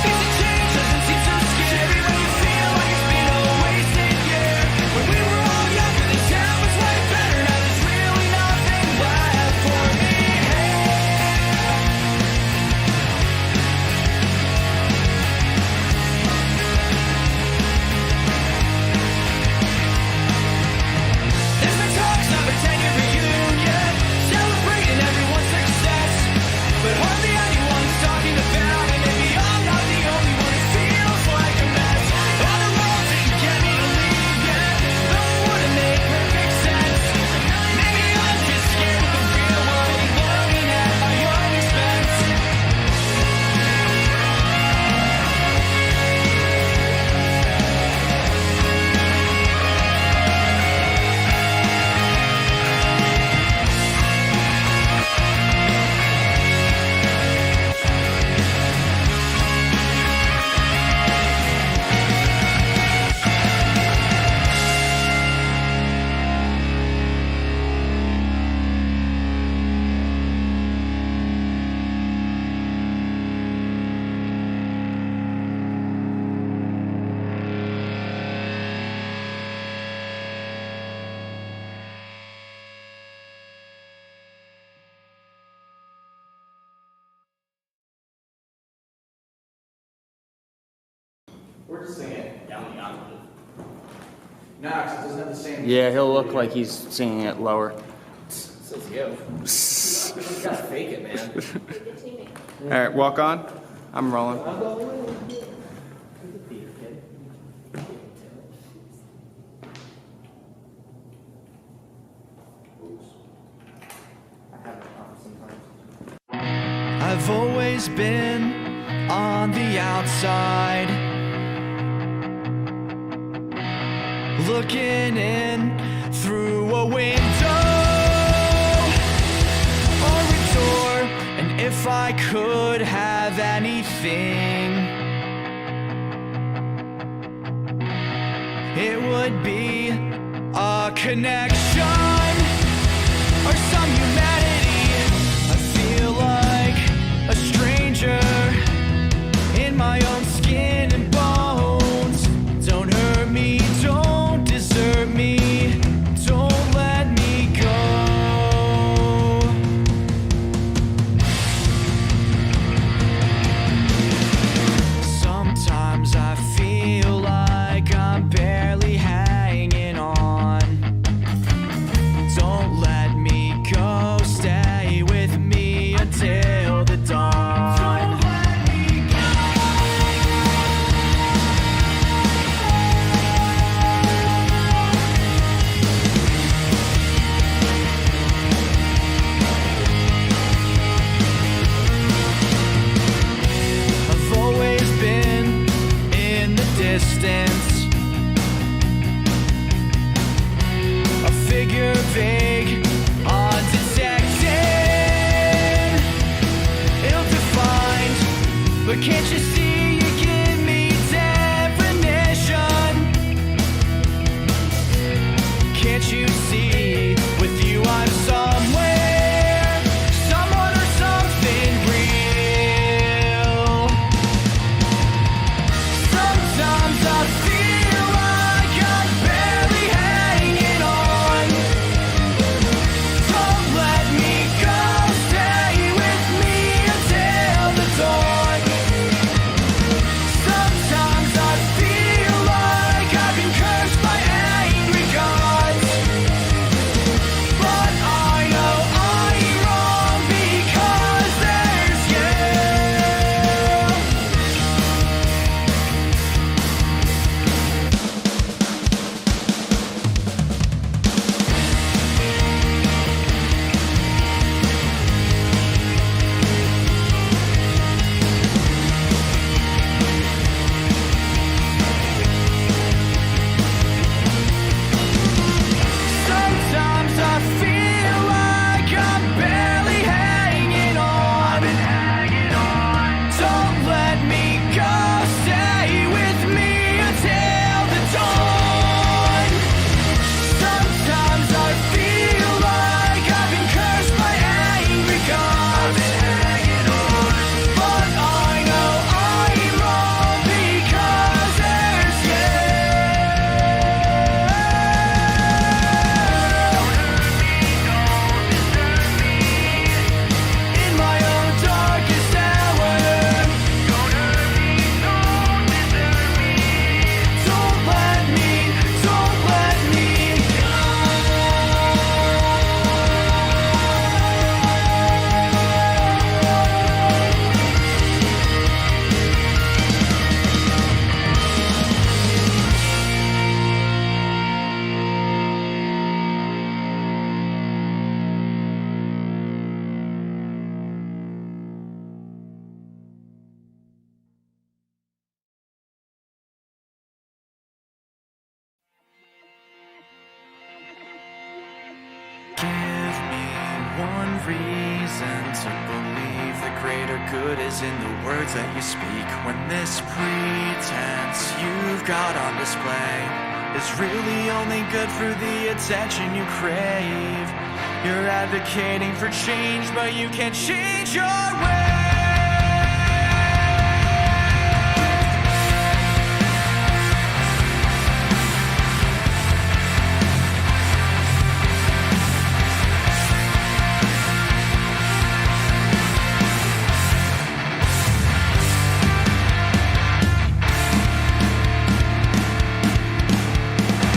Facing change doesn't seem so scary when you feel like it's been a wasted year. When we were all younger, this town was way better. Now there's really nothing left for me. There's been talks of a 10-year reunion, celebrating everyone's success, but hardly anyone's talking about it. Maybe I'm not the only one who feels like a mess. All the roads didn't get me to leave yet, though it wouldn't make perfect sense. Maybe I'm just scared of the real world, learning at my own expense. We're just singing it down the octave. No, because it doesn't have the same. Yeah, he'll look like he's singing it lower. Says you. Just gotta fake it, man. All right, walk on. I'm rolling. I've always been on the outside, looking in through a window or a door. And if I could have anything, it would be a connection or some humanity. I feel like a stranger in my own skin and bones. Don't hurt me, don't desert me, don't let me go. Sometimes I feel like I'm barely hanging on. Can't you see you give me definition? Can't you see with you I'm somewhere, someone or something real? Sometimes I feel like I'm barely hanging on. Don't let me go, stay with me until the dawn. Sometimes I feel like I've been cursed by angry gods, but I know I'm wrong because there's you. Sometimes I feel like I'm barely hanging on. Don't let me go, stay with me until the dawn. Sometimes I feel like I've been cursed by angry gods, but I know I'm wrong because there's you. In my own darkest hour, don't let me go. Give me one reason to believe the greater good is in the words that you speak. When this pretense you've got on display is really only good for the attention you crave. You're advocating for change, but you can't change your way.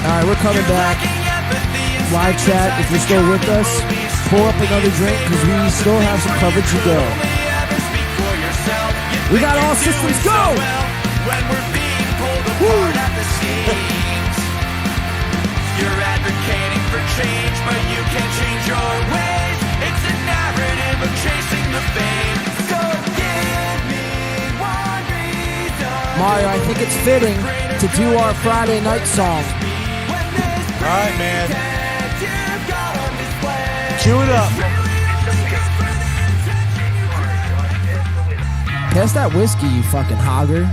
All right, we're coming back. Live chat, if you're still with us, pull up another drink because we still have some coverage to go. We got all systems go! Woo! You're advocating for change, but you can't change your ways. It's a narrative of chasing the fame. So give me one reason. Mario, I think it's fitting to do our Friday night song. All right, man. Cue it up. Pass that whiskey, you fucking hogger.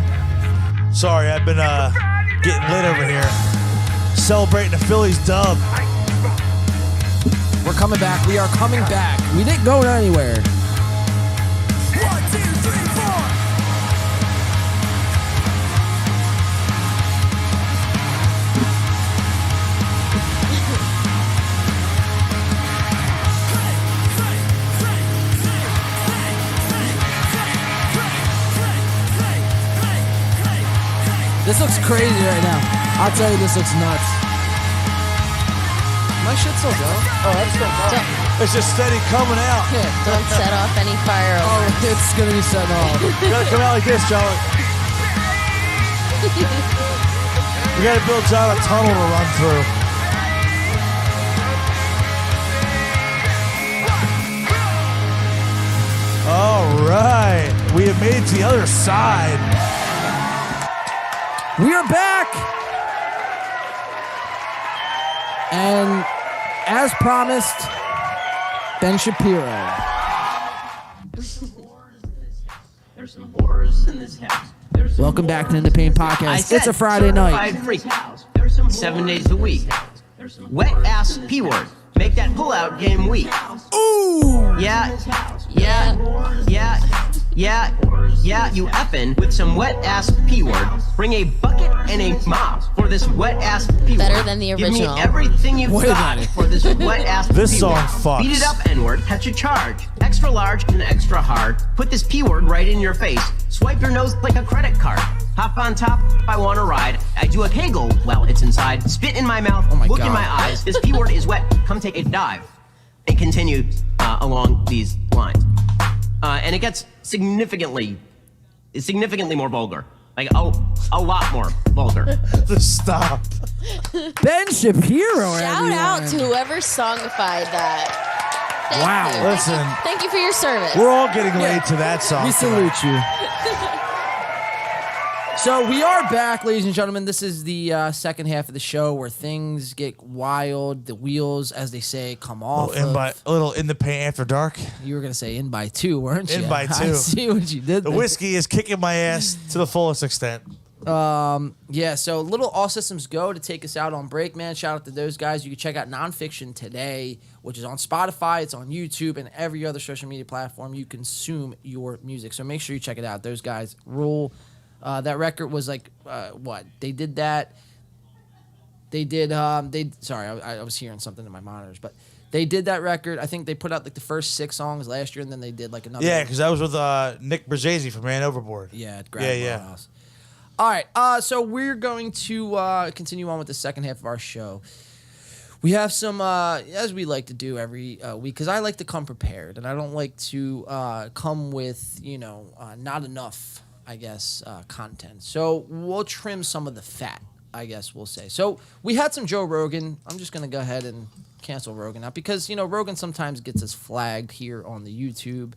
Sorry, I've been getting lit over here. Celebrating the Phillies dub. We're coming back. We are coming back. We didn't go anywhere. 1, 2, 3, 4. This looks crazy right now. I'll tell you, this looks nuts. My shit's still going. Oh, that's still going. It's just steady coming out. Yeah. Don't set off any fireworks. Oh, it's gonna be setting off. You gotta come out like this, John. We gotta build John a tunnel to run through. All right, we have made it to the other side. We are back. And as promised, Ben Shapiro. There's some wars worse in this house. Welcome back to the Pain Podcast. It's a Friday night. Freak. 7 days a week. Wet ass P word. Make that pullout game weak. Ooh! Yeah, you effing with some wet ass P word. Bring a bucket and a mop for this wet ass P word. Better than the original. Give me everything you've got for this wet ass P word. This song fucks. Beat it up, N-word. Catch a charge. Extra large and extra hard. Put this P word right in your face. Swipe your nose like a credit card. Hop on top, I want to ride. I do a kegel while it's inside. Spit in my mouth, look in my eyes. This P word is wet, come take a dive. And continue along these lines. And it gets significantly more vulgar. Like, a lot more vulgar. Stop. Ben Shapiro, Shout out to whoever songified that. Thank you. Listen. Thank you for your service. We're all getting laid to that song. We salute you. So we are back, ladies and gentlemen. This is the second half of the show where things get wild. The wheels, as they say, come off. A little in the paint after dark. You were going to say in by two, weren't you? In by two. I see what you did The there. whiskey is kicking my ass to the fullest extent. Yeah, so little All Systems Go to take us out on break, man. Shout out to those guys. You can check out Nonfiction Today, which is on Spotify. It's on YouTube and every other social media platform you consume your music. So make sure you check it out. Those guys rule. That record was like, what? They did that. They did, sorry, I was hearing something in my monitors, but they did that record. I think they put out like the first 6 songs last year, and then they did like another. Yeah, because that was with Nick Brzezzi from Man Overboard. Yeah, at House. All right, so we're going to continue on with the second half of our show. We have some, as we like to do every week, because I like to come prepared, and I don't like to come with, not enough, I guess, content. So we'll trim some of the fat, I guess we'll say. So we had some Joe Rogan. I'm just going to go ahead and cancel Rogan out because, Rogan sometimes gets us flagged here on the YouTube.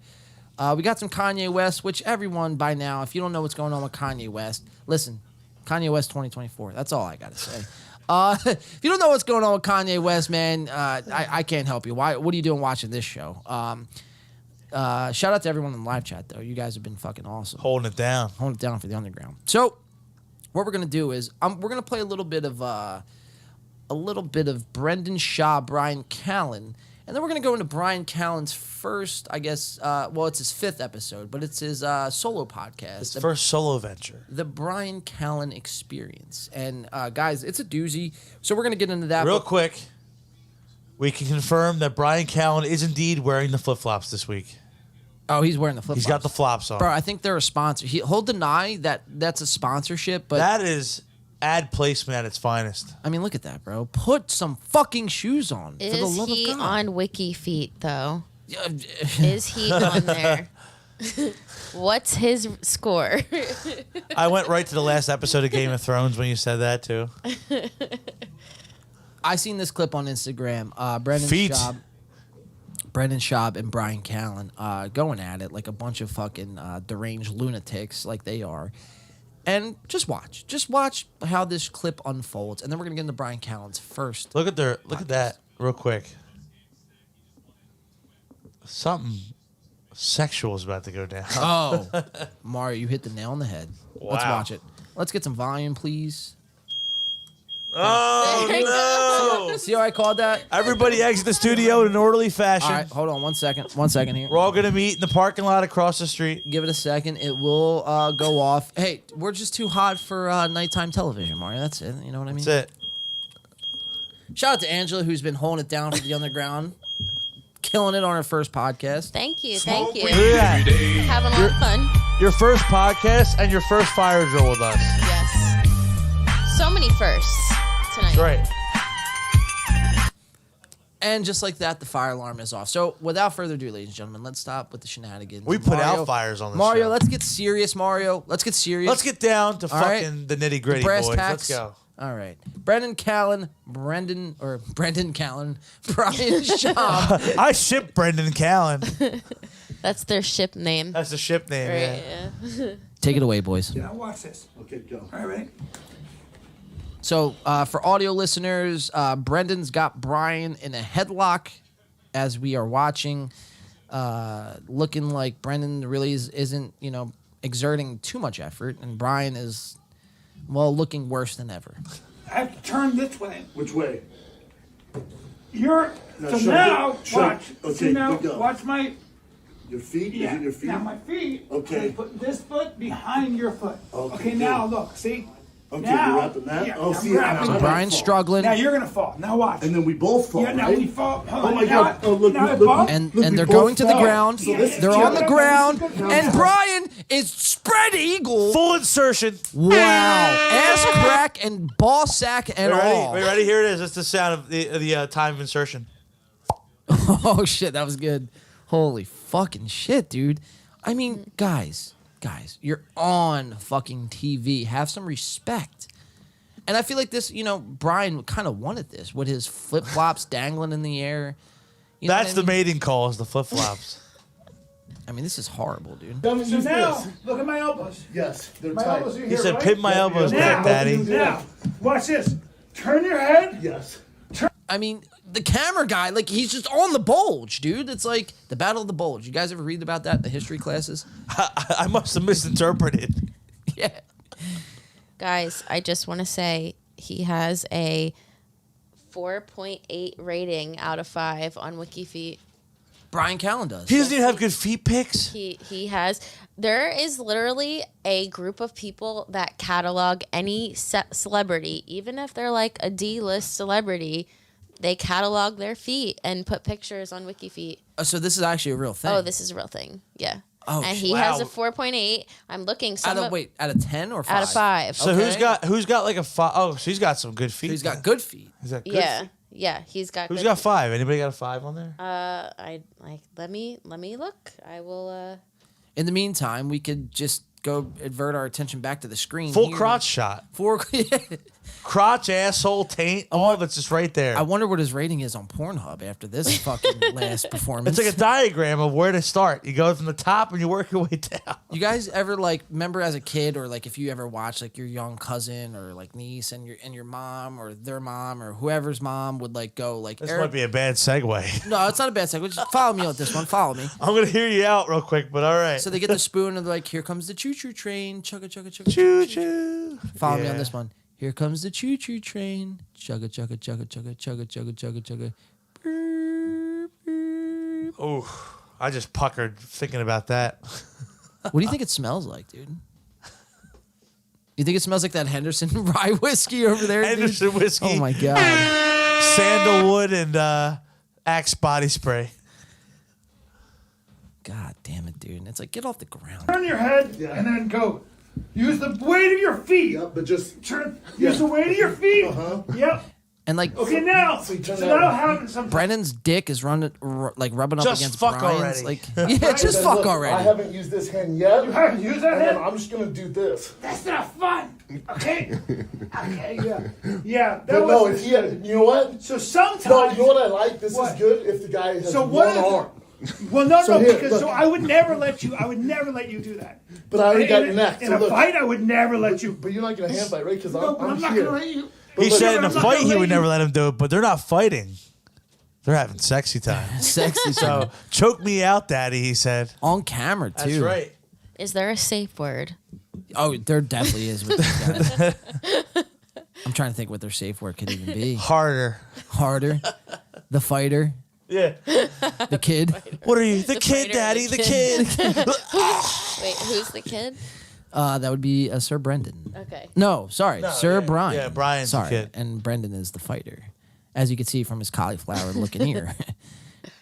We got some Kanye West, which everyone by now, if you don't know what's going on with Kanye West, listen, Kanye West 2024. That's all I got to say. If you don't know what's going on with Kanye West, man, I can't help you. What are you doing watching this show? Shout out to everyone in the live chat, though. You guys have been fucking awesome. Holding it down for the underground. So what we're going to do is we're going to play a little bit of Brendan Shaw, Bryan Callens. And then we're going to go into Bryan Callens' first, I guess, it's his 5th episode, but it's his solo podcast. His first solo venture. The Bryan Callens Experience. And, guys, it's a doozy. So we're going to get into that. Real quick, we can confirm that Bryan Callens is indeed wearing the flip-flops this week. Oh, he's wearing the flip-flops. He's got the flops on. Bro, I think they're a sponsor. He'll deny that that's a sponsorship, but... That is ad placement at its finest. I mean, look at that, bro. Put some fucking shoes on. Is for the love he of God. on Wiki Feet, though? Is he on there? What's his score? I went right to the last episode of Game of Thrones when you said that, too. I seen this clip on Instagram. Brendan Schaub and Bryan Callens going at it like a bunch of fucking deranged lunatics like they are. And just watch how this clip unfolds, and then we're gonna get into Bryan Callens first. Look at that real quick. Something sexual is about to go down. Oh, Mario, you hit the nail on the head. Wow. Let's watch it. Let's get some volume, please. Oh no! See how I called that? Everybody exit the studio in an orderly fashion. All right, hold on 1 second. 1 second here. We're all gonna meet in the parking lot across the street. Give it a second. It will go off. Hey, we're just too hot for nighttime television, Mario. That's it. You know what I mean? That's it. Shout out to Angela, who's been holding it down for the underground, killing it on her first podcast. Thank you. Yeah. Having a lot of fun. Your first podcast and your first fire drill with us. Yes. So many firsts tonight. That's right. And just like that, the fire alarm is off. So without further ado, ladies and gentlemen, let's stop with the shenanigans. We put out fires on this Mario, show. let's get serious, Mario. Let's get serious. Let's get down to fucking the nitty gritty, brass boys. tacks. Let's go. All right. Brendan Callens, Bryan Schaub. I ship Brendan Callens. That's their ship name. That's the ship name, Right, yeah. Take it away, boys. Yeah, watch this. Okay, go. All right. So for audio listeners, Brendan's got Bryan in a headlock as we are watching, looking like Brendan really isn't, exerting too much effort, and Bryan is, well, looking worse than ever. I have to turn this way. Which way? You're Now, so show now me- show- watch. okay, See now, go. watch my. Your feet? Yeah. Is it your feet? Now my feet. Okay. I put this foot behind your foot. Okay, Okay. Now look. See. Okay, now, you're wrapping that? Yeah, Oh, I'm see, wrapping now that. Bryan's struggling. Now you're gonna fall. Now watch. And then we both fall, Yeah. Now right? we fall. Oh my God. Oh, look, now look, I look. fall. And Look, we they're both going to the fell. ground. So this is They're on the good. ground, This is good. and Bryan is spread eagle. Full insertion. Wow, ass crack and ball sack and all. Wait, ready? Here it is. It's the sound of the time of insertion. Oh shit, that was good. Holy fucking shit, dude. I mean, guys, you're on fucking TV. Have some respect. And I feel like this, Bryan kind of wanted this with his flip flops dangling in the air. You know That's what I the mean? mating call, is the flip flops. I mean, this is horrible, dude. So now look at my elbows. Yes, they're My tight. elbows are here. He said, right? "Pin my elbows Now, back, Daddy." Now, watch this. Turn your head. Yes. I mean, the camera guy, like, he's just on the bulge, dude. It's like the Battle of the Bulge. You guys ever read about that in the history classes? I must have misinterpreted. Yeah. Guys, I just want to say he has a 4.8 rating out of 5 on WikiFeet. Bryan Callens does. He doesn't even have good feet pics. He has. There is literally a group of people that catalog any celebrity, even if they're like a D-list celebrity. They catalog their feet and put pictures on WikiFeet. Oh, so this is actually a real thing. Oh, this is a real thing. Yeah. Oh, and he has a 4.8. I'm looking. Out of 10 or 5? Out of 5. So who's got like a 5? Oh, she's got some good feet. He's got good feet. He's got good Yeah. feet. Yeah, he's got. Who's good got 5? Anybody got a 5 on there? I like. Let me look. I will. In the meantime, we could just go advert our attention back to the screen. Full here. crotch shot. Yeah. Crotch, asshole, taint, all of it's just right there. I wonder what his rating is on Pornhub after this fucking last performance. It's like a diagram of where to start. You go from the top and you work your way down. You guys ever remember as a kid, or like if you ever watched like your young cousin or like niece and your mom or their mom or whoever's mom would like go like. This might be a bad segue. No, it's not a bad segue. Just follow me on this one. Follow me. I'm gonna hear you out real quick, but all right. So they get the spoon and they're like, "Here comes the choo-choo train, chugga chugga chugga choo choo." Follow me on Yeah. this one. Here comes the choo-choo train, chugga chugga chugga chugga chugga chugga chugga chugga. Oh, I just puckered thinking about that. What do you think it smells like, dude? You think it smells like that Henderson rye whiskey over there? Henderson dude? whiskey. Oh my god. Sandalwood and Axe body spray. God damn it, dude. It's like, get off the ground. Turn your head and then go. Use the weight of your feet. Yep, but just Turn. Use the weight of your feet. Yep. And like, Okay, now. So you turn So that that'll way. happen sometimes. Brennan's dick is rubbing up Just against fuck Bryan's. already. Like, yeah, just Then fuck look, already. I haven't used this hand yet. You haven't used that And then hand? I'm just gonna do this. That's not fun. Okay. Okay. Yeah. Yeah. That But no, was. if he had, you know what? So sometimes. No, you know what I like? This What? is good if the guy has So what one is- arm. Well, no, So no, here, because look. so I would never let you. I would never let you do that. But I already got In your a- neck. In so a look, fight, I would never let you. But you're not gonna hand fight, right? Because No, I'm not here. gonna let you. He look, said in a I'm not fight gonna he let would you- never let him do it, but they're not fighting. They're having sexy time. Sexy So choke me out, Daddy, he said. on camera too. That's right. Is there a safe word? Oh, there definitely is with these guys. I'm trying to think what their safe word could even be. Harder. Harder. The fighter. Yeah. The kid. What are you? The kid, fighter, Daddy, the the kid. Wait, who's the kid? That would be Sir Brendan. Okay. No, sorry, No, Sir yeah. Bryan. Yeah, Bryan's the sorry, kid. and Brendan is the fighter, as you can see from his cauliflower looking ear.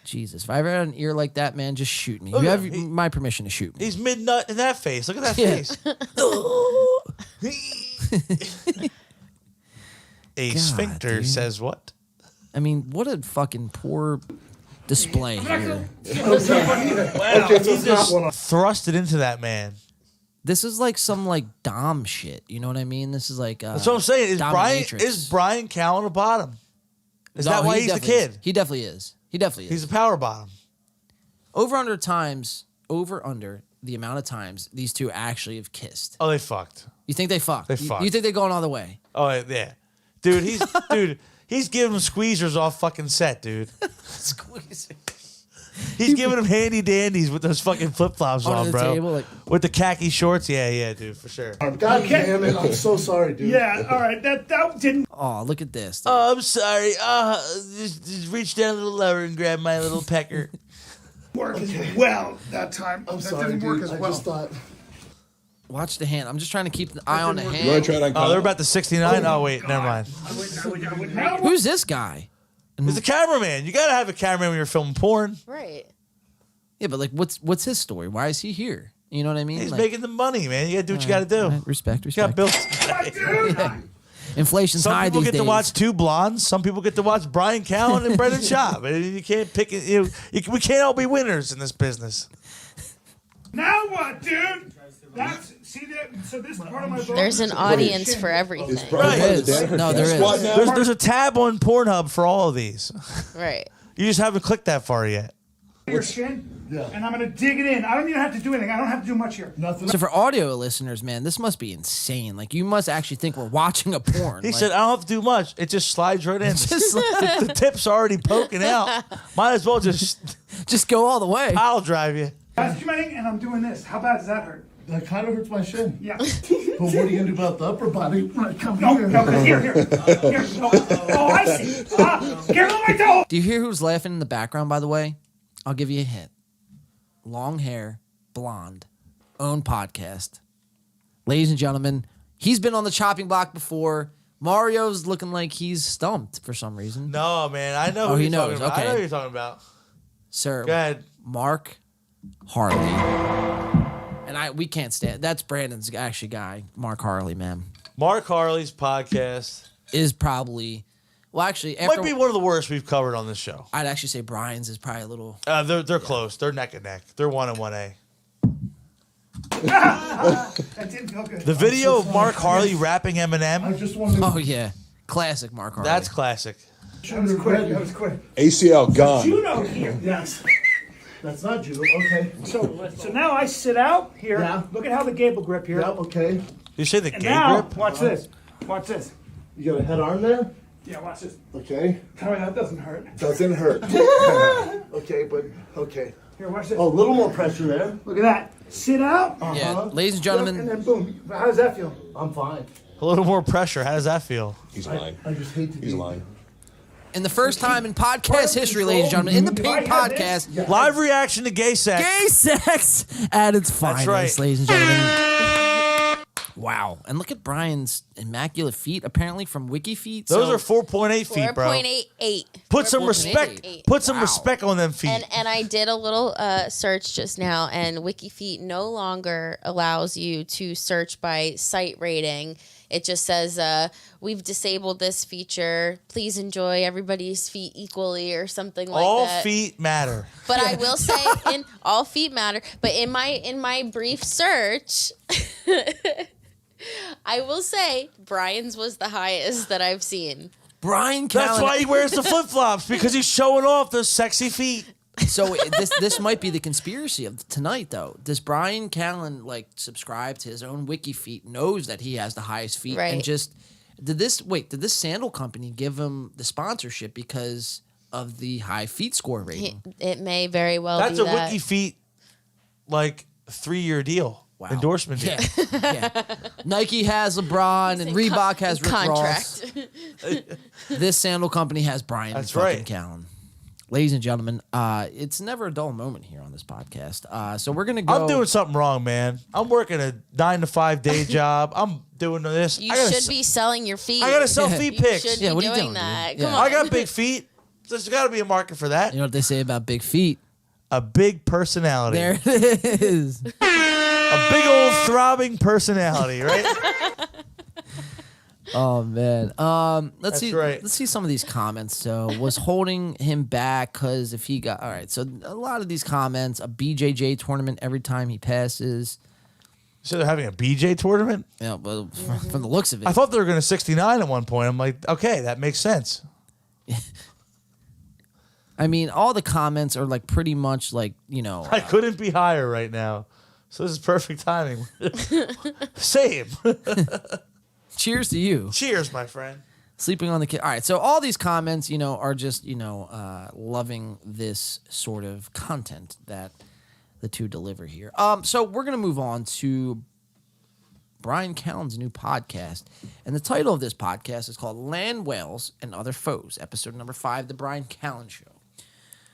Jesus, if I ever had an ear like that, man, just shoot me. Look You at have him. my permission to shoot me. He's mid-nut in that face. Look at that Yeah. face. A God, sphincter dude. says what? I mean, what a fucking poor display here. Wow, Okay, so it's not one arm. thrust it into that man. This is like some like Dom shit. You know what I mean? This is like. That's what I'm saying. Is Bryan Callen a bottom? Is that why he's the definitely kid? is. He definitely is. He definitely is. He's a power bottom. Over under the amount of times these two actually have kissed. Oh, they fucked. You think they fucked? They You- fucked. You think they're going all the way? Oh yeah, dude. He's dude. He's giving him squeezers off fucking set, dude. Squeeze. He's giving him handy dandies with those fucking flip flops Under on, the bro. table, like- with the khaki shorts. Yeah, dude, for sure. God damn it! I'm so sorry, dude. Yeah, all right. That didn't. Oh, look at this. Oh, I'm sorry. Just reach down a little lower and grab my little pecker. Work as well that time. I'm that sorry, didn't work dude. as I well. just thought. Watch the hand. I'm just trying to keep the eye on the hand. You want to try that? Oh, they're about to 69. Oh, wait, never mind. I wouldn't make it. Who's this guy? He's a cameraman. You gotta have a cameraman when you're filming porn. Right. Yeah, but like, what's his story? Why is he here? You know what I mean? He's Like, making the money, man. You gotta do what you gotta do. all right, respect. You got bills. Inflation's Some high people these get days. to watch two blondes. Some people get to watch Bryan Callens and Brendan Schaub. You can't pick it. We can't all be winners in this business. Now what, dude? So this part of my vote. There's an audience for everything. Right. No, there is. There's a tab on Pornhub for all of these. Right. You just haven't clicked that far yet. Your shin. Yeah. And I'm gonna dig it in. I don't even have to do anything. I don't have to do much here. Nothing. So for audio listeners, man, this must be insane. Like you must actually think we're watching a porn. He Like, said, I don't have to do much. It just slides right in. Just the tip's already poking out. Might as well just go all the way. I'll drive you. Documenting, and I'm doing this. How bad does that hurt? That kind of hurts my shin. Yeah. But what are you gonna do about the upper body when I come No, here? no, 'cause here. Oh, I see. Careful my toe. Do you hear who's laughing in the background, by the way? I'll give you a hint. Long hair, blonde, own podcast. Ladies and gentlemen, he's been on the chopping block before. Mario's looking like he's stumped for some reason. No, man. I know Oh, who he you're knows. talking about. I Okay. know who you're talking about. Sir, Go ahead. Mark Harley. And we can't stand. That's Brandon's actually guy, Mark Harley, man. Mark Harley's podcast Is probably, well, actually, might be one of the worst we've covered on this show. I'd actually say Bryan's is probably a little. They're close. They're neck and neck. They're 1 and 1A. That didn't feel good. The video of Mark Harley rapping Eminem. I just wanted. Oh yeah, classic Mark Harley. That's classic. That was quick. That was quick. ACL gone. Judo here. Yes. That's not judo. Okay. So now I sit out here. Yeah. Look at how the gable grip here. Yeah. Okay. You say the And gay now, grip? watch this. Watch this. You got a head arm there. Yeah, watch this. Okay. Tell me that doesn't hurt. Doesn't hurt. Okay, but okay. Here, watch this. Oh, a little more pressure there. Look at that. Sit out. Yeah, ladies and gentlemen. And then boom. How does that feel? I'm fine. A little more pressure. How does that feel? He's lying. I just hate to He's lying. In the first time in podcast history, ladies and gentlemen, in the Pink Podcast, Live reaction to gay sex. gay sex at its finest, right. ladies and gentlemen. Wow. And look at Bryan's immaculate feet, apparently from Wiki Feet. Those are 4.8 feet, bro. 4.88. Put some 4.88. respect. Put some respect on them feet. And I did a little search just now, and WikiFeet no longer allows you to search by site rating. It just says, we've disabled this feature. Please enjoy everybody's feet equally or something like All that. feet matter. But I will say, all feet matter. But in my brief search, I will say Bryan's was the highest that I've seen. Bryan Callens. That's why he wears the flip flops, because he's showing off those sexy feet. So this might be the conspiracy of tonight, though. Does Bryan Callens like subscribe to his own Wiki Feet? Knows that he has the highest feet, Right. and just did this sandal company give him the sponsorship because of the high feet score rating? It may very well That's be a that. Wiki Feet, like 3-year deal, endorsement deal. Yeah. Nike has LeBron and Reebok has Rick Ross. Contract. This sandal company has Bryan That's fucking right. Callens. Ladies and gentlemen, it's never a dull moment here on this podcast. So we're gonna go. I'm doing something wrong, man. I'm working a 9-to-5 day job. I'm doing this. You should be selling your feet. I gotta sell feet pics. You should Yeah, be what are you doing doing, that. dude? Come Yeah. on. I got big feet. There's got to be a market for that. You know what they say about big feet? A big personality. There it is. A big old throbbing personality, right? Oh man. Let's That's see. right. Let's see some of these comments. So was holding him back because if he got all right. So a lot of these comments, a BJJ tournament every time he passes. So they're having a BJ tournament? Yeah, well, from the looks of it, I thought they were going to 69 at one point. I'm like, okay, that makes sense. I mean, all the comments are like pretty much like I couldn't be higher right now. So this is perfect timing. Same. Cheers to you. Cheers, my friend. Sleeping on the kid. All right, so all these comments, are just, loving this sort of content that the two deliver here. So we're going to move on to Bryan Callens' new podcast. And the title of this podcast is called Land Whales and Other Foes, episode number 5, The Bryan Callens Show.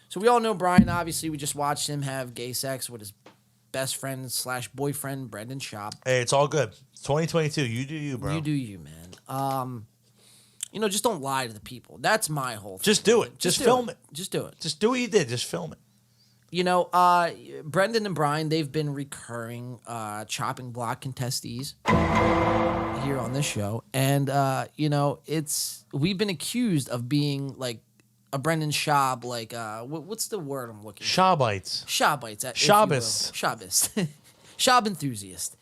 So we all know Bryan, obviously. We just watched him have gay sex with his best friend / boyfriend, Brendan Schaub. Hey, it's all good. It's 2022. You do you, bro. You do you, man. Just don't lie to the people. That's my whole thing. Just do it. Just film it. Just do it. Just do what you did. Just film it. Brendan and Bryan, they've been recurring chopping block contestees here on this show. And, we've been accused of being like a Brendan Schaub, like, what's the word I'm looking for? Shawbites. Shawbites. Shabbos. Shabbos. Schaub enthusiast.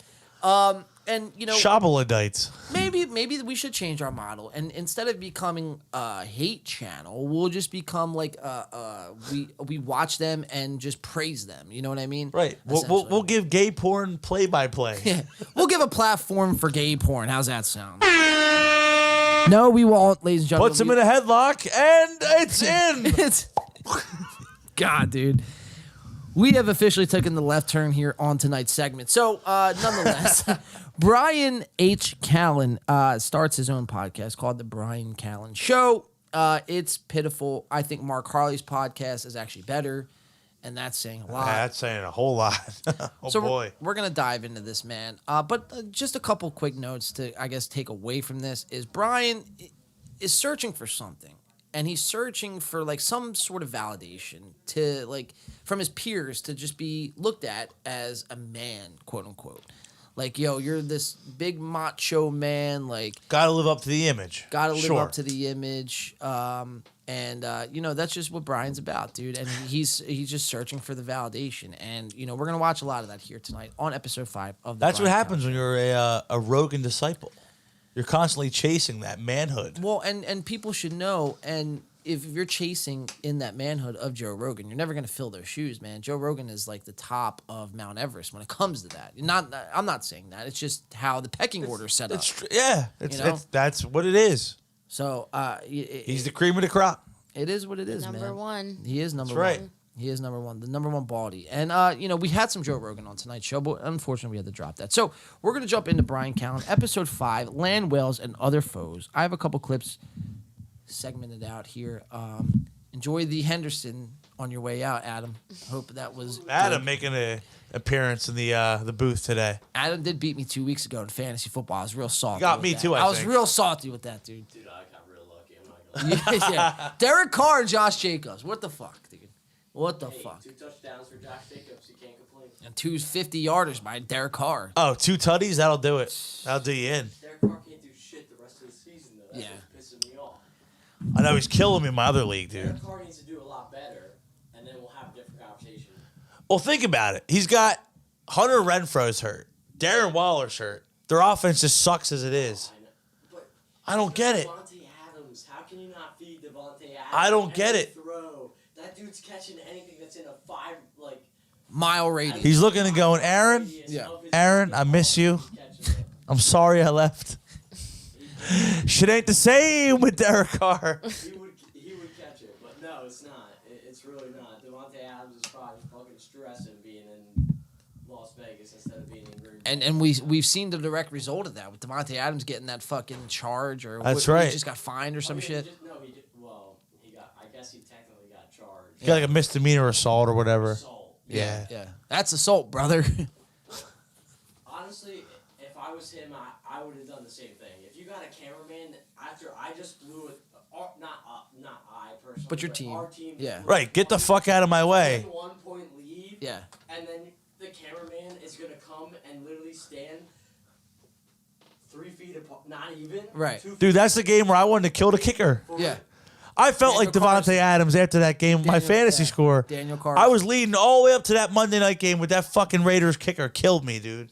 Shabaladites. Maybe we should change our model, and instead of becoming a hate channel, we'll just become like we watch them and just praise them. You know what I mean? Right. We'll give gay porn play-by-play. Yeah. We'll give a platform for gay porn. How's that sound? No, we won't, ladies and gentlemen. Puts him in a headlock, and it's in. God, dude. We have officially taken the left turn here on tonight's segment. So, nonetheless, Bryan H. Callens starts his own podcast called The Bryan Callens Show. It's pitiful. I think Mark Harley's podcast is actually better, and that's saying a lot. That's saying a whole lot. Boy. We're going to dive into this, man. But just a couple quick notes to, I guess, take away from this is Bryan is searching for something. And he's searching for like some sort of validation to like from his peers to just be looked at as a man, quote unquote. Like, yo, you're this big macho man. Like, gotta live up to the image. Gotta live up to the image. That's just what Bryan's about, dude. And he's just searching for the validation. And we're gonna watch a lot of that here tonight on episode 5 of. That's what happens when you're a Rogan disciple. You're constantly chasing that manhood. Well, and people should know, and if you're chasing in that manhood of Joe Rogan, you're never going to fill those shoes, man. Joe Rogan is like the top of Mount Everest when it comes to that. I'm not saying that. It's just how the pecking order is set up. That's what it is. So he's the cream of the crop. It is what it is, Number one. He is number one. That's right. He is number one, the number one baldy. And, we had some Joe Rogan on tonight's show, but unfortunately we had to drop that. So we're going to jump into Bryan Callens, episode 5, Land Whales and Other Foes. I have a couple clips segmented out here. Enjoy the Henderson on your way out, Adam. Hope that was Adam good. making an appearance in the booth today. Adam did beat me 2 weeks ago in fantasy football. I was real salty. Got me that. too, I was think. real salty with that, dude. Dude, I got real lucky. I'm not gonna lie. yeah. Derek Carr and Josh Jacobs. What the fuck, dude? What the fuck? 2 touchdowns for Josh Jacobs. You can't complain. And 2 50-yarders by Derek Carr. Oh, 2 tutties? That'll do it. That'll do you in. Derek Carr can't do shit the rest of the season, though. That's what's pissing me off. I know he's killing me in my other league, dude. Derek Carr needs to do a lot better, and then we'll have a different conversation. Well, think about it. He's got Hunter Renfro's hurt. Darren Waller's hurt. Their offense just sucks as it is. I don't get it. Devontae Adams. How can you not feed Devontae Adams? I don't get it. Throw. That dude's catching anything that's in a 5, mile radius. He's looking and going, Aaron, Aaron, I miss you. I'm sorry I left. Shit ain't the same with Derek Carr. He would catch it, but no, it's not. It's really not. Devontae Adams is probably fucking stressing being in Las Vegas instead of being in Green Bay. And we've seen the direct result of that with Devontae Adams getting that fucking charge or That's he right. just got fined or some shit. I guess he technically got charged. He got like a misdemeanor assault or whatever. Yeah. That's assault, brother. Honestly, if I was him, I would have done the same thing. If you got a cameraman after I just blew it, not I personally, But your team. Our team, Yeah. Right. Get the fuck out of my way. 1 point lead. Yeah. And then the cameraman is gonna come and literally stand 3 feet apart, not even. Right. 2 feet. Dude, that's the game where I wanted to kill the kicker. Yeah. I felt like Daniel Devontae Adams after that game, my fantasy score. Daniel Carr. I was leading all the way up to that Monday night game with that fucking Raiders kicker. Killed me, dude.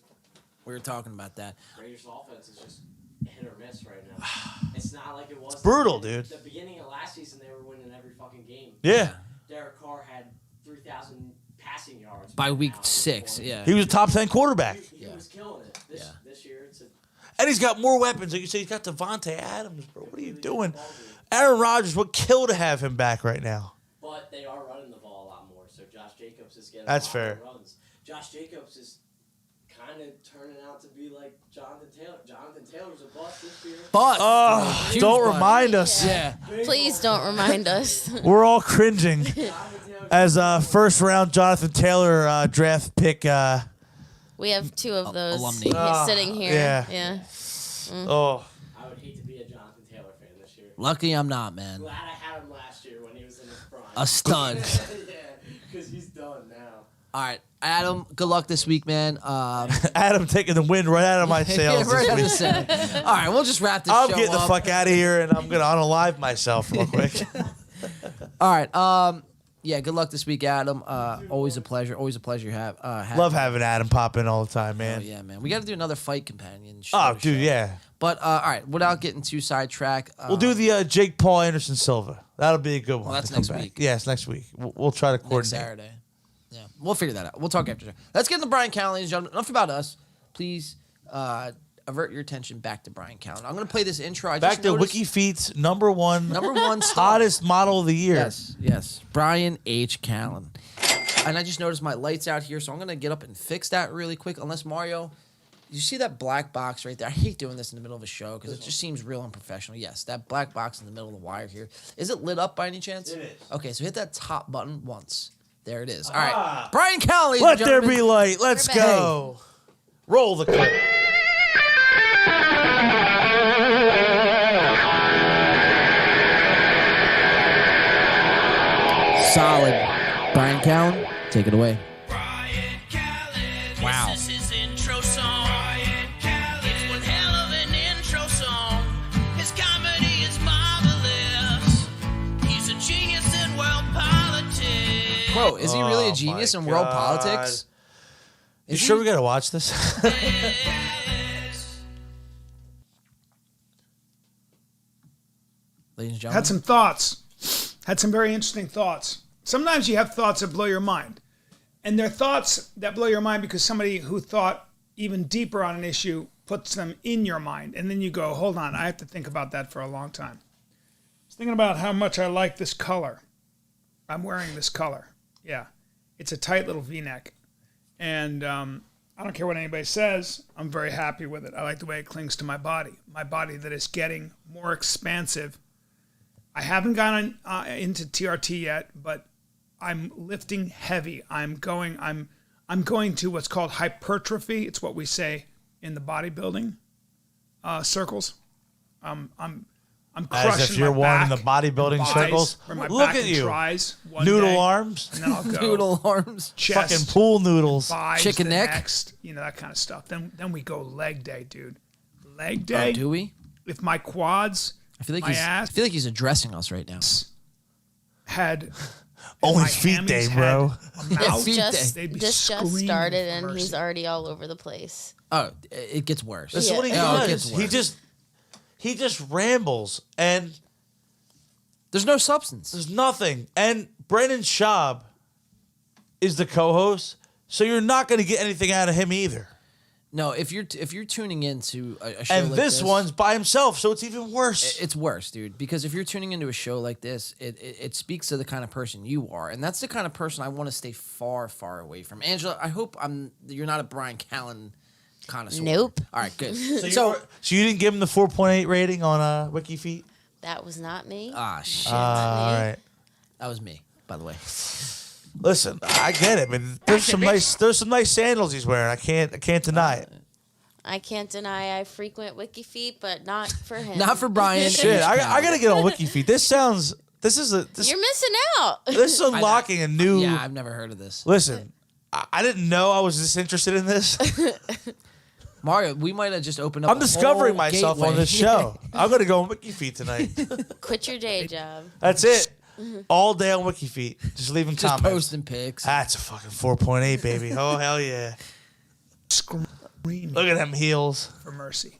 We were talking about that. Raiders offense is just hit or miss right now. It's not like it was. It's brutal, dude. The beginning of last season, they were winning every fucking game. Yeah. Derek Carr had 3,000 passing yards By week 6, yeah. He was a top 10 quarterback. He was killing it. This year, it's a. And he's got more weapons. Like you say, he's got Devontae Adams, bro. What are you doing? Aaron Rodgers would kill to have him back right now. But they are running the ball a lot more, so Josh Jacobs is getting That's a lot fair. more runs. Josh Jacobs is kind of turning out to be like Jonathan Taylor. Jonathan Taylor's a bust this year. But Don't remind us. Yeah. Please don't remind us. We're all cringing as first round Jonathan Taylor draft pick. We have 2 of those alumni. sitting here. Yeah. Oh. I would hate to be a Jonathan Taylor fan this year. Lucky I'm not, man. Glad I had him last year when he was in his prime. A stud. Yeah, because he's done now. All right, Adam, good luck this week, man. Adam taking the wind right out of my sails right out of the this week. sail. All right, we'll just wrap this I'm show getting the up. fuck out of here, and I'm going to unalive myself real quick. All right. Yeah, good luck this week, Adam. Always a pleasure. Always a pleasure have. Love having Adam pop in all the time, man. Oh, yeah, man. We got to do another fight companion show. Oh, dude, yeah. But, all right, without getting too sidetracked. We'll do the Jake Paul Anderson Silva. That'll be a good one. Well, that's to come next back. week. Yeah, it's next week. We'll try to coordinate. Next Saturday. Yeah, we'll figure that out. We'll talk after. Let's get into Bryan Callens, ladies and gentlemen. Enough about us. Please avert your attention back to Bryan Callens. I'm going to play this intro. I Back just to noticed- WikiFeet's number one star. hottest model of the year. Yes. Bryan H. Callens. And I just noticed my light's out here, so I'm going to get up and fix that really quick. Unless, Mario, you see that black box right there? I hate doing this in the middle of a show because it just seems real unprofessional. Yes, that black box in the middle of the wire here. Is it lit up by any chance? It is. Okay, so hit that top button once. There it is. All right. Bryan Callens. Let there be light. Let's go. Roll the clip. Solid. Bryan Callens, take it away. Wow. This is his intro song. It's one hell of an intro song. His comedy is marvelous. He's a genius in world politics. Bro, is he really a genius in world politics? You sure we got to watch this? Ladies and gentlemen. Had some thoughts. Had some very interesting thoughts. Sometimes you have thoughts that blow your mind. And they're thoughts that blow your mind because somebody who thought even deeper on an issue puts them in your mind. And then you go, hold on, I have to think about that for a long time. I was thinking about how much I like this color. I'm wearing this color. Yeah. It's a tight little V-neck. And I don't care what anybody says. I'm very happy with it. I like the way it clings to my body that is getting more expansive. I haven't gone into TRT yet, but I'm lifting heavy. I'm going to what's called hypertrophy. It's what we say in the bodybuilding circles. I'm crushing As if you're my one back in the bodybuilding and circles. thighs, where my Look back at and you. tries one Noodle day, arms. and then I'll go Noodle arms. chest, Fucking pool noodles. thighs Chicken the neck. next, that kind of stuff. Then we go leg day, dude. Leg day. Oh, do we? If my quads, I feel like my ass I feel like he's addressing us right now. had Only my feet day, hammies bro. had a mouth, Feet day. they'd be This just screaming started for and mercy. he's already all over the place. Oh, it gets worse. This is what he Oh, it does. gets worse. He just rambles, and There's no substance. there's nothing. And Brendan Schaub is the co-host, so you're not going to get anything out of him either. No, if you're tuning into a show And like this one's by himself, so it's even worse. it's worse, dude. Because if you're tuning into a show like this, it speaks to the kind of person you are, and that's the kind of person I want to stay far, far away from. Angela, I hope you're not a Bryan Callens connoisseur. Nope. All right, good. So you didn't give him the 4.8 rating on WikiFeet? That was not me. Ah, shit. All right. That was me, by the way. Listen, I get it, man. There's some nice sandals he's wearing. I can't deny it. I can't deny I frequent WikiFeet, but not for him. Not for Bryan. Shit, I gotta get on WikiFeet. This is You're missing out. this is unlocking a new. Yeah, I've never heard of this. Listen, I didn't know I was this interested in this. Mario, we might have just opened up. I'm discovering whole myself gateway. on this show. I'm gonna go on WikiFeet tonight. Quit your day job. That's it. All day on WikiFeet, just leaving Just comments. posting pics. That's a fucking 4.8, baby. Oh hell yeah! Screaming Look at them heels. for mercy.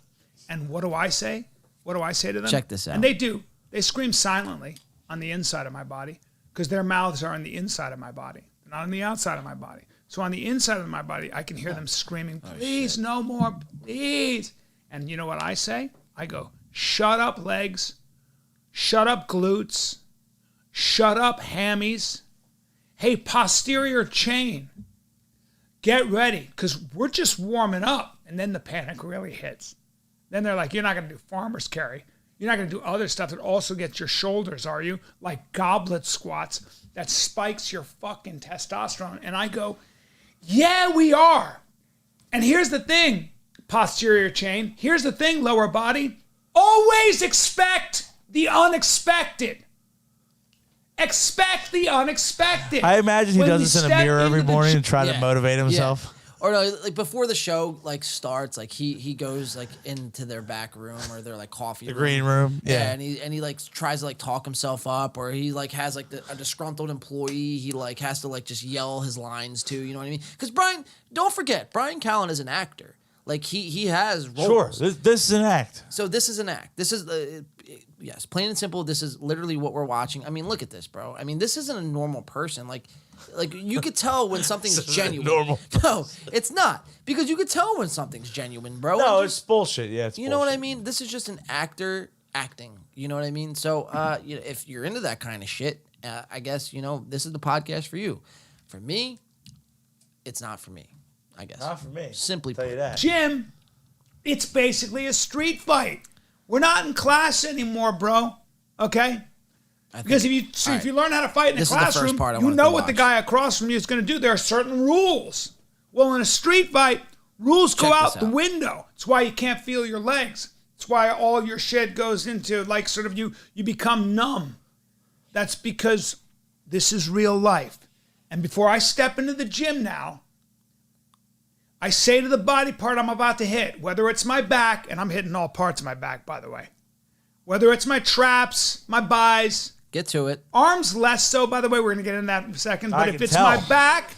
And what do I say? What do I say to them? Check this out. And they do. They scream silently on the inside of my body because their mouths are on the inside of my body, not on the outside of my body. So on the inside of my body, I can hear them screaming, please, no more, please. And you know what I say? I go, shut up legs, shut up glutes, shut up hammies. Hey, posterior chain, get ready, because we're just warming up. And then the panic really hits. Then they're like, you're not going to do farmer's carry. You're not going to do other stuff that also gets your shoulders, are you? Like goblet squats that spikes your fucking testosterone. And I go, yeah, we are. And here's the thing, posterior chain. Here's the thing, lower body. Always expect the unexpected. Expect the unexpected. I imagine he When does we this in a step mirror every into the morning gym- to try to motivate himself. Or no, like before the show like starts, like he goes like into their back room or their like coffee The green room. Yeah. and he like tries to like talk himself up, or he like has like a disgruntled employee he like has to like just yell his lines to, you know what I mean? Because Bryan, don't forget, Bryan Callens is an actor. Like he has roles. Sure, this is an act. So this is an act. This is yes, plain and simple. This is literally what we're watching. I mean, look at this, bro. I mean, this isn't a normal person. Like you could tell when something's This isn't genuine. normal No, it's not, because you could tell when something's genuine, bro. No, And it's bullshit. Yeah, it's you know what I mean? This is just an actor acting. You know what I mean? So you know, if you're into that kind of shit, I guess this is the podcast for you. For me, it's not for me. I guess Not for me. Simply tell you that. Jim, it's basically a street fight. We're not in class anymore, bro. Okay? Because if you learn how to fight in a This is the first classroom, part I you wanted know to what the watch. guy across from you is going to do. There are certain rules. Well, in a street fight, rules go Check out this the out. window. It's why you can't feel your legs. It's why all your shit goes into like sort of you become numb. That's because this is real life. And before I step into the gym now, I say to the body part I'm about to hit, whether it's my back, and I'm hitting all parts of my back, by the way, whether it's my traps, my buys, get to it. Arms less so, by the way, we're going to get into that in a second. But I if can it's tell. my back,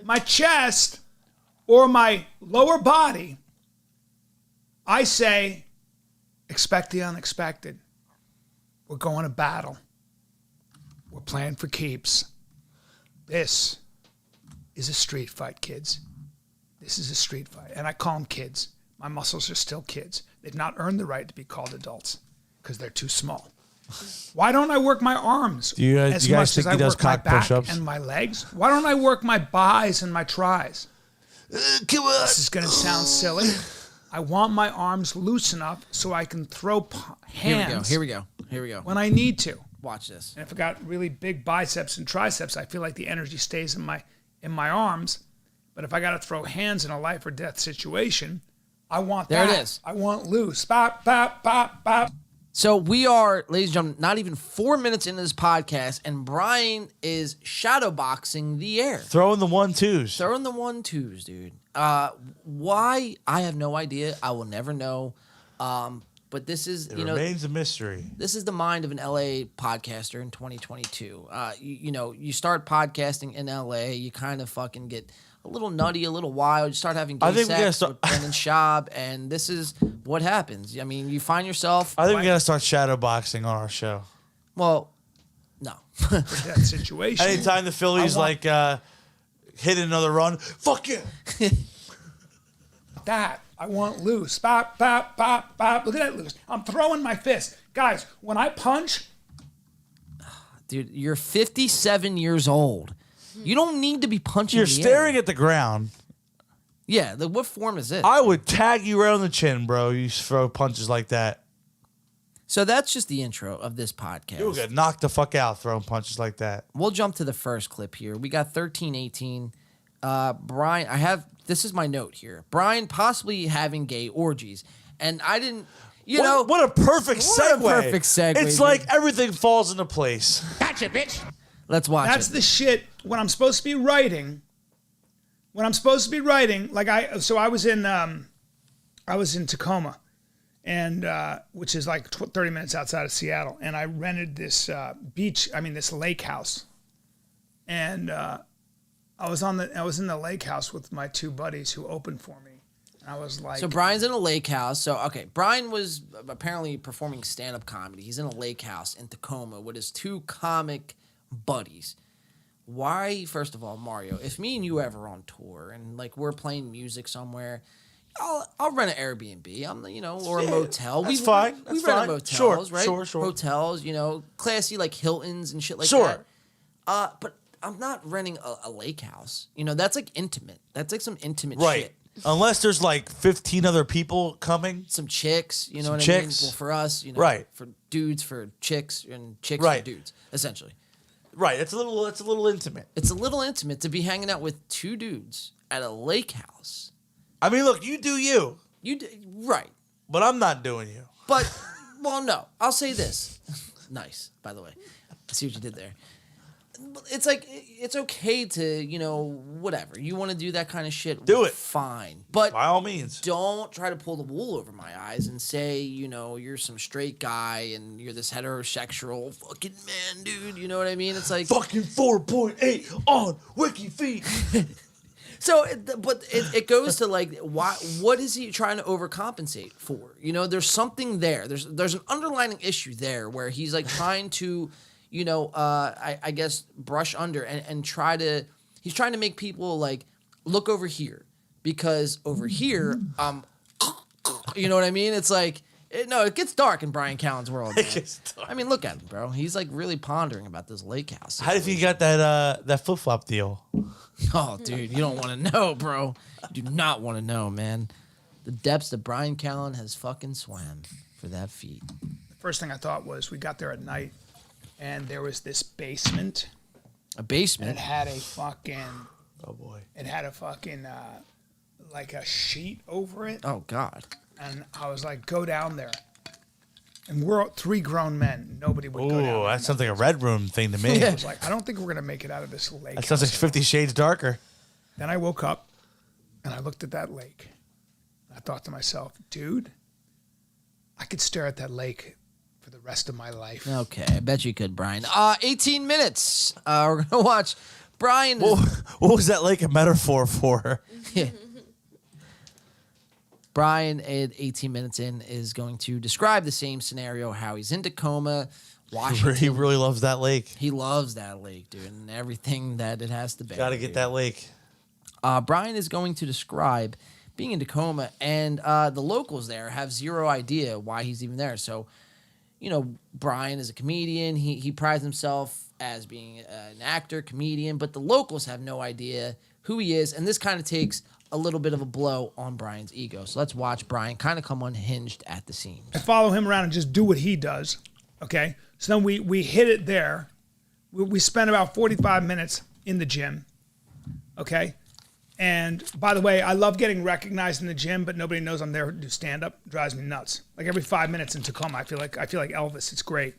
my chest, or my lower body, I say, expect the unexpected. We're going to battle. We're playing for keeps. This is a street fight, kids. This is a street fight. And I call them kids. My muscles are still kids. They've not earned the right to be called adults because they're too small. Why don't I work my arms Do you guys as think much as I he does work my cock back push-ups? and my legs? Why don't I work my buys and my tries? Come on. This is going to sound silly. I want my arms loose enough so I can throw hands Here we go. when I need to. Watch this. And if I got really big biceps and triceps, I feel like the energy stays in my arms. But if I got to throw hands in a life or death situation, I want There that. it is. I want loose. Bop, bop, bop, bop. So we are, ladies and gentlemen, not even 4 minutes into this podcast, and Bryan is shadowboxing the air. Throwing the 1-2s. Throwing the 1-2s, dude. Why? I have no idea. I will never know. But this is, It remains a mystery. This is the mind of an LA podcaster in 2022. You start podcasting in LA, you kind of fucking get a little nutty, a little wild. You start having I gay think we gotta sex start- with Brendan Schaub, and this is what happens. I mean, you find yourself. I think we got to start shadow boxing on our show. Well, no. That situation. Anytime the Phillies hit another run, fuck you. That. I want loose. Bop, bop, bop, bop. Look at that loose. I'm throwing my fist. Guys, when I punch, Dude, you're 57 years old. You don't need to be punching. You're the staring air. at the ground. Yeah, what form is this? I would tag you right on the chin, bro. You throw punches like that. So that's just the intro of this podcast. You would get knocked the fuck out throwing punches like that. We'll jump to the first clip here. We got 13-18. Bryan, this is my note here. Bryan possibly having gay orgies. And I didn't, What a perfect segue. What a perfect segue. It's like everything falls into place. Gotcha, bitch. Let's watch that's it. the shit. When I'm supposed to be writing, like I was in Tacoma, and which is like 30 minutes outside of Seattle, and I rented this this lake house, and I was in the lake house with my two buddies who opened for me. And I was like, So Bryan's in a lake house. So, okay, Bryan was apparently performing stand-up comedy. He's in a lake house in Tacoma with his two comic buddies. Why, first of all, Mario, if me and you ever on tour and like we're playing music somewhere, I'll rent an Airbnb. Or a motel. That's fine. We That's rent fine. motels, right? Sure. Hotels, classy like Hiltons and shit like Sure. that. But I'm not renting a lake house. That's like intimate. That's like some intimate Right. shit. Unless there's like 15 other people coming. Some chicks, you know Some what chicks. I mean? Well, for us, Right. For dudes, for chicks, and chicks Right. for dudes, essentially. Right. It's a little intimate. It's a little intimate to be hanging out with two dudes at a lake house. I mean, look, you do you. Right. But I'm not doing you. But, well, no. I'll say this. Nice, by the way. I see what you did there. It's like, it's okay to, whatever. You want to do that kind of shit. Do it. Fine. But by all means. Don't try to pull the wool over my eyes and say, you're some straight guy and you're this heterosexual fucking man, dude. You know what I mean? It's like. Fucking 4.8 on WikiFeed. So, but it goes to like, why? What is he trying to overcompensate for? There's something there. There's an underlying issue there where he's like trying to, I guess brush under and he's trying to make people like look over here because over here, you know what I mean? It's like, it gets dark in Bryan Callens' world. Man. I mean, look at him, bro. He's like really pondering about this lake house. How did you got that flip flop deal? Oh, dude, you don't want to know, bro. You do not want to know, man. The depths that Bryan Callens has fucking swam for that feat. The first thing I thought was we got there at night, and there was this basement. A basement? And it had a fucking... Oh, boy. It had a fucking, like a sheet over it. Oh, God. And I was like, go down there. And we're 3 grown men. Nobody would go down there. Ooh, that sounds like a Red Room thing to me. I was like, I don't think we're going to make it out of this lake. That sounds like 50 Shades Darker. Then I woke up, and I looked at that lake. I thought to myself, dude, I could stare at that lake for the rest of my life. Okay, I bet you could, Bryan. 18 minutes. We're going to watch Bryan. What was that lake a metaphor for? Yeah. Bryan, at 18 minutes in, is going to describe the same scenario, how he's in Tacoma, Washington. He really loves that lake. He loves that lake, dude, and everything that it has to bear. Got to get that lake. Bryan is going to describe being in Tacoma, and the locals there have zero idea why he's even there. So, Bryan is a comedian. He prides himself as being an actor, comedian, but the locals have no idea who he is, and this kind of takes a little bit of a blow on Bryan's ego. So let's watch Bryan kind of come unhinged at the seams. I follow him around and just do what he does, okay? So then we hit it there. We spent about 45 minutes in the gym, okay? And by the way, I love getting recognized in the gym, but nobody knows I'm there to do stand-up. It drives me nuts. Like every 5 minutes in Tacoma, I feel like Elvis. It's great.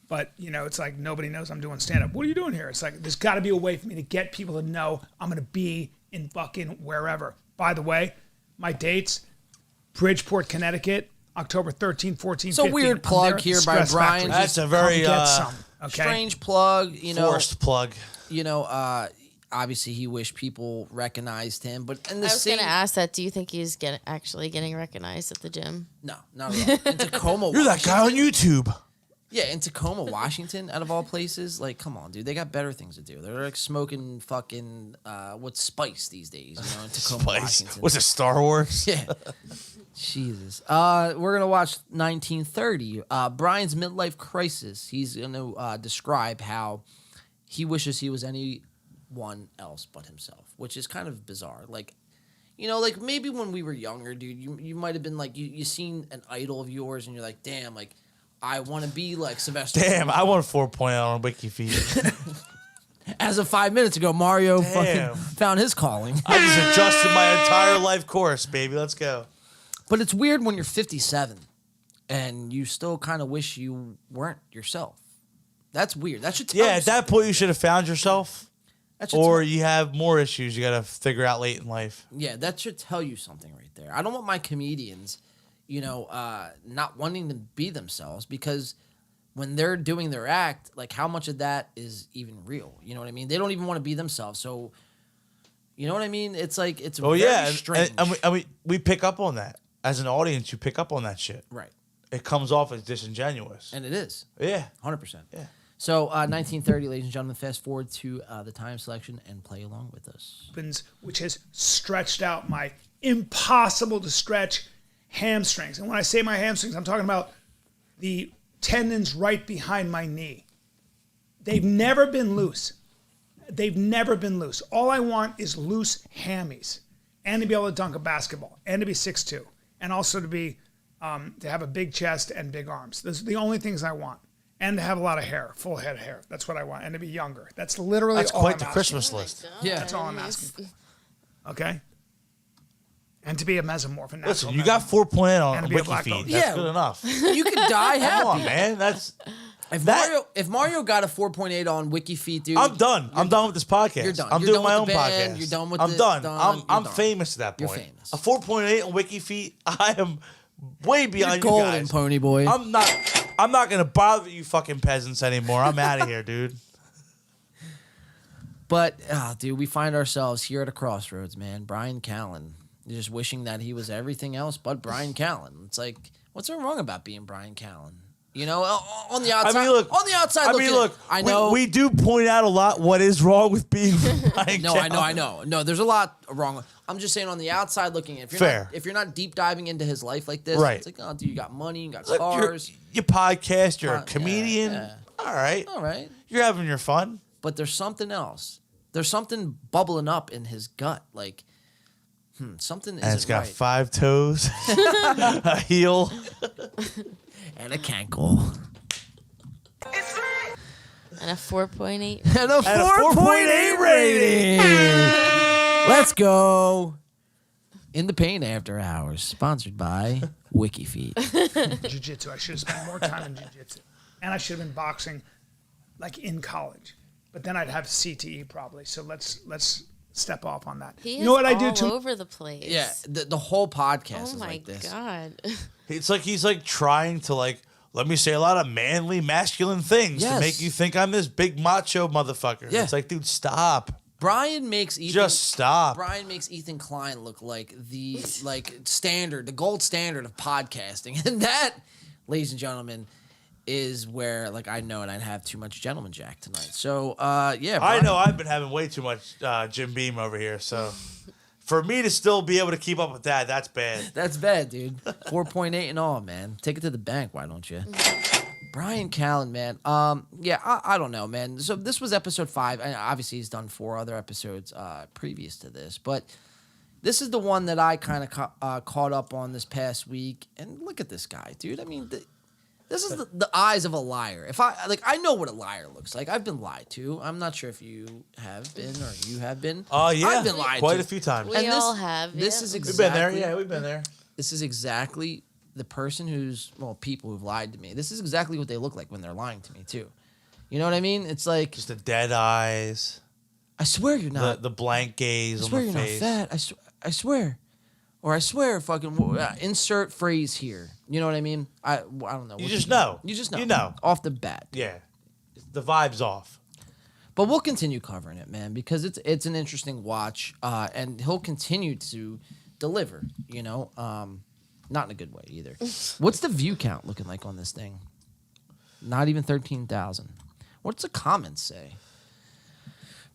But, it's like nobody knows I'm doing stand-up. What are you doing here? It's like there's got to be a way for me to get people to know I'm going to be in fucking wherever. By the way, my dates, Bridgeport, Connecticut, October 13, 14, 15. It's a weird plug here by Bryan. That's a very strange plug. Forced plug. Obviously he wished people recognized him, but in the I was same. going to ask that. Do you think he's actually getting recognized at the gym? No, not at all. In Tacoma, You're that guy on YouTube. Yeah, in Tacoma, Washington, out of all places, like, come on, dude, they got better things to do. They're like smoking fucking what's spice these days, in Tacoma, Washington. What's it, Star Wars? Yeah. Jesus. We're gonna watch 1930. Bryan's midlife crisis. He's gonna describe how he wishes he was anyone else but himself, which is kind of bizarre. Like, like maybe when we were younger, dude, you might have been like you seen an idol of yours and you're like, damn, like I want to be like Sylvester. Damn, I want 4.0 on WikiFeed. As of 5 minutes ago, Mario fucking found his calling. I just adjusted my entire life course, baby. Let's go. But it's weird when you're 57 and you still kind of wish you weren't yourself. That's weird. That should tell you at that point, you should have found yourself. Or you have more issues you got to figure out late in life. Yeah, that should tell you something right there. I don't want my comedians, not wanting to be themselves, because when they're doing their act, like how much of that is even real? You know what I mean? They don't even want to be themselves. So, you know what I mean? It's like, it's very strange. And we pick up on that. As an audience, you pick up on that shit. Right. It comes off as disingenuous. And it is. Yeah. 100%. Yeah. So 1930, ladies and gentlemen, fast forward to the time selection and play along with us. Which has stretched out my impossible to stretch hamstrings. And when I say my hamstrings, I'm talking about the tendons right behind my knee. They've never been loose. They've never been loose. All I want is loose hammies, and to be able to dunk a basketball, and to be 6'2", and also to be to have a big chest and big arms. Those are the only things I want. And to have a lot of hair, full head of hair. That's what I want. And to be younger. That's literally That's all quite I'm the asking Christmas for. list. Yeah. That's all I'm asking for. Okay? And to be a mesomorph. A Listen, natural you got mesomorph. 4.8 And on to be a Wiki black feed. belt. That's Yeah. good enough. You could die happy. Come on, man. That's If Mario got a 4.8 on WikiFeet, dude, I'm done. I'm done with this podcast. You're done. I'm You're doing done my with own the band. podcast. You're done with I'm the- done. done. I'm You're famous at that You're point. famous. A 4.8 on WikiFeet. I am way beyond you golden, guys. pony boy. I'm not gonna bother you fucking peasants anymore. I'm out of here, dude. But, dude, we find ourselves here at a crossroads, man. Bryan Callens, just wishing that he was everything else but Bryan Callens. It's like, what's so wrong about being Bryan Callens? You know, on the outside. I mean, look. On the outside, I know. We do point out a lot what is wrong with being Bryan No, Callens. I know. No, there's a lot wrong. I'm just saying on the outside looking, if you're Fair. if you're not deep diving into his life like this, Right. it's like, oh, dude, you got money, you got Look, cars. you podcast. You're a Yeah, comedian. yeah. All right. All right. You're having your fun. But there's something else. There's something bubbling up in his gut. Like, something And it's isn't got right. 5 toes, a heel. And a cankle. And a 4.8. And a 4.8 rating. Let's go. In the Pain After Hours, sponsored by WikiFeet. Jiu-jitsu. I should have spent more time in jiu-jitsu. And I should have been boxing like in college. But then I'd have CTE probably. So let's step off on that. He You know what I do all to over the place. Yeah, the whole podcast Oh is my like this. God. It's like he's like trying to let me say a lot of manly, masculine things to Yes. make you think I'm this big macho motherfucker. Yeah. It's like, dude, stop. Brian makes Ethan. Just stop. Brian makes Ethan Klein look like the the gold standard of podcasting, and that, ladies and gentlemen, is where I know and I'd have too much Gentleman Jack tonight. So yeah, I Brian, know I've been having way too much Jim Beam over here, so for me to still be able to keep up with that's bad. That's bad, dude. 4.8 and all, man. Take it to the bank, why don't you? Bryan Callens, man. Yeah, I don't know, man. So this was episode 5, and obviously he's done 4 other episodes previous to this, but this is the one that I kind of caught up on this past week. And look at this guy, dude. I mean, this is the eyes of a liar. If I know what a liar looks like. I've been lied to. I'm not sure if you have been or you have been. Oh yeah, I've been lied quite to. a few times. We all have. This yeah. is We've exactly. been there. Yeah, we've been there. This is exactly the person people who've lied to me. This is exactly what they look like when they're lying to me too. You know what I mean? It's like Just the dead eyes, I swear you're not. the blank gaze I on swear the you're face. not fat. I swear. Or I swear, fucking insert phrase here. You know what I mean? I don't know. You just know. You just know. You know. Off the bat. Yeah, the vibe's off. But we'll continue covering it, man, because it's an interesting watch, and he'll continue to deliver. You know, not in a good way either. What's the view count looking like on this thing? Not even 13,000. What's the comments say?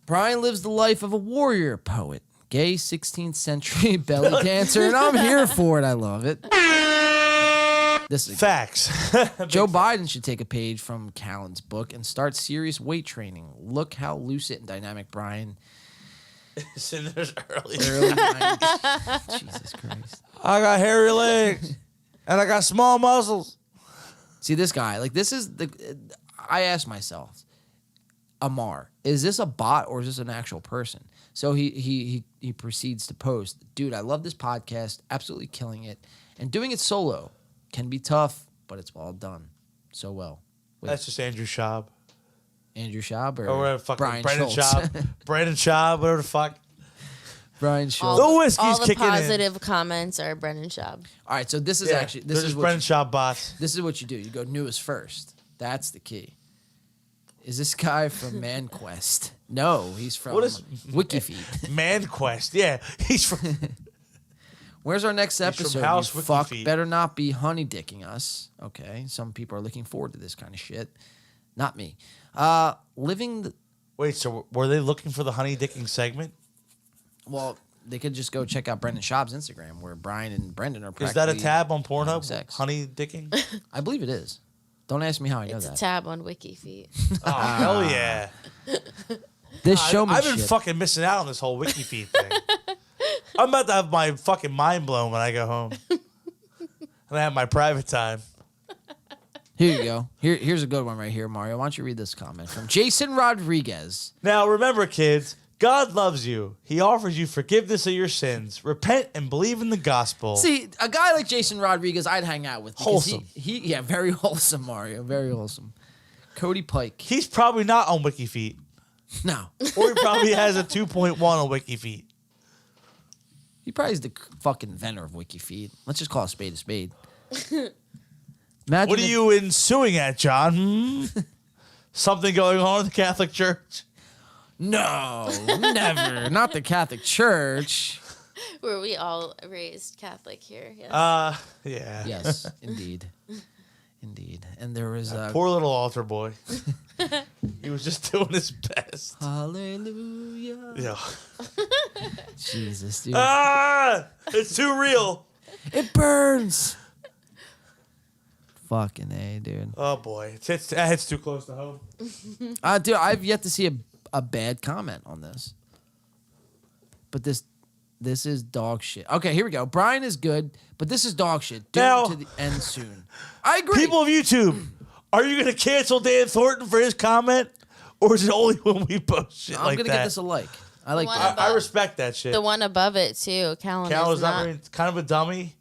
Brian lives the life of a warrior poet, gay 16th century belly dancer, and I'm here for it. I love it. This is Facts. Joe Biden should take a page from Callens' book and start serious weight training. Look how lucid and dynamic Brian. It's in those early. Early 90s. Jesus Christ. I got hairy legs, and I got small muscles. See this guy, this is I asked myself, Amar, is this a bot or is this an actual person? So he proceeds to post, dude, I love this podcast, absolutely killing it, and doing it solo can be tough, but it's all done so well. Wait, That's just Andrew Schaub. Andrew Schaub or Or fucking Brian Brandon Schultz? Schaub. Brandon Schaub, whatever the fuck. Brian Schultz. The whiskey's all the kicking in. positive comments are Brennan Schaub. All right, so this is Yeah, actually they're this is just what Brandon Schaub bots. this is what you do. You go newest first. That's the key. Is this guy from ManQuest? No, he's from What is- WikiFeet. ManQuest. Yeah, he's from. Where's our next from episode? House You fuck WikiFeed. better not be honey dicking us. Okay, some people are looking forward to this kind of shit. Not me. Living the Wait, so were they looking for the honey dicking segment? well. they could just go check out Brendan Schaub's Instagram, where Bryan and Brendan are. Is that a tab on having Pornhub? sex. Honey dicking? I believe it is. Don't ask me how I know It's a that. tab on WikiFeet. Oh, hell yeah. This I've showmanship. been fucking missing out on this whole WikiFeed thing. I'm about to have my fucking mind blown when I go home. And I have my private time. Here you go. Here's a good one right here, Mario. Why don't you read this comment from Jason Rodriguez? Now, remember, kids, God loves you. He offers you forgiveness of your sins. Repent and believe in the gospel. See, a guy like Jason Rodriguez, I'd hang out with. because Wholesome. Yeah, very wholesome, Mario. Very wholesome. Cody Pike. He's probably not on WikiFeet. No. Or he probably has a 2.1 on WikiFeet. He probably is the fucking inventor of WikiFeed. Let's just call a spade a spade. Imagine What are you ensuing at, John? Something going on in the Catholic Church? No, never. Not the Catholic Church. Were we all raised Catholic here? Yes. Yeah. Yes, indeed. Indeed. And there was a Poor little altar boy. He was just doing his best. Hallelujah. Yeah. Jesus, dude. It's too real. It burns. Fucking A, dude. Oh, boy. That hits too close to home. Dude, I've yet to see a bad comment on this. But this is dog shit. Okay, here we go. Bryan is good, but this is dog shit. Doomed Now- to the end soon. I agree. People of YouTube, are you going to cancel Dan Thornton for his comment? Or is it only when we post shit I'm like gonna that? get this a like. I like One that. I respect that shit. the one above it too. Callens Cal is is not very, kind of a dummy,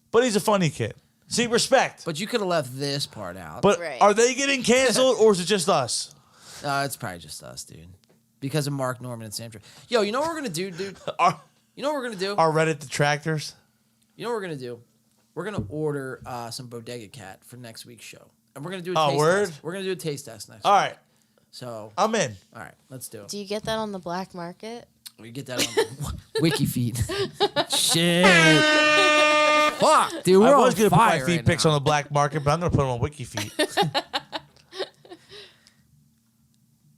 but he's a funny kid. See, respect. But you could have left this part out. But Right. are they getting canceled or is it just us? It's probably just us, dude. Because of Mark Norman and Sam. Yo, you know what we're gonna do, dude? You know what we're gonna do? Our Reddit detractors. You know what we're gonna do? We're gonna order some Bodega Cat for next week's show, and we're gonna do a Oh, taste word? test. We're gonna do a taste test next. All week. right, So I'm in. all right, let's do it. Do you get that on the black market? We get that on WikiFeed. Shit. Fuck, dude. We're I was on gonna put my fire feet right pics now. on the black market, but I'm gonna put them on WikiFeet.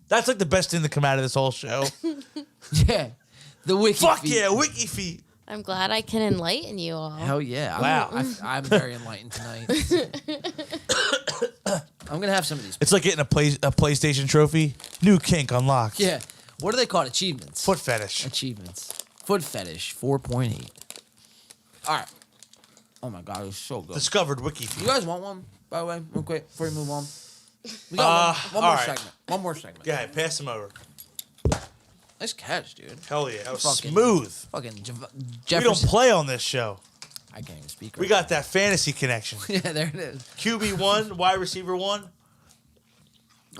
That's like the best thing to come out of this whole show. Yeah, the WikiFeed. Fuck yeah, WikiFeet. I'm glad I can enlighten you all. Hell yeah. Wow. I'm very enlightened tonight. I'm gonna have some of these. It's like getting a PlayStation trophy. New kink unlocked. Yeah. What are they called? Achievements. Foot fetish. Achievements. Foot fetish 4.8. All right. Oh my god, it was so good. Discovered WikiFeet. You guys want one, by the way, real quick, before we move on? We got one more all right. segment. One more segment. Go ahead, pass them over. Nice catch, dude. Hell yeah, that was Fucking- smooth. Fucking We don't Jefferson. play on this show. I can't even speak. We Right got that fantasy connection. yeah, there it is. QB1, wide receiver 1. All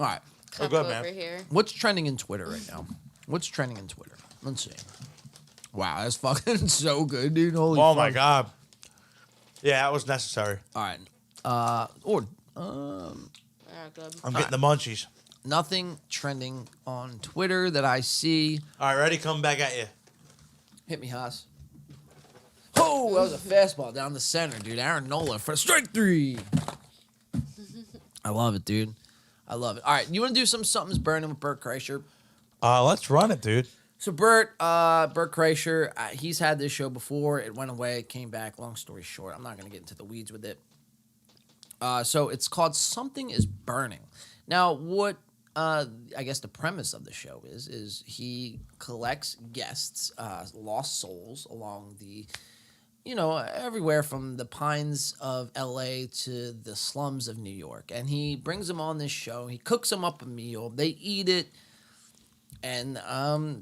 right. Cup good, over man. here. What's trending in Twitter right now? What's trending in Twitter? Let's see. Wow, that's fucking so good, dude. Holy Oh my fuck. god. Yeah, that was necessary. All right. Good. I'm getting the munchies. Nothing trending on Twitter that I see. All right, ready? Coming back at you. Hit me, Haas. Oh, that was a fastball down the center, dude. Aaron Nola for a strike 3. I love it, dude. I love it. All right, you want to do something's burning with Bert Kreischer? Let's run it, dude. So Bert Kreischer, he's had this show before. It went away, it came back. Long story short, I'm not going to get into the weeds with it. So it's called Something is Burning. Now, what I guess the premise of the show is he collects guests, lost souls along the, everywhere from the pines of L.A. to the slums of New York. And he brings them on this show. He cooks them up a meal. They eat it. And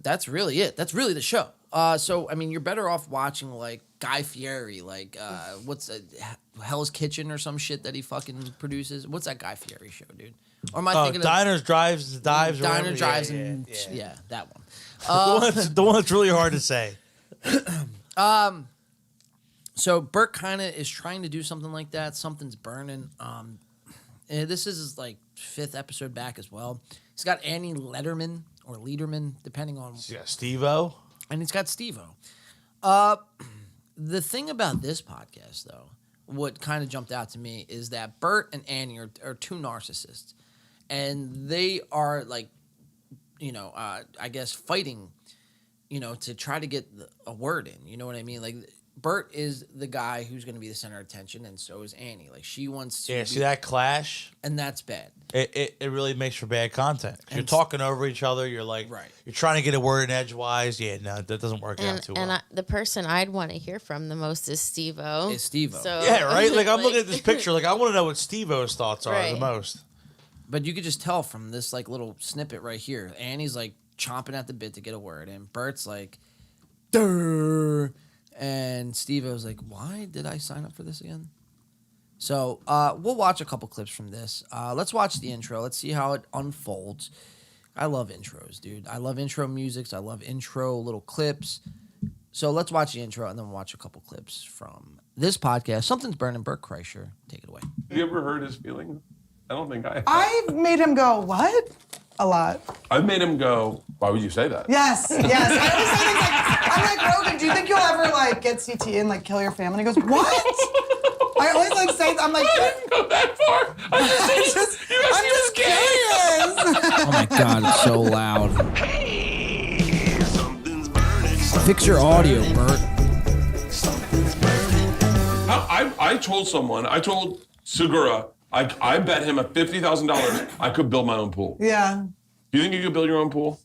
that's really it. That's really the show. So, I mean, you're better off watching, like, Guy Fieri, like, what's Hell's Kitchen or some shit that he fucking produces. What's that Guy Fieri show, dude? Or am I thinking Diners, Drives, Dives. or Diner, whatever? Drives, Yeah, and... yeah. Yeah, that one. The one that's really hard to say. So Bert kind of is trying to do something like that. Something's burning. And this is his, like, 5th episode back as well. He's got Annie Lederman or Lederman, depending on... He's got Steve-O. And he's got Steve-O. The thing about this podcast, though, what kind of jumped out to me is that Bert and Annie are two narcissists. And they are, like, I guess fighting to try to get a word in. You know what I mean? Like, Bert is the guy who's going to be the center of attention, and so is Annie. Like, she wants to. Yeah, see that clash? And that's bad. It really makes for bad content. You're talking over each other. You're like, you're trying to get a word in edgewise. Yeah, no, that doesn't work out too well. And the person I'd want to hear from the most is Steve-O. So, yeah, right? Like, I'm looking at this picture. Like, I want to know what Steve-O's thoughts are the most. But you could just tell from this, like, little snippet right here. Annie's, like, chomping at the bit to get a word, and Bert's like, durr. And Steve-O's like, why did I sign up for this again? So we'll watch a couple clips from this. Let's watch the intro. Let's see how it unfolds. I love intros, dude. I love intro musics. I love intro little clips. So let's watch the intro, and then we'll watch a couple clips from this podcast. Something's Burning. Bert Kreischer. Take it away. Have you ever heard his feelings? I don't think I have. I've made him go, what? A lot. I've made him go, why would you say that? Yes. I always say things like, I'm like, Rogan, do you think you'll ever like get CT and like kill your family? And he goes, what? I always like say, I'm like, I didn't go that far. I'm just curious. Oh my God, it's so loud. Fix your audio, Bert. I told someone, I told Segura, I bet him at $50,000 I could build my own pool. Yeah. Do you think you could build your own pool?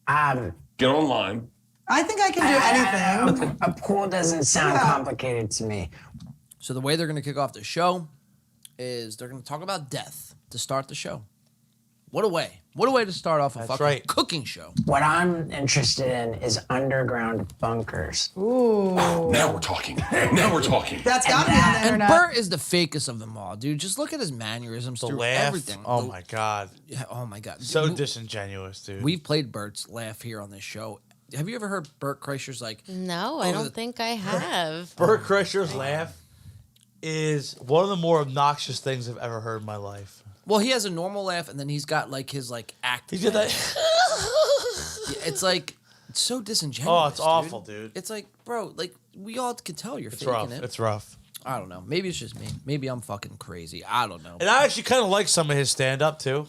Get online. I think I can do anything. A pool doesn't sound complicated to me. So the way they're going to kick off the show is they're going to talk about death to start the show. What a way. What a way to start off a fucking cooking show. What I'm interested in is underground bunkers. Ooh. Oh, now we're talking. Now we're talking. That's got to be on the And internet. Bert is the fakest of them all, dude. Just look at his mannerisms through laugh. everything. Oh, my God. Yeah, oh, my God. So disingenuous, dude. We've played Bert's laugh here on this show. Have you ever heard Bert Kreischer's like... No, I don't think I have. Bert Kreischer's laugh is one of the more obnoxious things I've ever heard in my life. Well, he has a normal laugh, and then he's got like his like act. He did that. It's like it's so disingenuous. Oh, it's awful, dude. It's like, bro, like we all can tell you're It's faking rough. it. It's rough. I don't know. Maybe it's just me. Maybe I'm fucking crazy. I don't know. And I actually kind of like some of his stand-up, too.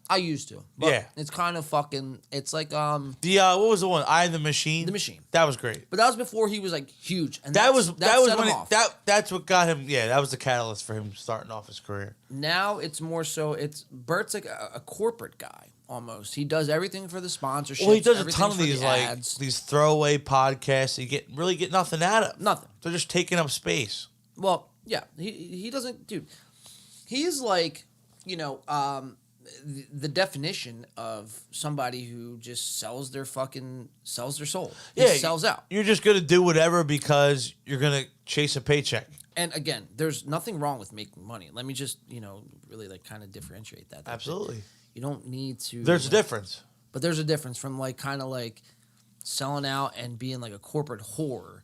I used to. But Yeah. It's kind of fucking. It's like The what was the one? I Am the Machine. The Machine. That was great. But that was before he was like huge. And That was set when him it, off. that's what got him. Yeah, that was the catalyst for him starting off his career. Now it's more so. It's Bert's like a corporate guy almost. He does everything for the sponsorships. Well, he does a everything ton of for these the like ads. these throwaway podcasts. You get nothing out of. Nothing. They're just taking up space. Well, yeah, he doesn't, dude. He is like, the definition of somebody who just sells their soul. He sells out. You're just gonna do whatever because you're gonna chase a paycheck. And again, there's nothing wrong with making money. Let me just, really like kind of differentiate that. Absolutely. You don't need to. There's a difference. But there's a difference from like kind of like selling out and being like a corporate whore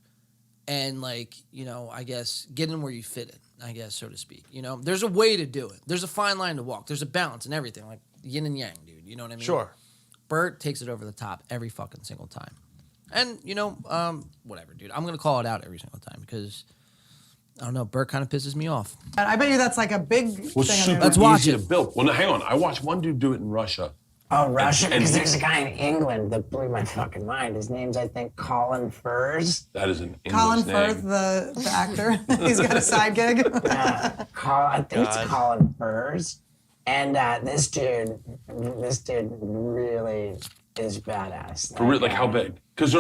and like, I guess getting where you fit in, I guess, so to speak. There's a way to do it. There's a fine line to walk. There's a balance and everything, like yin and yang, dude. You know what I mean? Sure. Bert takes it over the top every fucking single time. And, whatever, dude. I'm going to call it out every single time because, I don't know, Bert kind of pisses me off. I bet you that's like a big Was thing. super Let's watch easy it. to build. Well, no, hang on. I watched one dude do it in Russia. Oh, Russia? And Because there's a guy in England that blew my fucking mind. His name's, I think, Colin Furs. That is an English Colin name. Firth, the actor. He's got a side gig. I think it's Colin Furs. And this dude really is badass. For real, like how big? Because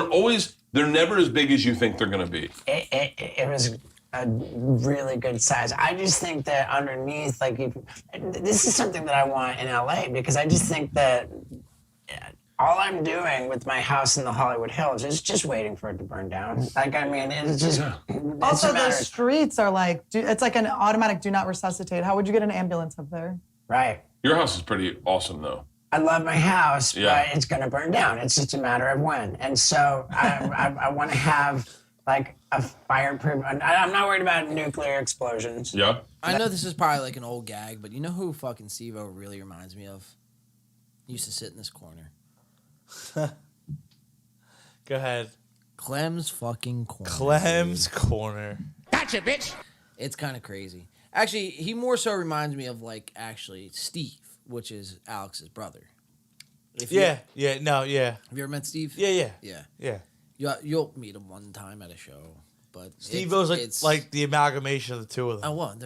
they're never as big as you think they're gonna be. It was a really good size. I just think that underneath, like, this is something that I want in LA because I just think that all I'm doing with my house in the Hollywood Hills is just waiting for it to burn down. Like, I mean, it's just. Also, the streets are like, it's like an automatic do not resuscitate. How would you get an ambulance up there? Right. Your house is pretty awesome, though. I love my house, Yeah. but it's going to burn down. It's just a matter of when. And so I want to have like a fireproof. I'm not worried about nuclear explosions. Yeah. I know this is probably like an old gag, but you know who fucking Steve-O really reminds me of? He used to sit in this corner. Go ahead. Clem's fucking corner. Clem's corner. Gotcha, bitch. It's kind of crazy. Actually, he more so reminds me of like actually Steve, which is Alex's brother. Have Yeah. you ever met Steve? Yeah. Yeah. You'll meet him one time at a show, but Steve O's like the amalgamation of the two of them. Oh, what?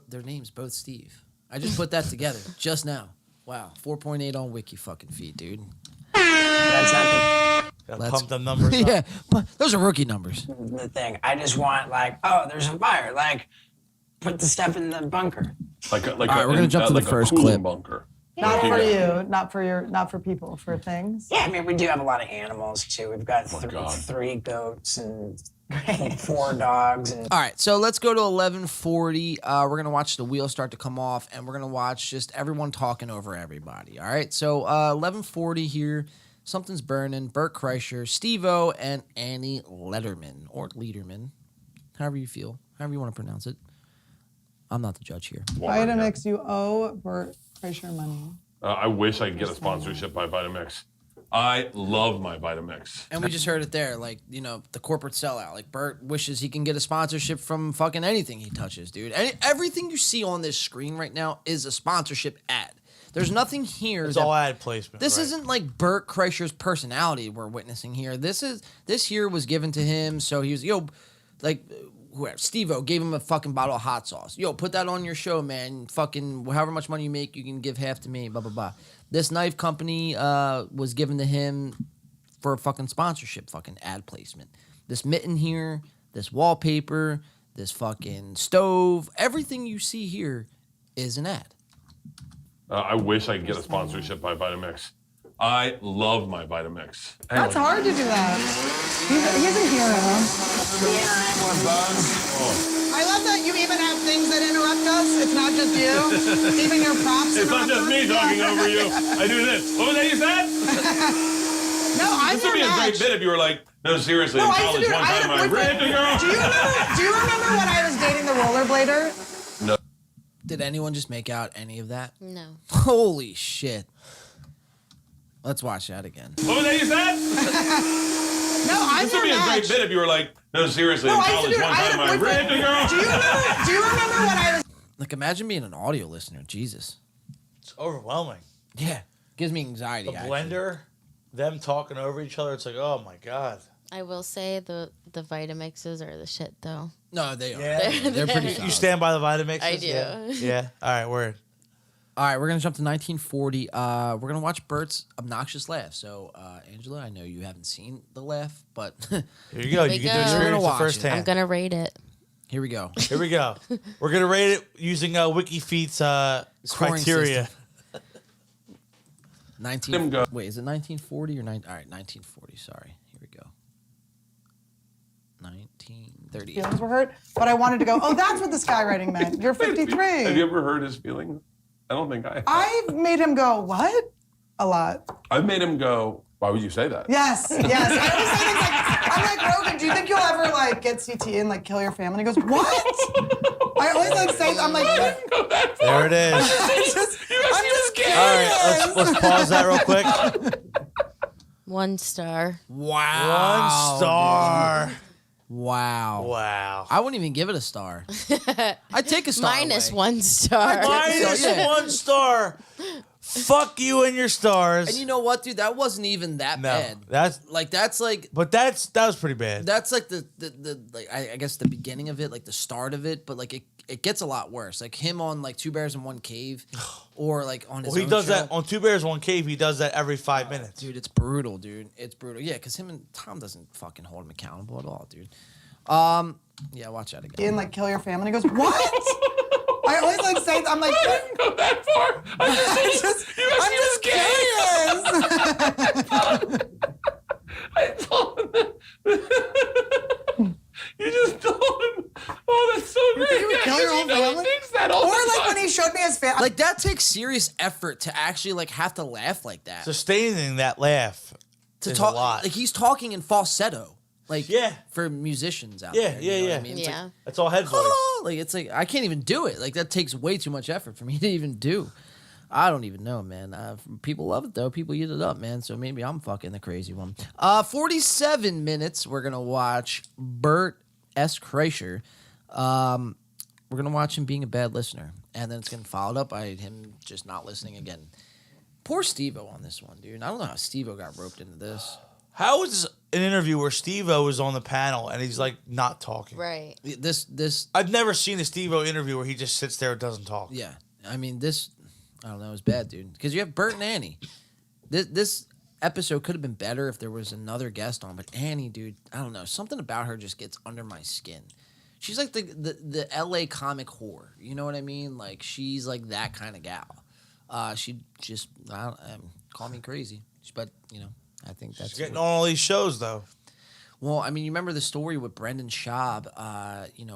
Their names both Steve. I just put that together just now. Wow, 4.8 on Wiki fucking feed, dude. That's not Gotta pump them numbers up. Yeah, but those are rookie numbers. the thing. I just want there's a fire. Put the stuff in the bunker. Like All right, we're gonna jump to the first clip. Bunker. Not for you, not for people, for things. Yeah, I mean, we do have a lot of animals too. We've got 3 goats and 4 dogs. And All right, so let's go to 11:40. We're gonna watch the wheels start to come off, and we're gonna watch just everyone talking over everybody. All right, so 11:40 here. Something's burning. Bert Kreischer, Steve-O, and Annie Lederman or Lederman, however you feel, however you want to pronounce it. I'm not the judge here. Vitamix, you owe Bert Kreischer money. I wish I could get a sponsorship by Vitamix. I love my Vitamix. And we just heard it there, the corporate sellout. Like, Bert wishes he can get a sponsorship from fucking anything he touches, dude. Everything you see on this screen right now is a sponsorship ad. There's nothing here. It's all ad placement. This right. isn't like Bert Kreischer's personality we're witnessing here. This here was given to him, so he was, whoever, Steve-O gave him a fucking bottle of hot sauce. Yo, put that on your show, man. Fucking however much money you make, you can give half to me, blah, blah, blah. This knife company was given to him for a fucking sponsorship, fucking ad placement. This mitten here, this wallpaper, this fucking stove, everything you see here is an ad. I wish I could get a sponsorship by Vitamix. I love my Vitamix. That's hard to do that. He's a hero. I love that you even have things that interrupt us. It's not just you. Even your props. It's not just me talking over you. I do this. What was that you said? No, I'm This would be a great bit if you were like, no, seriously, in I used to college do it. one I had time a I boyfriend. ripped a girl. Do you remember when I was dating the rollerblader? No. Did anyone just make out any of that? No. Holy shit. Let's watch that again. What was that you said? No, I'm This would be a great bit if you were like, no, seriously, in I used to college do it. one I had time a I boyfriend. ripped a girl. Do you remember when I was... Like, imagine being an audio listener. Jesus. It's overwhelming. Yeah. Gives me anxiety. The blender, them talking over each other. It's like, oh my god. I will say the Vitamixes are the shit though. No, they are. Yeah. They're pretty You solid. stand by the Vitamixes? I do. Yeah. All right, word. All right, we're going to jump to 1940. We're going to watch Bert's obnoxious laugh. So, Angela, I know you haven't seen the laugh, but... Here you go. You get to experience it firsthand. I'm gonna rate it. Here we go. Here we go. We're going to rate it using WikiFeet's Scoring criteria. system. Wait, is it 1940 or 9? All right, 1940. Sorry. Here we go. 1930. Feelings were hurt, but I wanted to go, oh, that's what the skywriting meant. You're 53. Have you ever heard his feelings? I don't think I have. I've made him go, what? A lot. I've made him go, why would you say that? Yes. I always say things like, I'm like, Rogan, do you think you'll ever get CTE and kill your family? He goes, what? I always say, I'm like, There it is. I'm just kidding. All right, let's pause that real quick. 1 star. Wow. 1 star. Wow. Wow. I wouldn't even give it a star. I'd take a star Minus away. 1 star. Minus Yeah. 1 star. Fuck you and your stars. And you know what, dude? That wasn't even that bad. That's But that was pretty bad. That's like the I guess the beginning of it, like the start of it, but it gets a lot worse. Like him on 2 Bears in 1 Cave, or on his. Well, he own does show. that on 2 Bears 1 Cave. He does that every 5 minutes. Dude, it's brutal, dude. It's brutal. Yeah, because him and Tom doesn't fucking hold him accountable at all, dude. Yeah, watch that again. And kill your family. He goes, what? I always say, I'm like, I didn't go that far. I'm just curious. I told him you just told him. Oh, that's so great. You would kill your own family? He thinks that all the time. When he showed me his family. That takes serious effort to actually have to laugh like that. Sustaining that laugh To is talk a lot. he's talking in falsetto. Yeah. For musicians out Yeah, there. You know what yeah. I mean? It's Yeah. That's all head voice. I can't even do it. That takes way too much effort for me to even do. I don't even know, man. People love it though. People eat it up, man. So maybe I'm fucking the crazy one. 47 minutes. We're gonna watch Bert S. Kreischer. We're gonna watch him being a bad listener, and then it's gonna followed up by him just not listening again. Poor Steve-O on this one, dude. I don't know how Steve-O got roped into this. How is an interview where Steve-O is on the panel and he's like not talking? Right. This I've never seen a Steve-O interview where he just sits there and doesn't talk. Yeah. I mean, this, I don't know, it's bad, dude. Because you have Bert and Annie. This episode could have been better if there was another guest on, but Annie, dude, I don't know. Something about her just gets under my skin. She's like the LA comic whore. You know what I mean? Like, she's like that kind of gal. She just, call me crazy. But, you know, I think that's... She's getting on all these shows, though. Well, I mean, you remember the story with Brendan Schaub,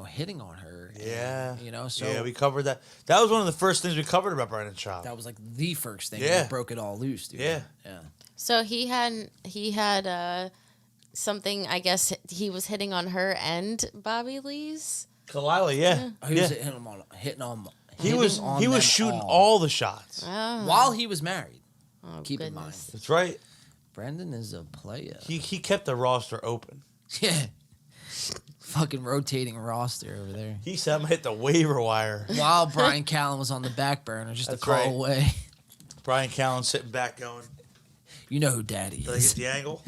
hitting on her. Yeah. And, so... Yeah, we covered that. That was one of the first things we covered about Brendan Schaub. That was like the first thing that that broke it all loose, dude. Yeah. Yeah. So he had something, I guess he was hitting on her and Bobby Lee's. Kalila, yeah. He was hitting on He was shooting all the shots. Oh. While he was married. Oh, Keep in mind. goodness. That's right. Brendan is a player. He kept the roster open. Yeah. Fucking rotating roster over there. He said, I'm going to hit the waiver wire. While Bryan Callens was on the back burner, just That's a call right. away. Bryan Callens sitting back going, You know who daddy did I is. get the angle?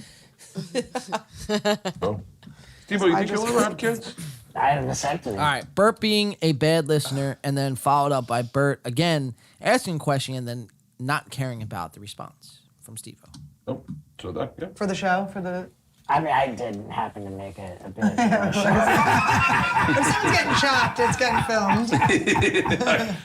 Steve-O, you think you'll ever have kids? I had a vasectomy. All right, Bert being a bad listener, and then followed up by Bert again asking a question and then not caring about the response from Steve-O. Oh, so that, yeah. For the show, for the. I mean, I did happen to make it a bit. If someone's getting chopped, it's getting filmed.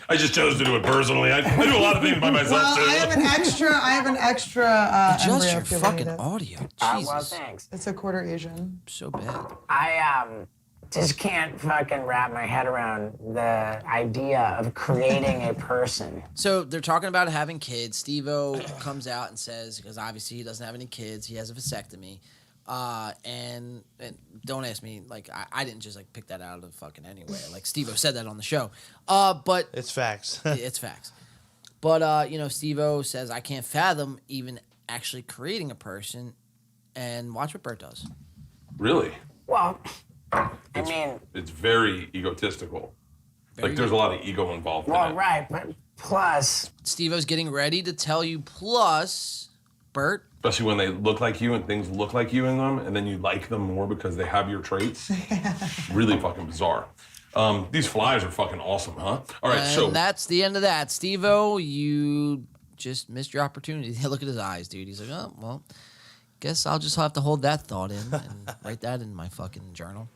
I just chose to do it personally. I do a lot of things by myself, Well, too. I have an extra. Adjust embryo your if you fucking need it. audio. Well, Jesus. thanks. It's a quarter Asian. So bad. I just can't fucking wrap my head around the idea of creating a person. So they're talking about having kids. Steve-O comes out and says, because obviously he doesn't have any kids, he has a vasectomy. And don't ask me, like, I didn't just like pick that out of the fucking anywhere. Like Steve-O said that on the show. But It's facts. it's facts. But Steve-O says, I can't fathom even actually creating a person. And watch what Bert does. Really? Well, I mean, It's very egotistical. Like, there's a lot of ego involved in well, it. right, but plus, Steve-O's getting ready to tell you, plus, Bert. Especially when they look like you and things look like you in them, and then you like them more because they have your traits. Really fucking bizarre. These flies are fucking awesome, huh? All right, And so that's the end of that. Steve-O, you just missed your opportunity. Look at his eyes, dude. He's like, oh, well, guess I'll just have to hold that thought in and write that in my fucking journal.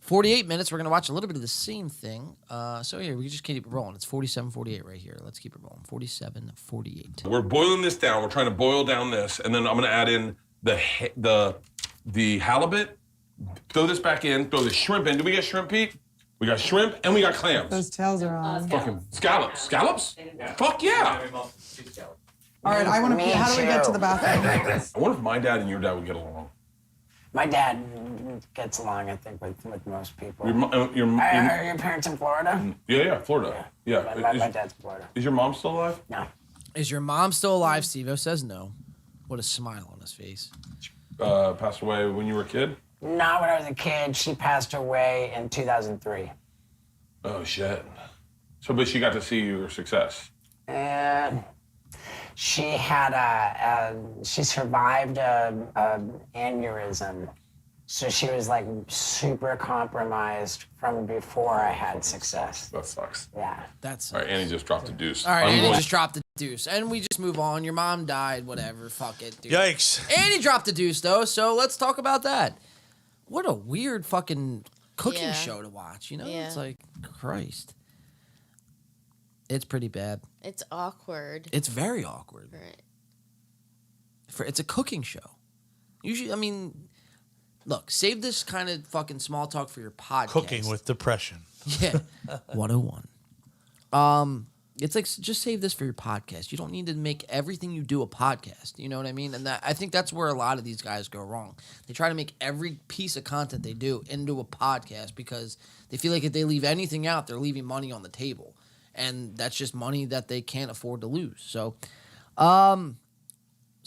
48 minutes. We're going to watch a little bit of the same thing. So here, we can just keep it rolling. It's 47-48 right here. Let's keep it rolling. 47-48. we're boiling this down. We're trying to boil down this, and then I'm gonna add in the halibut. Throw this back in. Throw the shrimp in. Do we get shrimp, Pete? We got shrimp and we got clams. Those tails are on. Fucking scallops. Scallops? Fuck yeah! All right, I want to Me pee. How do we get to the bathroom? I wonder if my dad and your dad would get along. my dad gets along, I think, with most people. Your Are your parents in Florida? yeah, Florida. Yeah. My dad's in Florida. Is your mom still alive? No. Is your mom still alive? Steve-O says no. What a smile on his face. Passed away when you were a kid? Not when I was a kid. She passed away in 2003. Oh, shit. So, but she got to see your success. She had she survived a aneurysm. So she was like super compromised from before I had success. That sucks. Yeah. That's all right. Annie just dropped a deuce. All right, Annie just dropped the deuce, and we just move on. Your mom died, whatever. Fuck it, dude. Yikes. Annie dropped the deuce though, so let's talk about that. What a weird fucking cooking show to watch. You know, Yeah. it's like Christ. It's pretty bad. It's awkward. It's very awkward. Right. It's a cooking show. Usually, I mean, look, save this kind of fucking small talk for your podcast. Cooking with depression. Yeah. 101. It's like, just save this for your podcast. You don't need to make everything you do a podcast. You know what I mean? And I think that's where a lot of these guys go wrong. They try to make every piece of content they do into a podcast because they feel like if they leave anything out, they're leaving money on the table. And that's just money that they can't afford to lose. So we're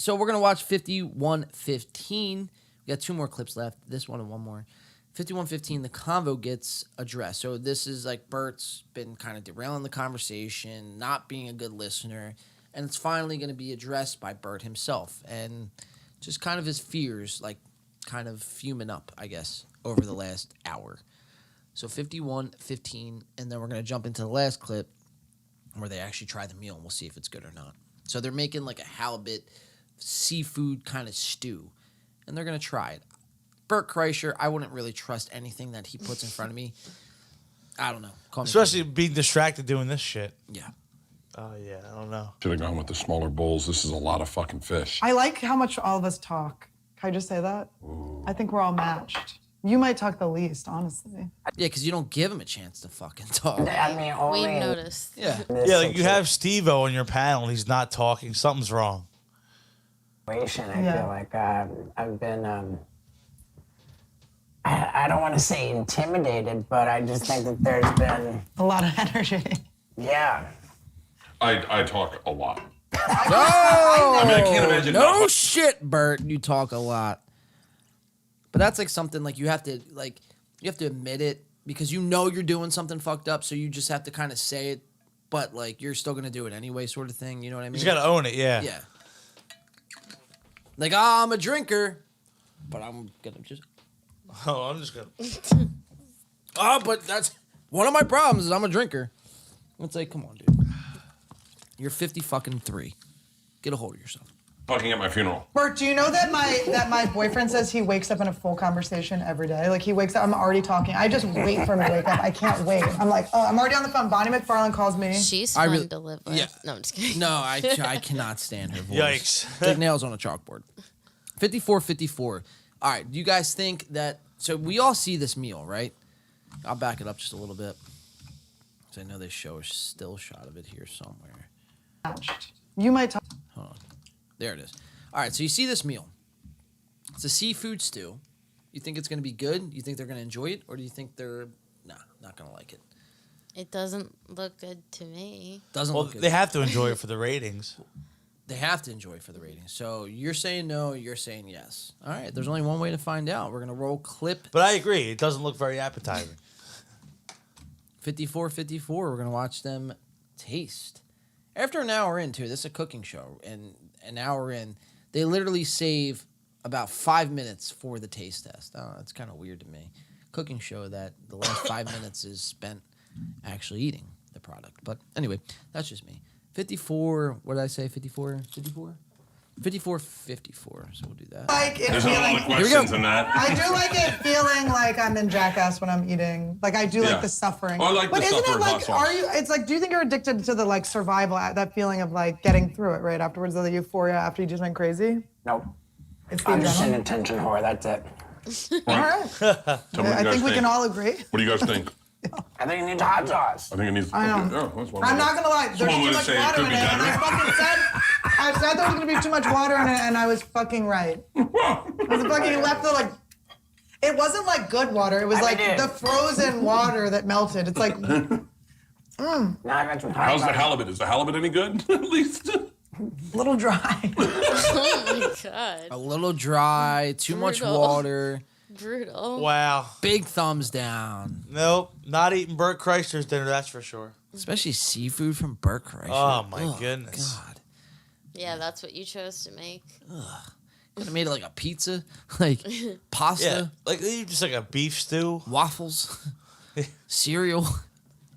going to watch 51-15. We got two more clips left. This one and one more. 51-15, the convo gets addressed. So this is like Bert's been kind of derailing the conversation, not being a good listener. and it's finally going to be addressed by Bert himself, and just kind of his fears, like, kind of fuming up, I guess, over the last hour. So 51-15, and then we're going to jump into the last clip where they actually try the meal, and we'll see if it's good or not. So they're making like a halibut seafood kind of stew, and they're going to try it. Bert Kreischer, I wouldn't really trust anything that he puts in front of me. I don't know. Especially being distracted doing this shit. Yeah. Oh, yeah, I don't know. Should have gone with the smaller bowls. This is a lot of fucking fish. I like how much all of us talk. Can I just say that? I think we're all matched. You might talk the least, honestly. Yeah, because you don't give him a chance to fucking talk. I mean, only We've noticed. Yeah. Yeah, like you have Steve-O on your panel. He's not talking. Something's wrong. I feel like I've been, I don't want to say intimidated, but I just think that there's been a lot of energy. Yeah. I talk a lot. Oh, I mean, I can't imagine. No shit, Bert. You talk a lot. But that's like something like you have to admit it because you know you're doing something fucked up, so you just have to kind of say it, but like you're still gonna do it anyway, sort of thing. You know what I mean? You just gotta own it, yeah. Yeah. Like, I'm a drinker, but I'm gonna just. Oh, I'm just gonna. But that's one of my problems is I'm a drinker. It's like, come on, dude. You're 50-3. Get a hold of yourself. Fucking at my funeral. Bert, do you know that my boyfriend says he wakes up in a full conversation every day? Like he wakes up, I'm already talking. I just wait for him to wake up. I can't wait. I'm like, oh, I'm already on the phone. Bonnie McFarlane calls me. She's fun to live with. Yeah. No, I'm just kidding. No, I cannot stand her voice. Yikes. Take nails on a chalkboard. 54-54. All right, do you guys think that... So we all see this meal, right? I'll back it up just a little bit. Because I know they show a still shot of it here somewhere. You might talk. Hold on. There it is. All right, so you see this meal. It's a seafood stew. You think it's going to be good? You think they're going to enjoy it? Or do you think they're... Nah, not going to like it? It doesn't look good to me. Doesn't look good. They have to enjoy it for the ratings. They have to enjoy it for the ratings. So you're saying no, you're saying yes. All right, there's only one way to find out. We're going to roll clip. But I agree. It doesn't look very appetizing. 54-54. We're going to watch them taste. After an hour into this is a cooking show, and an hour in, they literally save about 5 minutes for the taste test. Oh, that's kind of weird to me. Cooking show that the last 5 minutes is spent actually eating the product. But anyway, that's just me. 54, what did I say? 54? 54? 54-54, so we'll do that. Like it There's a lot of Here we questions go. in that. I do like it feeling like I'm in Jackass when I'm eating. Like I do Yeah. like the suffering. Oh, I like but the isn't it suffering like hot sauce. are you it's like do you think you're addicted to the like survival that feeling of like getting through it right afterwards, the euphoria after you just went crazy? Nope. It's the I'm just an adrenaline. attention whore. That's it. All right. Tell me what you I guys think we can all agree. What do you guys think? I think it needs hot sauce. I think it needs. I know. Okay, yeah, that's one I'm way. not gonna lie, there's That's one too way to much say it water could in be it, and I better. fucking said there was gonna be too much water in it, and I was fucking right. I was fucking left the like. It wasn't like good water. It was I like mean, the frozen water that melted. It's like. Now I got some hot How's the sauce. halibut? Is the halibut any good? At least. Little dry. Oh my god. A little dry, too much Brutal. water. Brutal. Wow. Big thumbs down. Nope. Not eating Bert Kreischer's dinner, that's for sure. Especially seafood from Bert Kreischer. Oh, my goodness. God. Yeah, that's what you chose to make. Could have made it like a pizza, like pasta, Yeah, like just like a beef stew, waffles, cereal,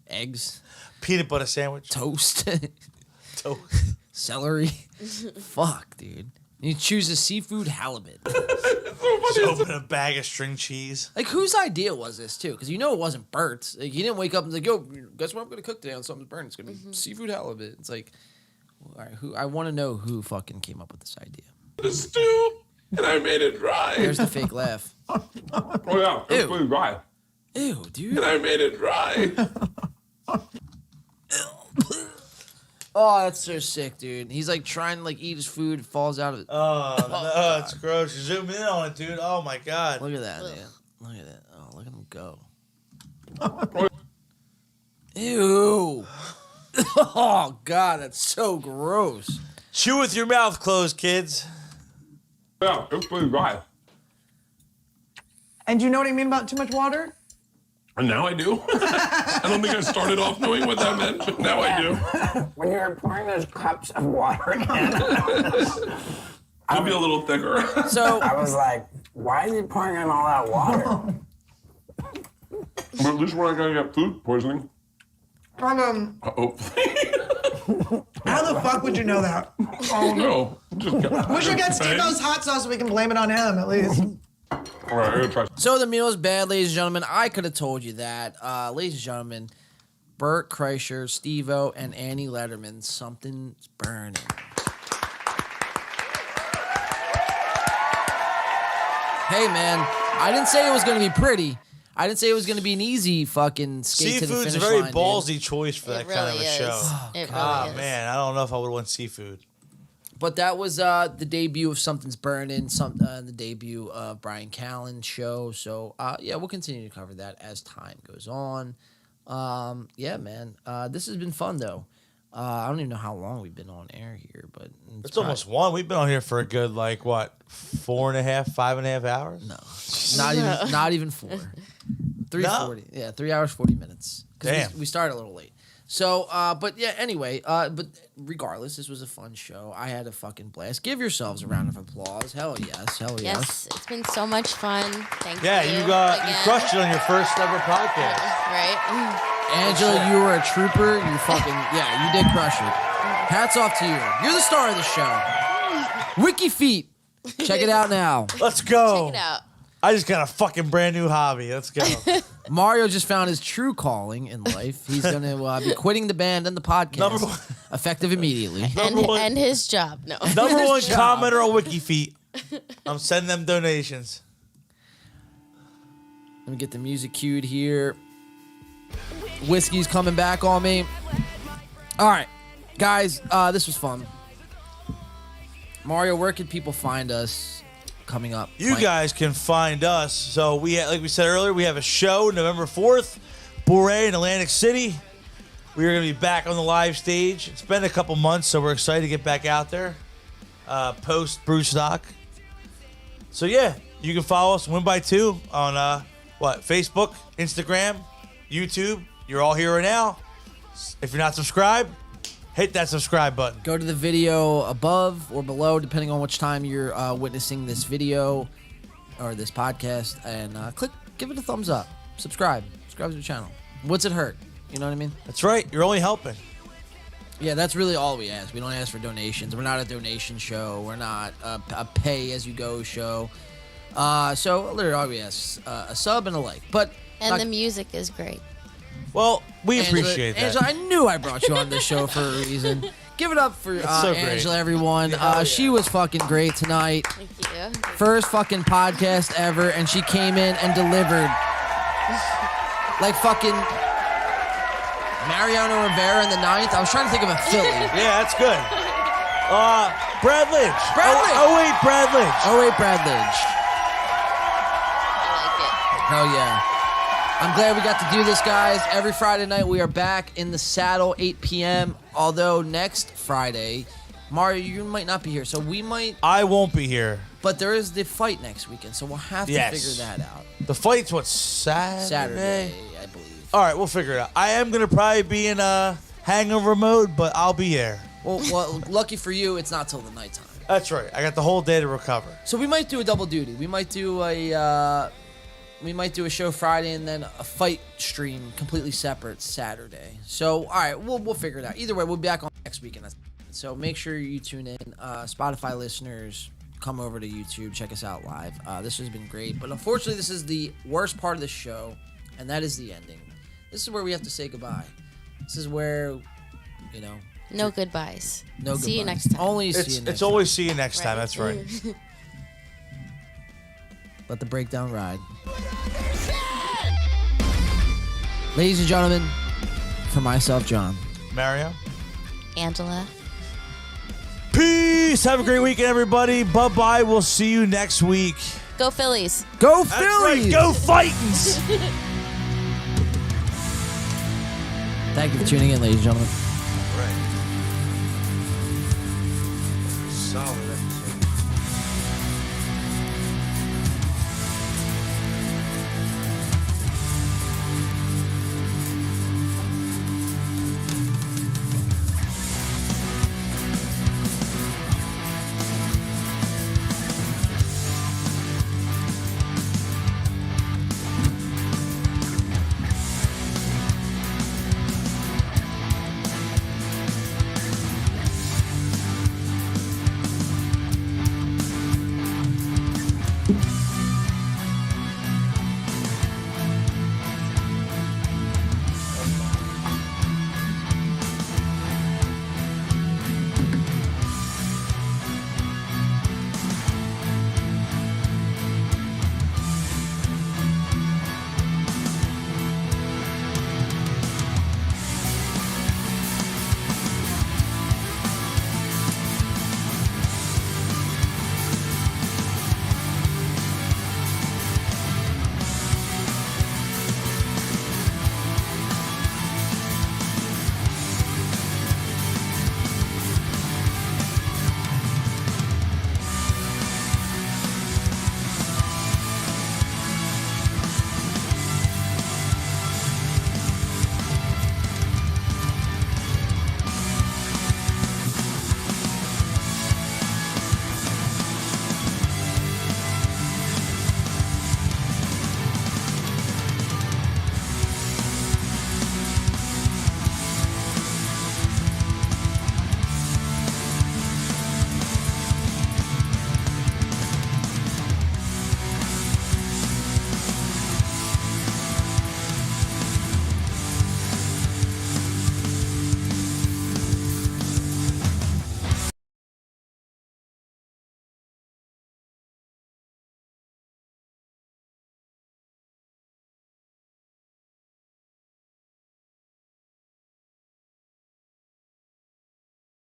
eggs, peanut butter sandwich, toast, toast. celery. Fuck, dude. You choose a seafood halibut. Just open a bag of string cheese. Like, whose idea was this, too? Because you know it wasn't Bert's. Like, he didn't wake up and like, yo, guess what I'm going to cook today on something's burnt? It's going to be seafood halibut. It's like, all right, I want to know who fucking came up with this idea. The stew, and I made it dry. There's the fake laugh. Oh yeah, it's pretty dry. Ew, dude. And I made it dry. Oh, that's so sick, dude. He's like trying to like eat his food, it falls out of it. Oh, no, it's gross. You zoom in on it, dude. Oh, my God. Look at that, dude. Look at that. Oh, look at him go. Ew. Oh, God, that's so gross. Chew with your mouth closed, kids. Yeah, it's pretty dry. And do you know what I mean about too much water? And now I do. I don't think I started off knowing what that meant, but now I do. When you were pouring those cups of water in, I'll be a little thicker. So I was like, why is he pouring in all that water? But at least we're not going to get food poisoning. Hopefully. How the fuck would you know that? Oh, no. We should get Steve-O's hot sauce so we can blame it on him at least. All right, I'm going to try. So the meal is bad, ladies and gentlemen. I could have told you that. Ladies and gentlemen, Bert Kreischer, Steve-O, and Annie Letterman, something's burning. Hey, man, I didn't say it was going to be pretty. I didn't say it was going to be an easy fucking skate to the finish line. Seafood's a very dude. ballsy choice for that It kind of really a is. show. It really is. Man, I don't know if I would want seafood. But that was the debut of Something's Burning, the debut of Bryan Callens' show. So, yeah, we'll continue to cover that as time goes on. Yeah, man. This has been fun, though. I don't even know how long we've been on air here, but It's almost one. We've been on here for a good, 4.5, 5.5 hours? No, not even 4. 3:40. Yeah, 3 hours 40 minutes. 'Cause Damn. we started a little late. So, but yeah. Anyway, but regardless, this was a fun show. I had a fucking blast. Give yourselves a round of applause. Hell yes. Hell yes. Yes, it's been so much fun. Thank Yeah, you. you again. crushed it on your first ever podcast. Right? Angela, you were a trooper. You did crush it. Hats off to you. You're the star of the show. Wiki Feet. Check it out now. Let's go. Check it out. I just got a fucking brand new hobby. Let's go. Mario just found his true calling in life. He's going to be quitting the band and the podcast, effective immediately. And his job. No. Number one commenter on WikiFeet. I'm sending them donations. Let me get the music cued here. Whiskey's coming back on me. All right, guys, this was fun. Mario, where can people find us coming up? You guys can find us. So like we said earlier, we have a show November 4th, Bourré in Atlantic City. We are going to be back on the live stage. It's been a couple months, so we're excited to get back out there. Post Brewstock. So yeah, you can follow us Win by 2 on Facebook, Instagram, YouTube. You're all here right now. If you're not subscribed, hit that subscribe button. Go to the video above or below, depending on which time you're witnessing this video or this podcast, and give it a thumbs up. Subscribe to the channel. What's it hurt? You know what I mean? That's right. You're only helping. Yeah, that's really all we ask. We don't ask for donations. We're not a donation show. We're not a pay-as-you-go show. So literally all we ask a sub and a like. And the music is great. Well, we Angela, appreciate that. Angela, I knew I brought you on this show for a reason. Give it up for so great. Angela, everyone. Yeah. She was fucking great tonight. Thank you. First fucking podcast ever, and she came in and delivered. Like fucking Mariano Rivera in the 9th. I was trying to think of a Philly. Yeah, that's good. Brad Lynch. Brad Lynch. Oh, wait, Brad Lynch. Oh, wait, Brad Lynch. I like it. Hell yeah. I'm glad we got to do this, guys. Every Friday night, we are back in the saddle, 8 p.m. Although next Friday, Mario, you might not be here, so we might. I won't be here. But there is the fight next weekend, so we'll have to figure that out. The fight's what, Saturday? Saturday, I believe. All right, we'll figure it out. I am going to probably be in hangover mode, but I'll be there. Well, lucky for you, it's not till the nighttime. That's right. I got the whole day to recover. So we might do a double duty. We might do a show Friday and then a fight stream completely separate Saturday. So, all right, we'll figure it out. Either way, we'll be back on next weekend. So make sure you tune in. Spotify listeners, come over to YouTube. Check us out live. This has been great. But unfortunately, this is the worst part of the show, and that is the ending. This is where we have to say goodbye. This is where, No goodbyes. No See you goodbyes. next time. Only see you next time. It's always see you next time. That's right. Let the breakdown ride. Ladies and gentlemen, for myself, John. Mario. Angela. Peace. Have a great weekend, everybody. Bye-bye. We'll see you next week. Go Phillies. Go That's Phillies. Right. Go Fightins. Thank you for tuning in, ladies and gentlemen. Right. Solid.